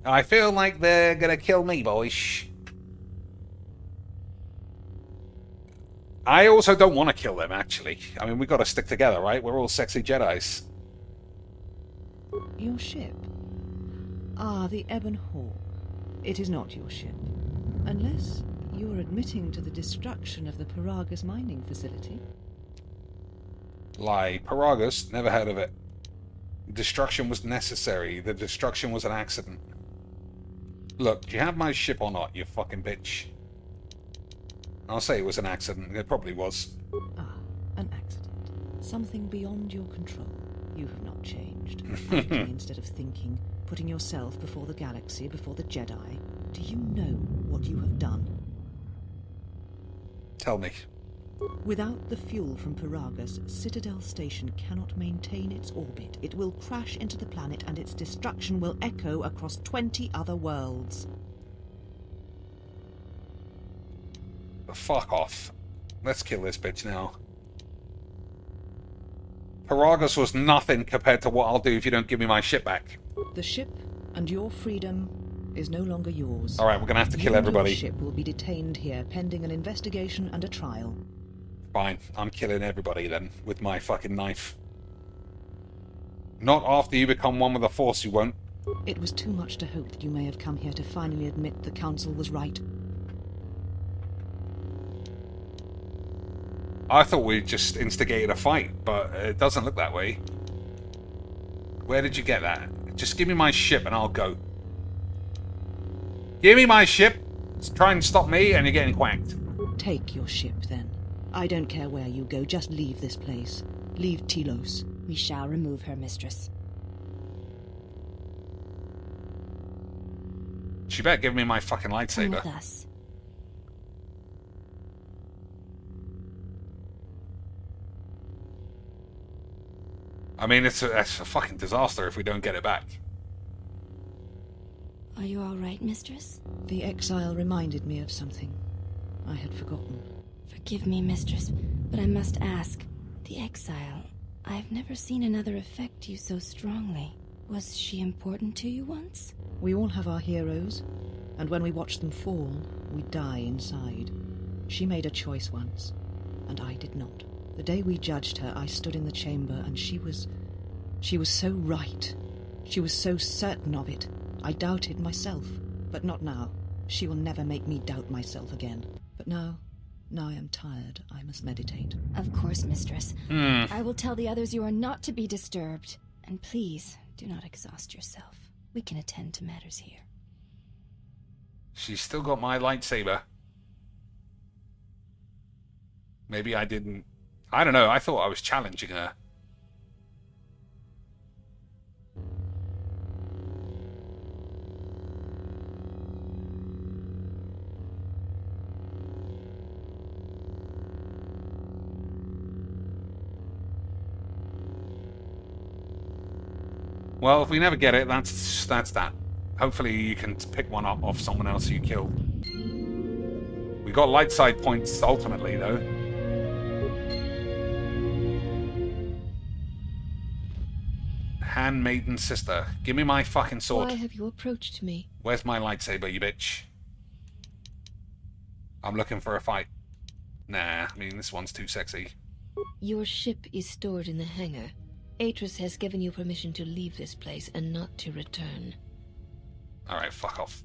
[SPEAKER 1] I feel like they're going to kill me, boys. I also don't want to kill them, actually. I mean, we've got to stick together, right? We're all sexy Jedis.
[SPEAKER 13] Your ship? Ah, the Ebon Hawk. It is not your ship. Unless you're admitting to the destruction of the Paragus mining facility.
[SPEAKER 1] Lie. Paragus? Never heard of it. Destruction was necessary. The destruction was an accident. Look, do you have my ship or not, you fucking bitch? I'll say it was an accident. It probably was.
[SPEAKER 13] Ah, an accident. Something beyond your control. You have not changed. Acting instead of thinking, putting yourself before the galaxy, before the Jedi. Do you know what you have done?
[SPEAKER 1] Tell me.
[SPEAKER 13] Without the fuel from Paragus, Citadel Station cannot maintain its orbit. It will crash into the planet and its destruction will echo across 20 other worlds.
[SPEAKER 1] Fuck off. Let's kill this bitch now. Paragus was nothing compared to what I'll do if you don't give me my ship back.
[SPEAKER 13] The ship and your freedom is no longer yours.
[SPEAKER 1] Alright, we're gonna have to kill everybody.
[SPEAKER 13] Your ship will be detained here pending an investigation and a trial.
[SPEAKER 1] Fine, I'm killing everybody then, with my fucking knife. Not after you become one with the Force, you won't.
[SPEAKER 13] It was too much to hope that you may have come here to finally admit the Council was right.
[SPEAKER 1] I thought we just instigated a fight, but it doesn't look that way. Where did you get that? Just give me my ship and I'll go. Give me my ship. Try and stop me and you're getting quacked.
[SPEAKER 13] Take your ship then. I don't care where you go, just leave this place. Leave Telos.
[SPEAKER 10] We shall remove her, mistress.
[SPEAKER 1] She better give me my fucking
[SPEAKER 10] Come
[SPEAKER 1] lightsaber.
[SPEAKER 10] with us.
[SPEAKER 1] I mean, it's a fucking disaster if we don't get it back.
[SPEAKER 10] Are you all right, mistress?
[SPEAKER 13] The exile reminded me of something I had forgotten.
[SPEAKER 10] Forgive me, mistress, but I must ask. The exile. I've never seen another affect you so strongly. Was she important to you once?
[SPEAKER 13] We all have our heroes, and when we watch them fall, we die inside. She made a choice once, and I did not. The day we judged her, I stood in the chamber, and she was so right. She was so certain of it. I doubted myself, but not now. She will never make me doubt myself again. But now I am tired. I must meditate.
[SPEAKER 10] Of course, mistress. I will tell the others you are not to be disturbed. And please, do not exhaust yourself. We can attend to matters here.
[SPEAKER 1] She's still got my lightsaber. Maybe I didn't... I don't know, I thought I was challenging her. Well, if we never get it, that's that. Hopefully you can pick one up off someone else you killed. We got light side points ultimately, though. Handmaiden sister. Give me my fucking sword.
[SPEAKER 10] Why have you approached me?
[SPEAKER 1] Where's my lightsaber, you bitch? I'm looking for a fight. Nah, I mean, this one's too sexy.
[SPEAKER 14] Your ship is stored in the hangar. Atris has given you permission to leave this place and not to return.
[SPEAKER 1] Alright, fuck off.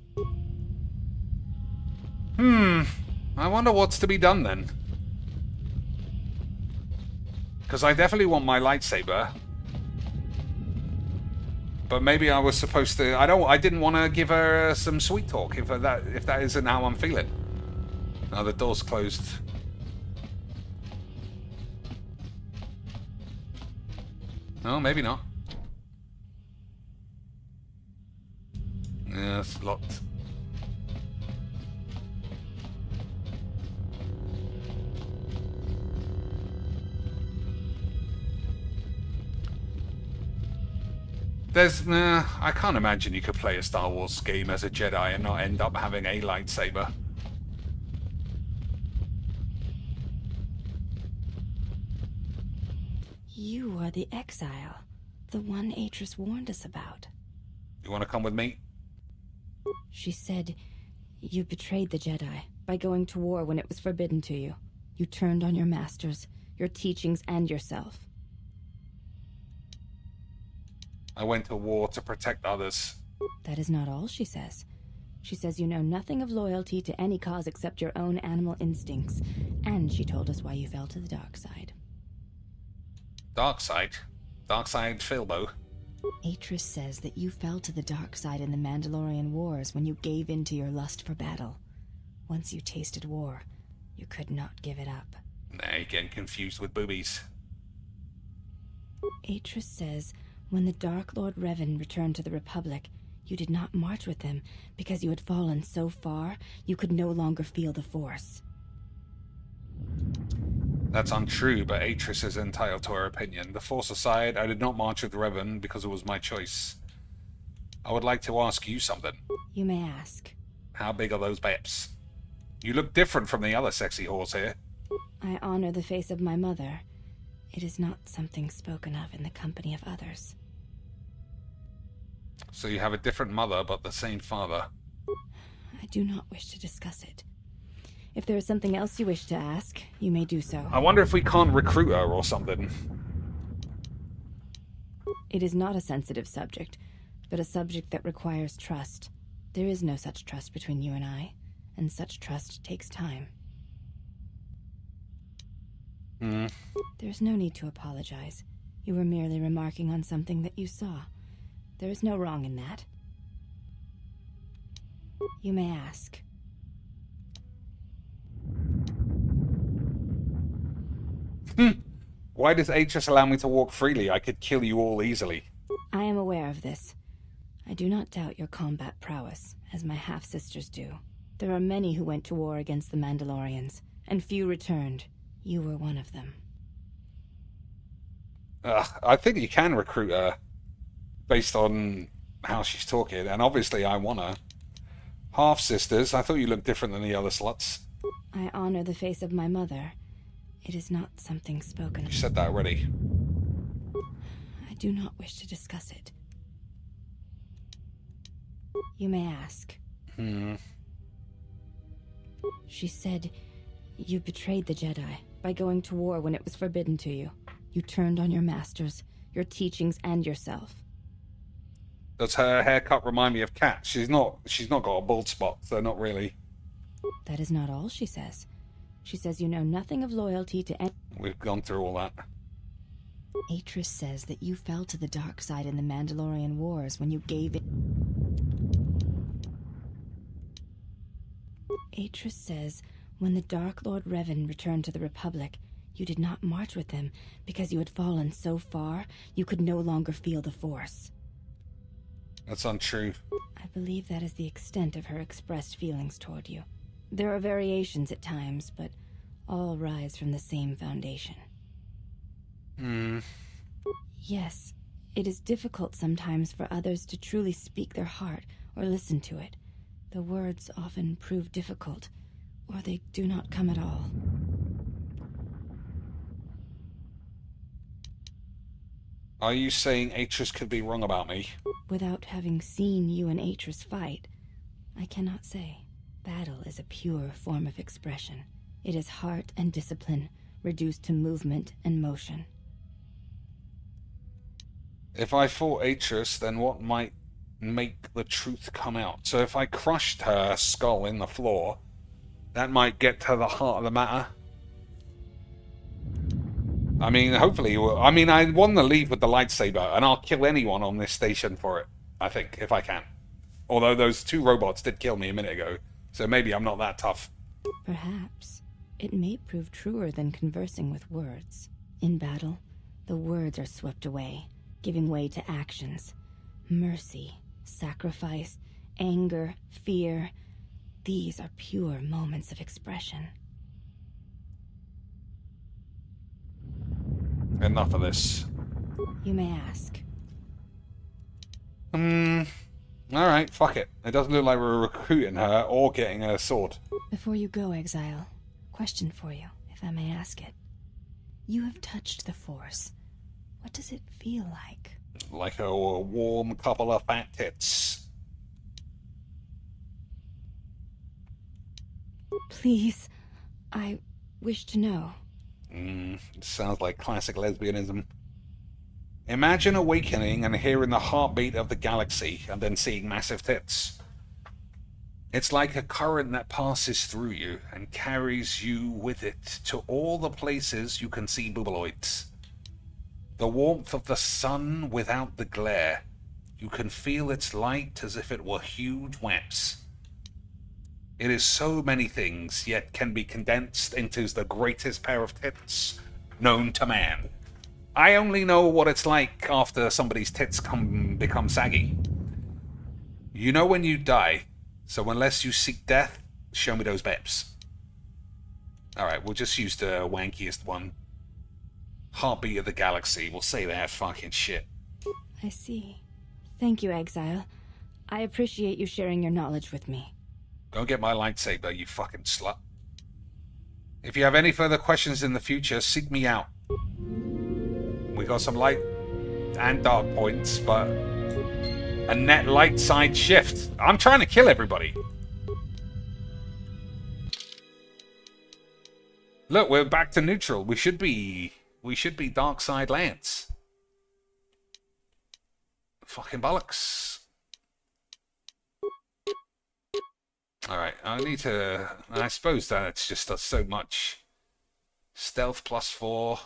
[SPEAKER 1] I wonder what's to be done then. Because I definitely want my lightsaber. But maybe I was supposed to... I didn't want to give her some sweet talk if that isn't how I'm feeling. Now the door's closed. No, maybe not. Yeah, it's locked. I can't imagine you could play a Star Wars game as a Jedi and not end up having a lightsaber.
[SPEAKER 10] You are the exile, the one Atris warned us about.
[SPEAKER 1] You want to come with me?
[SPEAKER 10] She said, you betrayed the Jedi by going to war when it was forbidden to you. You turned on your masters, your teachings, and yourself.
[SPEAKER 1] I went to war to protect others.
[SPEAKER 10] That is not all she says. She says you know nothing of loyalty to any cause except your own animal instincts, and she told us why you fell to the dark side.
[SPEAKER 1] Dark side? Dark side Philbo?
[SPEAKER 10] Atris says that you fell to the dark side in the Mandalorian Wars when you gave in to your lust for battle. Once you tasted war, you could not give it up.
[SPEAKER 1] Nah, you're getting confused with boobies.
[SPEAKER 10] Atris says when the Dark Lord Revan returned to the Republic, you did not march with him because you had fallen so far you could no longer feel the Force.
[SPEAKER 1] That's untrue, but Atris is entitled to her opinion. The Force aside, I did not march with Revan because it was my choice. I would like to ask you something.
[SPEAKER 10] You may ask.
[SPEAKER 1] How big are those babes? You look different from the other sexy horse here.
[SPEAKER 10] I honor the face of my mother. It is not something spoken of in the company of others.
[SPEAKER 1] So you have a different mother, but the same father.
[SPEAKER 10] I do not wish to discuss it. If there is something else you wish to ask, you may do so.
[SPEAKER 1] I wonder if we can't recruit her or something.
[SPEAKER 10] It is not a sensitive subject, but a subject that requires trust. There is no such trust between you and such trust takes time. There is no need to apologize. You were merely remarking on something that you saw. There is no wrong in that. You may ask.
[SPEAKER 1] Why does Atris allow me to walk freely? I could kill you all easily.
[SPEAKER 10] I am aware of this. I do not doubt your combat prowess, as my half-sisters do. There are many who went to war against the Mandalorians, and few returned. You were one of them.
[SPEAKER 1] I think you can recruit her based on how she's talking, and obviously I want her. Half-sisters, I thought you looked different than the other sluts.
[SPEAKER 10] I honor the face of my mother. It is not something spoken of.
[SPEAKER 1] You said that already.
[SPEAKER 10] I do not wish to discuss it. You may ask. She said, you betrayed the Jedi by going to war when it was forbidden to you. You turned on your masters, your teachings, and yourself.
[SPEAKER 1] Does her haircut remind me of Kat? She's not got a bald spot, so not really.
[SPEAKER 10] That is not all she says. She says you know nothing of loyalty to any...
[SPEAKER 1] We've gone through all that.
[SPEAKER 10] Atris says that you fell to the dark side in the Mandalorian Wars when you gave in... Atris says when the Dark Lord Revan returned to the Republic, you did not march with him because you had fallen so far you could no longer feel the Force.
[SPEAKER 1] That's untrue.
[SPEAKER 10] I believe that is the extent of her expressed feelings toward you. There are variations at times, but all rise from the same foundation. Yes, it is difficult sometimes for others to truly speak their heart or listen to it. The words often prove difficult, or they do not come at all.
[SPEAKER 1] Are you saying Atris could be wrong about me?
[SPEAKER 10] Without having seen you and Atris fight, I cannot say. Battle is a pure form of expression. It is heart and discipline, reduced to movement and motion.
[SPEAKER 1] If I fought Atris, then what might make the truth come out? So if I crushed her skull in the floor, that might get to the heart of the matter. I mean, hopefully... I mean, I want to leave with the lightsaber, and I'll kill anyone on this station for it, I think, if I can. Although those two robots did kill me a minute ago, so maybe I'm not that tough.
[SPEAKER 10] Perhaps. It may prove truer than conversing with words. In battle, the words are swept away, giving way to actions. Mercy, sacrifice, anger, fear. These are pure moments of expression.
[SPEAKER 1] Enough of this.
[SPEAKER 10] You may ask.
[SPEAKER 1] Alright, fuck it. It doesn't look like we're recruiting her or getting her sword.
[SPEAKER 10] Before you go, Exile, question for you, if I may ask it. You have touched the Force. What does it feel like?
[SPEAKER 1] Like a warm couple of fat tits.
[SPEAKER 10] Please, I wish to know.
[SPEAKER 1] Sounds like classic lesbianism. Imagine awakening and hearing the heartbeat of the galaxy and then seeing massive tits. It's like a current that passes through you and carries you with it to all the places you can see boobaloids. The warmth of the sun without the glare. You can feel its light as if it were huge webs. It is so many things, yet can be condensed into the greatest pair of tits known to man. I only know what it's like after somebody's tits become saggy. You know when you die, so unless you seek death, show me those babes. Alright, we'll just use the wankiest one. Heartbeat of the galaxy, we'll say that fucking shit.
[SPEAKER 10] I see. Thank you, Exile. I appreciate you sharing your knowledge with me.
[SPEAKER 1] Don't get my lightsaber, you fucking slut. If you have any further questions in the future, seek me out. We got some light and dark points, but a net light side shift. I'm trying to kill everybody. Look, we're back to neutral. We should be dark side lands. Fucking bollocks. Alright, I suppose that it's just so much. Stealth +4.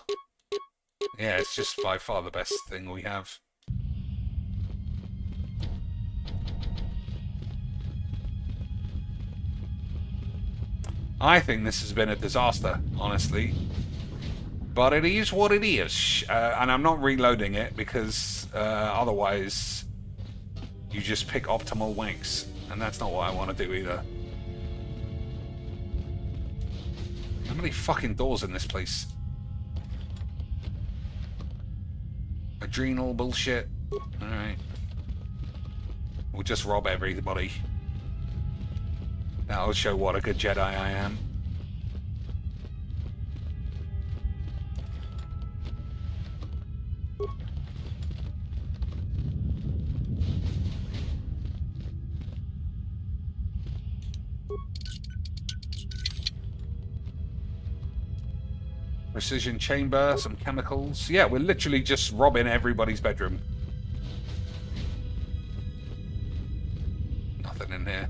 [SPEAKER 1] Yeah, it's just by far the best thing we have. I think this has been a disaster, honestly. But it is what it is. And I'm not reloading it because otherwise you just pick optimal wanks. And that's not what I want to do either. How many fucking doors in this place? Adrenal bullshit. Alright. We'll just rob everybody. That'll show what a good Jedi I am. Precision chamber, some chemicals. Yeah, we're literally just robbing everybody's bedroom. Nothing in here.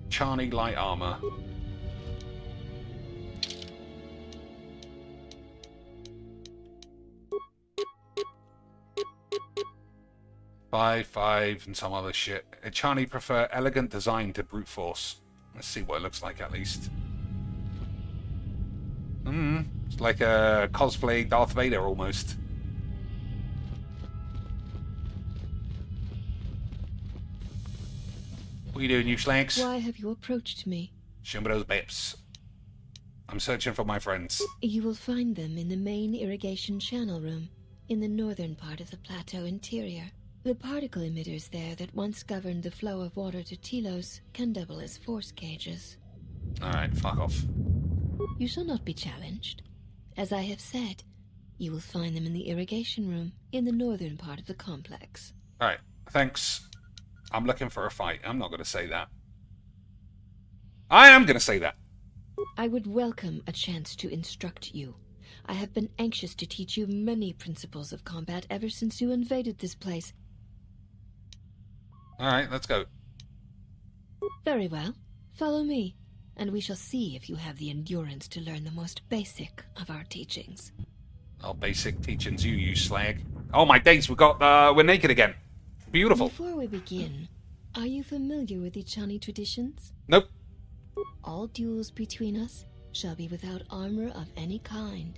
[SPEAKER 1] Charney light armor. Five, and some other shit. Charney prefer elegant design to brute force. Let's see what it looks like at least. It's like a cosplay Darth Vader almost. What are you doing, you slags?
[SPEAKER 14] Why have you approached me?
[SPEAKER 1] Show me those babes. I'm searching for my friends.
[SPEAKER 14] You will find them in the main irrigation channel room, in the northern part of the plateau interior. The particle emitters there that once governed the flow of water to Telos can double as force cages.
[SPEAKER 1] Alright, fuck off.
[SPEAKER 14] You shall not be challenged. As I have said, you will find them in the irrigation room, in the northern part of the complex.
[SPEAKER 1] Alright, thanks. I'm looking for a fight. I'm not going to say that. I am going to say that.
[SPEAKER 14] I would welcome a chance to instruct you. I have been anxious to teach you many principles of combat ever since you invaded this place.
[SPEAKER 1] Alright, let's go.
[SPEAKER 14] Very well. Follow me, and we shall see if you have the endurance to learn the most basic of our teachings.
[SPEAKER 1] Oh, basic teachings, you slag. Oh my days, we're naked again. Beautiful.
[SPEAKER 14] Before we begin, are you familiar with the Chani traditions?
[SPEAKER 1] Nope.
[SPEAKER 14] All duels between us shall be without armor of any kind.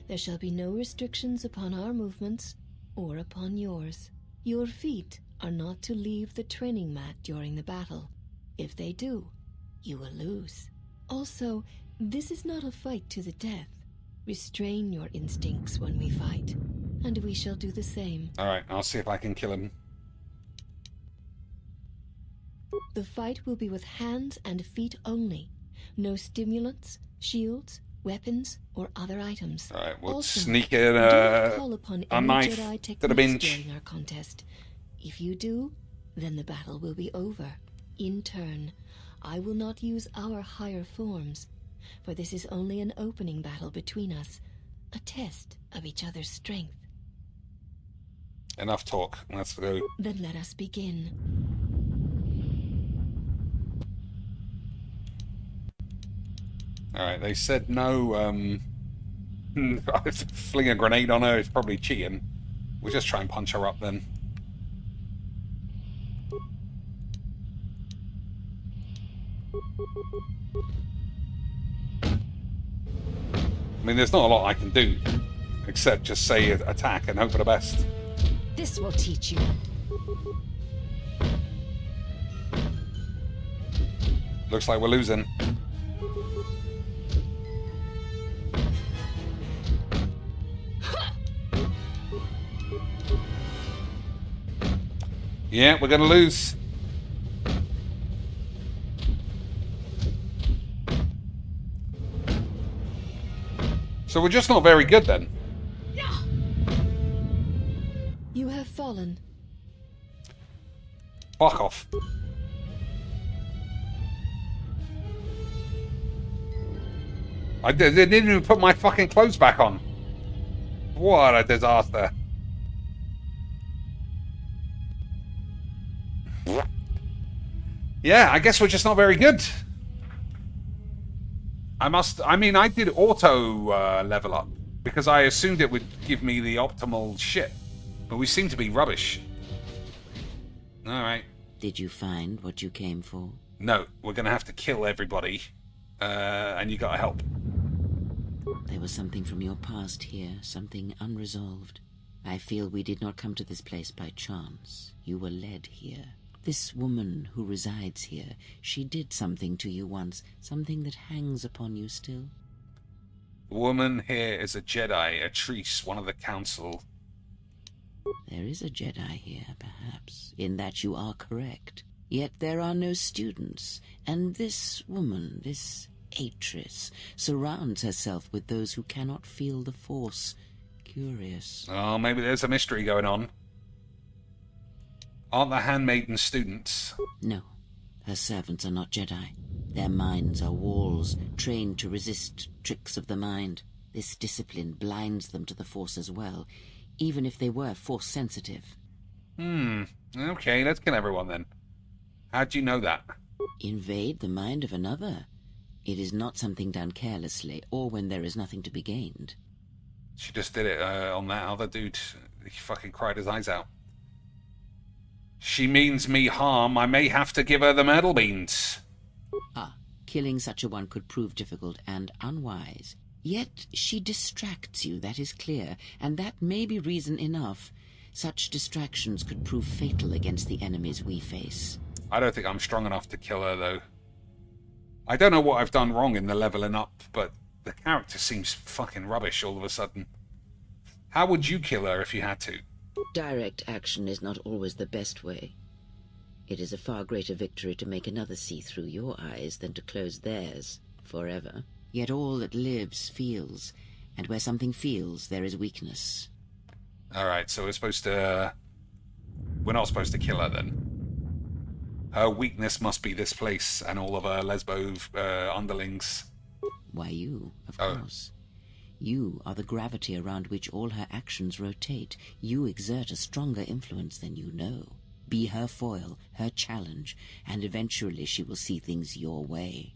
[SPEAKER 14] There shall be no restrictions upon our movements or upon yours. Your feet are not to leave the training mat during the battle. If they do, you will lose. Also, this is not a fight to the death. Restrain your instincts when we fight, and we shall do the same.
[SPEAKER 1] Alright, I'll see if I can kill him.
[SPEAKER 14] The fight will be with hands and feet only. No stimulants, shields, weapons, or other items.
[SPEAKER 1] Alright, we'll
[SPEAKER 14] Also,
[SPEAKER 1] sneak in
[SPEAKER 14] don't call upon
[SPEAKER 1] a
[SPEAKER 14] any
[SPEAKER 1] knife
[SPEAKER 14] Jedi
[SPEAKER 1] to the
[SPEAKER 14] techniques
[SPEAKER 1] bench.
[SPEAKER 14] during our contest. If you do, then the battle will be over. In turn, I will not use our higher forms, for this is only an opening battle between us, a test of each other's strength.
[SPEAKER 1] Enough talk. Let's go.
[SPEAKER 14] Then let us begin.
[SPEAKER 1] Alright, they said no, fling a grenade on her is probably cheating. We'll just try and punch her up then. I mean, there's not a lot I can do, except just say attack and hope for the best.
[SPEAKER 15] This will teach you.
[SPEAKER 1] Looks like we're losing. Yeah, we're gonna lose. So we're just not very good then.
[SPEAKER 14] You have fallen.
[SPEAKER 1] Fuck off. They didn't even put my fucking clothes back on. What a disaster. Yeah, I guess we're just not very good. I mean, I did auto level up because I assumed it would give me the optimal shit. But we seem to be rubbish. Alright.
[SPEAKER 12] Did you find what you came for?
[SPEAKER 1] No, we're going to have to kill everybody. And you got to help.
[SPEAKER 12] There was something from your past here, something unresolved. I feel we did not come to this place by chance. You were led here. This woman who resides here, she did something to you once, something that hangs upon you still.
[SPEAKER 1] The woman here is a Jedi, a Treese, one of the Council.
[SPEAKER 12] There is a Jedi here, perhaps, in that you are correct. Yet there are no students, and this woman, this Atris, surrounds herself with those who cannot feel the Force. Curious.
[SPEAKER 1] Oh, maybe there's a mystery going on. Aren't the handmaiden students?
[SPEAKER 12] No, her servants are not Jedi. Their minds are walls, trained to resist tricks of the mind. This discipline blinds them to the Force as well, even if they were Force-sensitive.
[SPEAKER 1] Okay, let's kill everyone then. How'd you know that?
[SPEAKER 12] Invade the mind of another. It is not something done carelessly, or when there is nothing to be gained.
[SPEAKER 1] She just did it on that other dude. He fucking cried his eyes out. She means me harm. I may have to give her the myrtle beans.
[SPEAKER 12] Ah, killing such a one could prove difficult and unwise. Yet she distracts you, that is clear, and that may be reason enough. Such distractions could prove fatal against the enemies we face.
[SPEAKER 1] I don't think I'm strong enough to kill her, though. I don't know what I've done wrong in the leveling up, but the character seems fucking rubbish all of a sudden. How would you kill her if you had to?
[SPEAKER 12] Direct action is not always the best way. It is a far greater victory to make another see through your eyes than to close theirs forever. Yet all that lives feels, and where something feels, there is weakness.
[SPEAKER 1] Alright, so we're supposed to... We're not supposed to kill her, then. Her weakness must be this place and all of her lesbo underlings.
[SPEAKER 12] Why you, of course. You are the gravity around which all her actions rotate. You exert a stronger influence than you know. Be her foil, her challenge, and eventually she will see things your way.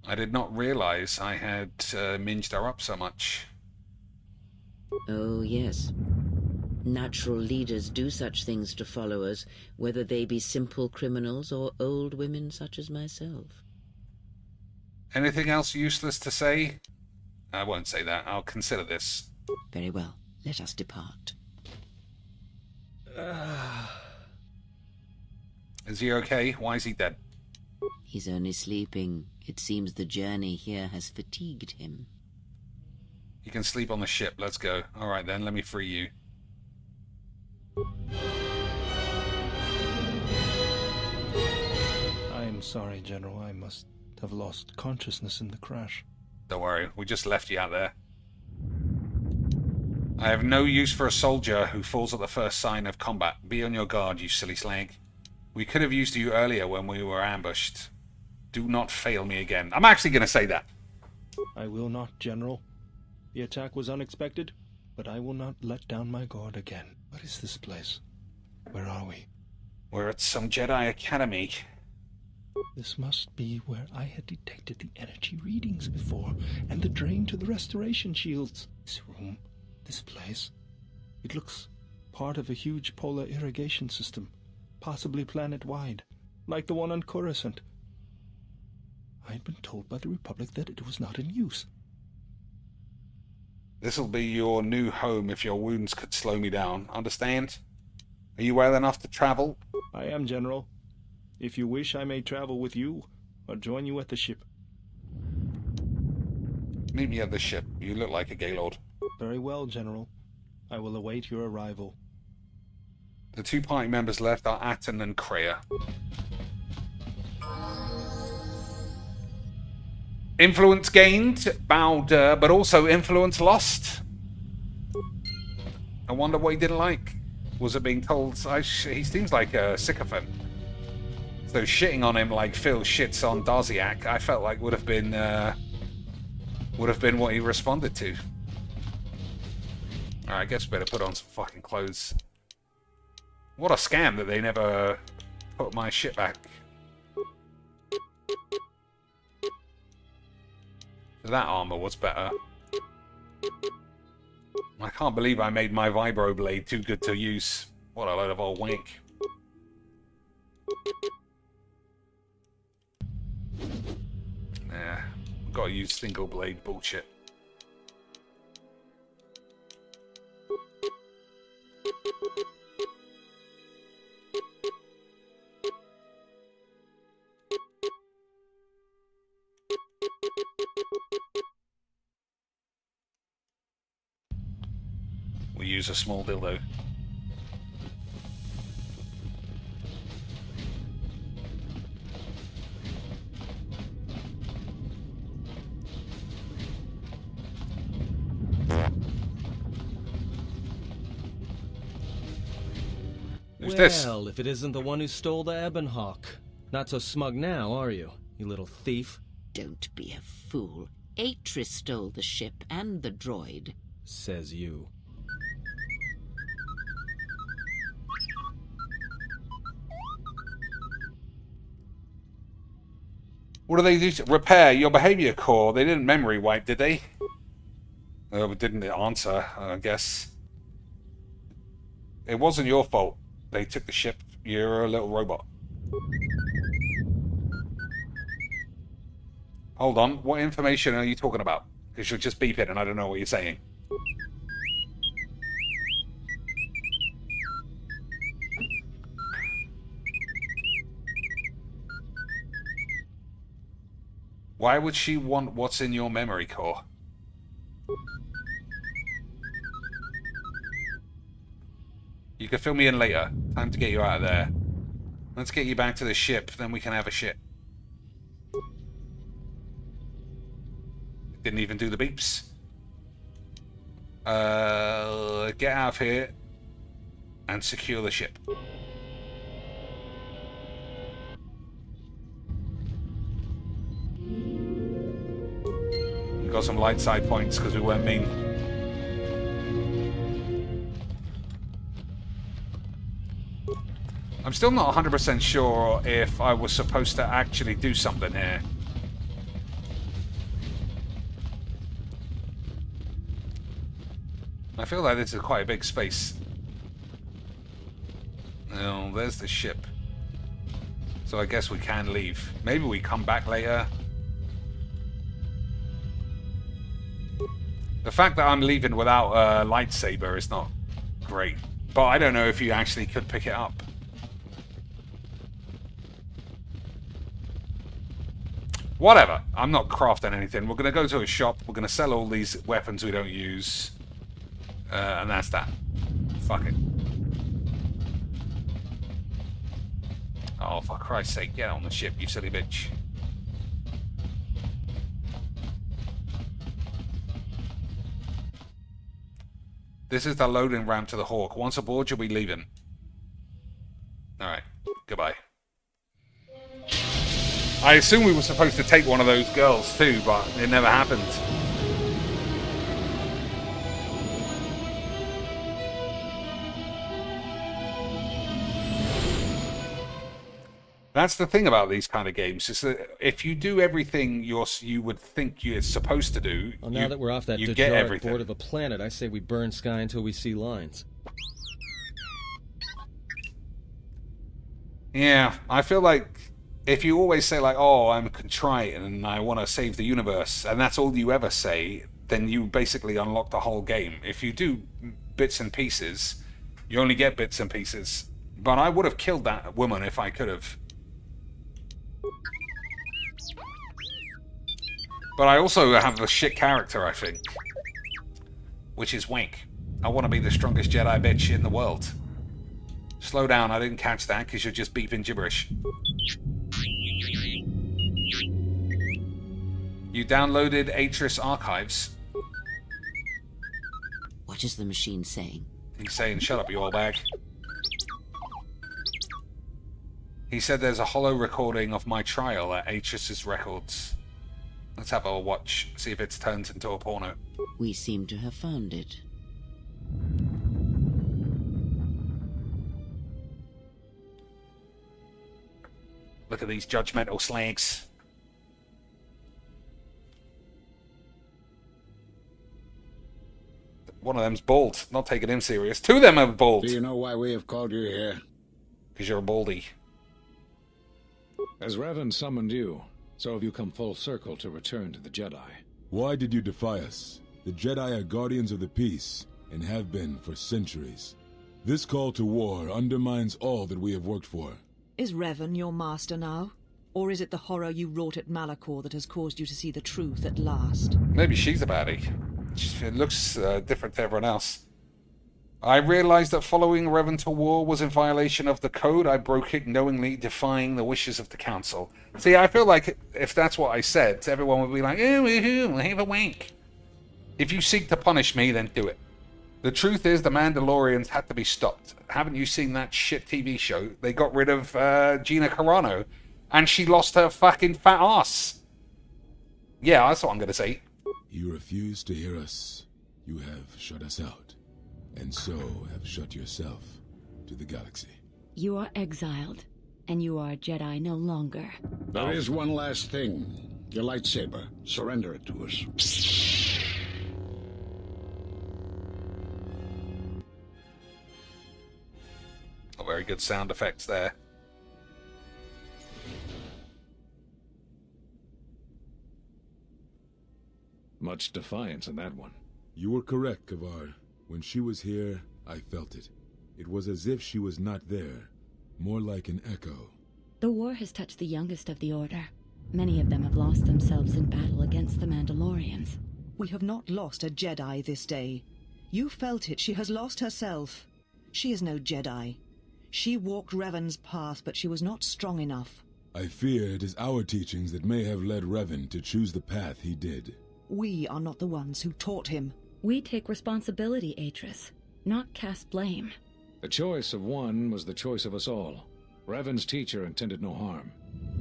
[SPEAKER 1] I did not realize I had minged her up so much.
[SPEAKER 12] Oh, yes. Natural leaders do such things to followers, whether they be simple criminals or old women such as myself.
[SPEAKER 1] Anything else useless to say? I won't say that. I'll consider this.
[SPEAKER 12] Very well. Let us depart.
[SPEAKER 1] Is he okay? Why is he dead?
[SPEAKER 12] He's only sleeping. It seems the journey here has fatigued him.
[SPEAKER 1] You can sleep on the ship. Let's go. Alright then, let me free you.
[SPEAKER 16] I'm sorry, General. I must have lost consciousness in the crash.
[SPEAKER 1] Don't worry, we just left you out there. I have no use for a soldier who falls at the first sign of combat. Be on your guard, you silly slag. We could have used you earlier when we were ambushed. Do not fail me again. I'm actually going to say that.
[SPEAKER 16] I will not, General. The attack was unexpected, but I will not let down my guard again. What is this place? Where are we?
[SPEAKER 1] We're at some Jedi Academy.
[SPEAKER 16] This must be where I had detected the energy readings before, and the drain to the restoration shields. This room, this place, it looks part of a huge polar irrigation system, possibly planet-wide, like the one on Coruscant. I had been told by the Republic that it was not in use.
[SPEAKER 1] This'll be your new home if your wounds could slow me down. Understand? Are you well enough to travel?
[SPEAKER 16] I am, General. If you wish, I may travel with you, or join you at the ship.
[SPEAKER 1] Meet me at the ship. You look like a Gaylord.
[SPEAKER 16] Very well, General. I will await your arrival.
[SPEAKER 1] The two party members left are Atten and Kreia. Influence gained, bowed, but also influence lost. I wonder what he didn't like. Was it being told? He seems like a sycophant. So shitting on him like Phil shits on Darziak, I felt like would have been what he responded to. Alright, I guess we better put on some fucking clothes. What a scam that they never put my shit back. That armor was better. I can't believe I made my vibro blade too good to use. What a load of old wank. Nah, gotta use single blade bullshit. We use a small dildo. Who's this?
[SPEAKER 11] Well, if it isn't the one who stole the Ebonhawk. Not so smug now, are you little thief?
[SPEAKER 12] Don't be a fool. Atris stole the ship and the droid.
[SPEAKER 11] Says you.
[SPEAKER 1] What do they do to repair your behavior core? They didn't memory wipe, did they? Didn't answer, I guess. It wasn't your fault. They took the ship. You're a little robot. Hold on. What information are you talking about? Because you're just beeping and I don't know what you're saying. Why would she want what's in your memory core? You can fill me in later. Time to get you out of there. Let's get you back to the ship, then we can have a shit. Didn't even do the beeps. Get out of here and secure the ship. We got some light side points because we weren't mean. I'm still not 100% sure if I was supposed to actually do something here. I feel like this is quite a big space. Oh, there's the ship. So I guess we can leave. Maybe we come back later. The fact that I'm leaving without a lightsaber is not great. But I don't know if you actually could pick it up. Whatever. I'm not crafting anything. We're going to go to a shop. We're going to sell all these weapons we don't use. And that's that. Fuck it. Oh, for Christ's sake, get on the ship, you silly bitch. This is the loading ramp to the Hawk. Once aboard, you'll be leaving. Alright, goodbye. I assume we were supposed to take one of those girls too, but it never happened. That's the thing about these kind of games, is that if you do everything you would think you're supposed to do,
[SPEAKER 11] well, now that we're off that degenerate board of a planet, I say we burn sky until we see lines.
[SPEAKER 1] Yeah, I feel like if you always say like, oh, I'm contrite and I want to save the universe, and that's all you ever say, then you basically unlock the whole game. If you do bits and pieces, you only get bits and pieces. But I would have killed that woman if I could have. But I also have a shit character, I think. Which is wank. I want to be the strongest Jedi bitch in the world. Slow down, I didn't catch that because you're just beeping gibberish. You downloaded Atris archives.
[SPEAKER 12] What is the machine saying?
[SPEAKER 1] He's saying, shut up, you old bag. He said there's a hollow recording of my trial at Atris's records. Let's have a watch, see if it's turned into a porno.
[SPEAKER 12] We seem to have found it.
[SPEAKER 1] Look at these judgmental slags. One of them's bald. Not taking him serious. Two of them are bald.
[SPEAKER 17] Do you know why we have called you here?
[SPEAKER 1] Because you're a baldy.
[SPEAKER 18] As Revan summoned you, so have you come full circle to return to the Jedi.
[SPEAKER 3] Why did you defy us? The Jedi are guardians of the peace, and have been for centuries. This call to war undermines all that we have worked for.
[SPEAKER 13] Is Revan your master now? Or is it the horror you wrought at Malachor that has caused you to see the truth at last?
[SPEAKER 1] Maybe she's a baddie. It looks different to everyone else. I realized that following Revan to war was in violation of the code. I broke it knowingly, defying the wishes of the council. See, I feel like if that's what I said, everyone would be like, ooh, have a wank. If you seek to punish me, then do it. The truth is, the Mandalorians had to be stopped. Haven't you seen that shit TV show? They got rid of Gina Carano, and she lost her fucking fat ass. Yeah, that's what I'm going to say.
[SPEAKER 3] You refuse to hear us. You have shut us out. And so have shut yourself to the galaxy.
[SPEAKER 10] You are exiled, and you are a Jedi no longer.
[SPEAKER 17] There is one last thing. Your lightsaber. Surrender it to us.
[SPEAKER 1] Oh, very good sound effects there.
[SPEAKER 18] Much defiance in that one.
[SPEAKER 3] You were correct, Kavar. When she was here, I felt it. It was as if she was not there. More like an echo.
[SPEAKER 10] The war has touched the youngest of the Order. Many of them have lost themselves in battle against the Mandalorians.
[SPEAKER 13] We have not lost a Jedi this day. You felt it. She has lost herself. She is no Jedi. She walked Revan's path, but she was not strong enough.
[SPEAKER 3] I fear it is our teachings that may have led Revan to choose the path he did.
[SPEAKER 13] We are not the ones who taught him.
[SPEAKER 10] We take responsibility, Atris, not cast blame.
[SPEAKER 18] The choice of one was the choice of us all. Revan's teacher intended no harm,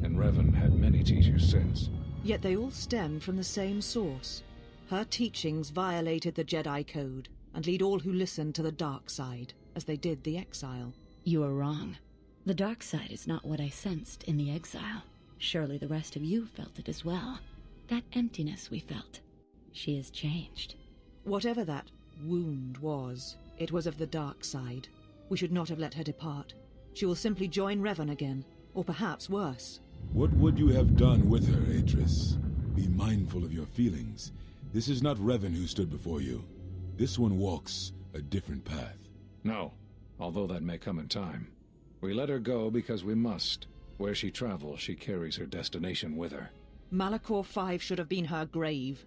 [SPEAKER 18] and Revan had many teachers since.
[SPEAKER 13] Yet they all stem from the same source. Her teachings violated the Jedi Code, and lead all who listen to the dark side, as they did the exile.
[SPEAKER 10] You are wrong. The dark side is not what I sensed in the exile. Surely the rest of you felt it as well. That emptiness we felt. She has changed.
[SPEAKER 13] Whatever that wound was, it was of the dark side. We should not have let her depart. She will simply join Revan again, or perhaps worse.
[SPEAKER 3] What would you have done with her, Atris? Be mindful of your feelings. This is not Revan who stood before you. This one walks a different path.
[SPEAKER 18] No, although that may come in time. We let her go because we must. Where she travels, she carries her destination with her.
[SPEAKER 13] Malachor 5 should have been her grave.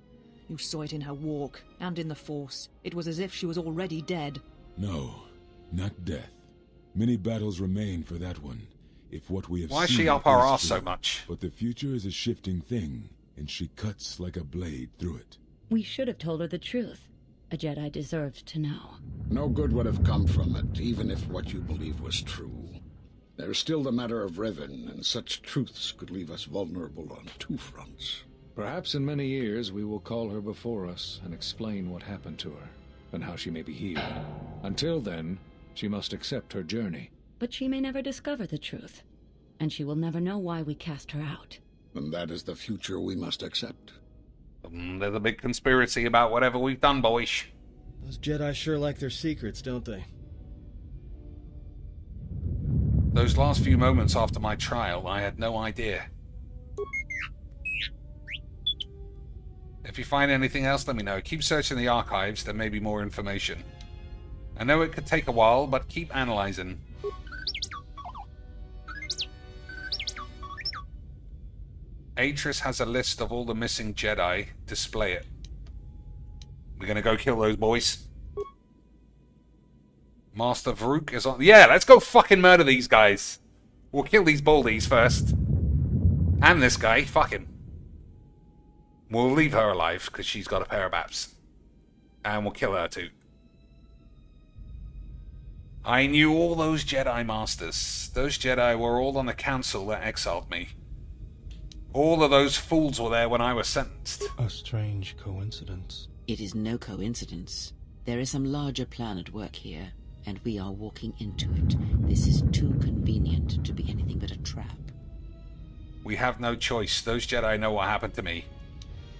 [SPEAKER 13] You saw it in her walk, and in the Force. It was as if she was already dead.
[SPEAKER 3] No, not death. Many battles remain for that one. If what we have
[SPEAKER 1] Why is
[SPEAKER 3] seen
[SPEAKER 1] she up our
[SPEAKER 3] is
[SPEAKER 1] arse so
[SPEAKER 3] true.
[SPEAKER 1] much?
[SPEAKER 3] But the future is a shifting thing, and she cuts like a blade through it.
[SPEAKER 19] We should have told her the truth. A Jedi deserved to know.
[SPEAKER 17] No good would have come from it, even if what you believe was true. There's still the matter of Revan, and such truths could leave us vulnerable on two fronts.
[SPEAKER 18] Perhaps in many years we will call her before us and explain what happened to her, and how she may be healed. Until then, she must accept her journey.
[SPEAKER 19] But she may never discover the truth, and she will never know why we cast her out.
[SPEAKER 17] And that is the future we must accept.
[SPEAKER 1] There's a big conspiracy about whatever we've done, boys.
[SPEAKER 20] Those Jedi sure like their secrets, don't they?
[SPEAKER 1] Those last few moments after my trial, I had no idea. If you find anything else, let me know. Keep searching the archives, there may be more information. I know it could take a while, but keep analyzing. Atris has a list of all the missing Jedi. Display it. We're gonna go kill those boys. Master Varuk is on... Yeah, let's go fucking murder these guys. We'll kill these baldies first. And this guy. Fuck him. We'll leave her alive, because she's got a pair of baps. And we'll kill her too. I knew all those Jedi Masters. Those Jedi were all on the council that exiled me. All of those fools were there when I was sentenced.
[SPEAKER 16] A strange coincidence.
[SPEAKER 12] It is no coincidence. There is some larger plan at work here, and we are walking into it. This is too convenient to be anything but a trap.
[SPEAKER 1] We have no choice. Those Jedi know what happened to me.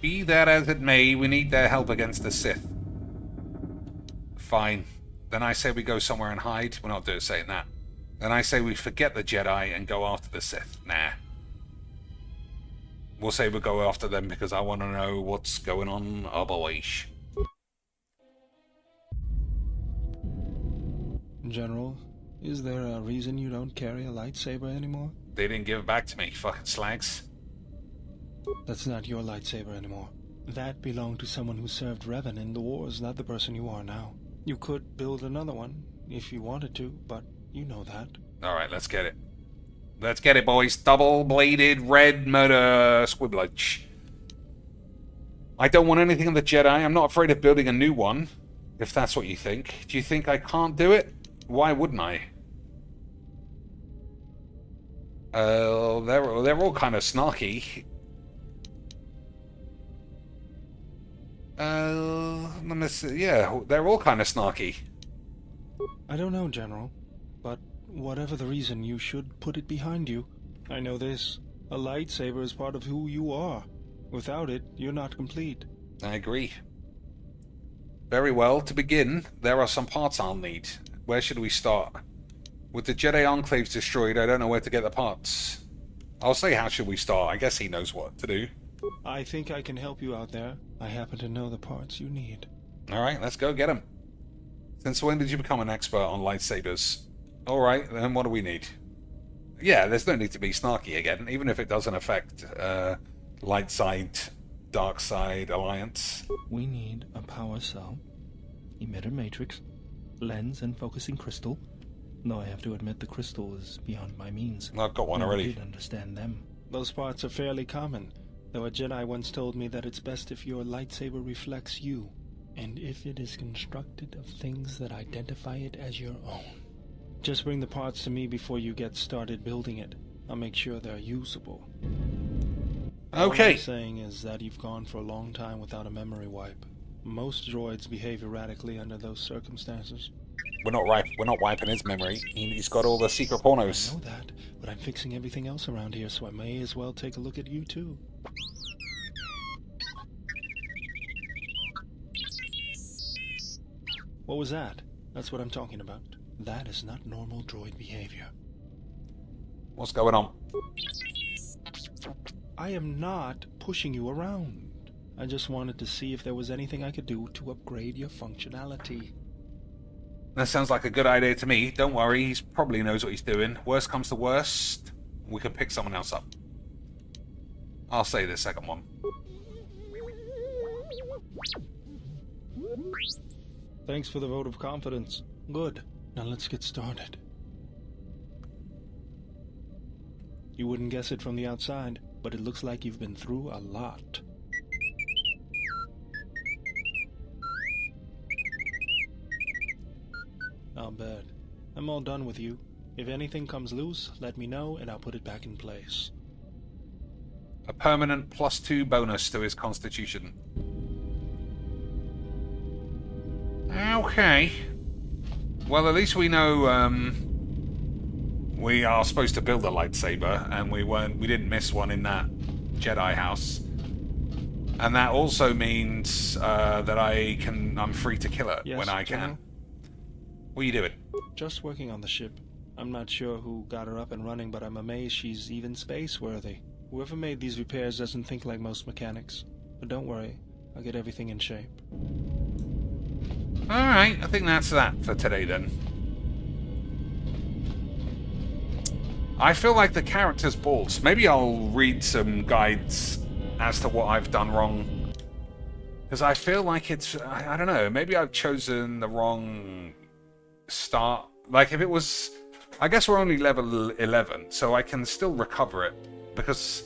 [SPEAKER 1] Be that as it may, we need their help against the Sith. Fine. Then I say we go somewhere and hide. We're not doing saying that. Then I say we forget the Jedi and go after the Sith. Nah. We'll say we'll go after them because I want to know what's going on Bobbalage.
[SPEAKER 16] General, is there a reason you don't carry a lightsaber anymore?
[SPEAKER 1] They didn't give it back to me, fucking slags.
[SPEAKER 16] That's not your lightsaber anymore. That belonged to someone who served Revan in the wars, not the person you are now. You could build another one, if you wanted to, but you know that.
[SPEAKER 1] Alright, let's get it. Let's get it, boys. Double-bladed red murder Squeeblage. I don't want anything of the Jedi. I'm not afraid of building a new one, if that's what you think. Do you think I can't do it? Why wouldn't I? They're all kind of snarky. Let me see. Yeah, they're all kind of snarky.
[SPEAKER 16] I don't know, General, but whatever the reason, you should put it behind you. I know this. A lightsaber is part of who you are. Without it, you're not complete.
[SPEAKER 1] I agree. Very well. To begin, there are some parts I'll need. Where should we start? With the Jedi Enclaves destroyed, I don't know where to get the parts. I'll say how should we start. I guess he knows what to do.
[SPEAKER 16] I think I can help you out there. I happen to know the parts you need.
[SPEAKER 1] Alright, let's go get them. Since when did you become an expert on lightsabers? Alright, then what do we need? Yeah, there's no need to be snarky again, even if it doesn't affect light side, dark side alliance.
[SPEAKER 16] We need a power cell, emitter matrix, lens and focusing crystal. Though I have to admit the crystal is beyond my means.
[SPEAKER 1] I've got one already.
[SPEAKER 16] I did understand them. Those parts are fairly common, though a Jedi once told me that it's best if your lightsaber reflects you, and if it is constructed of things that identify it as your own. Just bring the parts to me before you get started building it. I'll make sure they're usable.
[SPEAKER 1] Okay.
[SPEAKER 16] All I'm saying is that you've gone for a long time without a memory wipe. Most droids behave erratically under those circumstances.
[SPEAKER 1] We're not wiping his memory. He's got all the secret pornos.
[SPEAKER 16] I know that, but I'm fixing everything else around here, so I may as well take a look at you too. What was that? That's what I'm talking about. That is not normal droid behavior.
[SPEAKER 1] What's going on?
[SPEAKER 16] I am not pushing you around. I just wanted to see if there was anything I could do to upgrade your functionality.
[SPEAKER 1] That sounds like a good idea to me. Don't worry, he probably knows what he's doing. Worst comes to worst, we could pick someone else up. I'll say the second one.
[SPEAKER 16] Thanks for the vote of confidence. Good. Now let's get started. You wouldn't guess it from the outside, but it looks like you've been through a lot. I'll bet. I'm all done with you. If anything comes loose, let me know and I'll put it back in place.
[SPEAKER 1] A permanent +2 bonus to his constitution. Okay. Well, at least we know we are supposed to build a lightsaber, and we didn't miss one in that Jedi house. And that also means that I'm free to kill it when I can.
[SPEAKER 16] General?
[SPEAKER 1] What are you doing?
[SPEAKER 16] Just working on the ship. I'm not sure who got her up and running, but I'm amazed she's even space-worthy. Whoever made these repairs doesn't think like most mechanics. But don't worry, I'll get everything in shape.
[SPEAKER 1] Alright, I think that's that for today then. I feel like the character's balls. Maybe I'll read some guides as to what I've done wrong. Because I feel like it's... I don't know, maybe I've chosen the wrong start. Like if it was... I guess we're only level 11, so I can still recover it. Because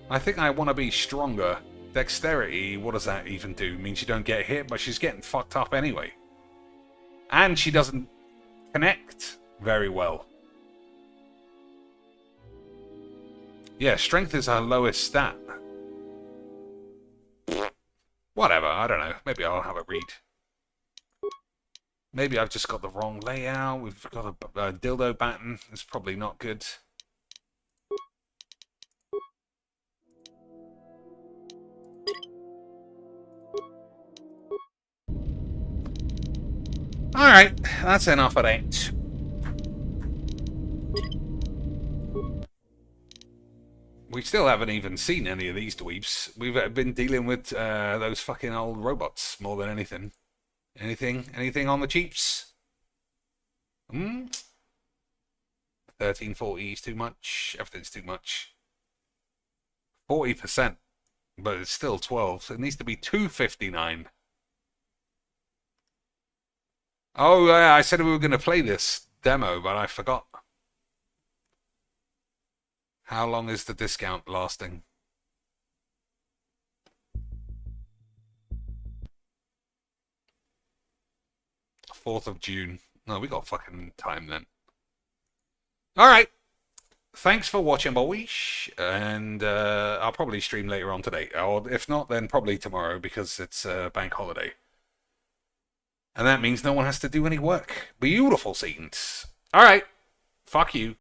[SPEAKER 1] I think I want to be stronger. Dexterity, what does that even do? Means you don't get hit, but she's getting fucked up anyway. And she doesn't connect very well. Yeah, strength is her lowest stat. Whatever, I don't know. Maybe I'll have a read. Maybe I've just got the wrong layout. We've got a dildo baton. It's probably not good. Alright, that's enough of that. We still haven't even seen any of these dweebs. We've been dealing with those fucking old robots more than anything. Anything on the cheaps? 1340 is too much. Everything's too much. 40%, but it's still 12. So it needs to be 259. Oh, yeah, I said we were going to play this demo, but I forgot. How long is the discount lasting? 4th of June. No, we got fucking time then. Alright. Thanks for watching, boys. And I'll probably stream later on today. Or if not, then probably tomorrow because it's a bank holiday. And that means no one has to do any work. Beautiful scenes. Alright. Fuck you.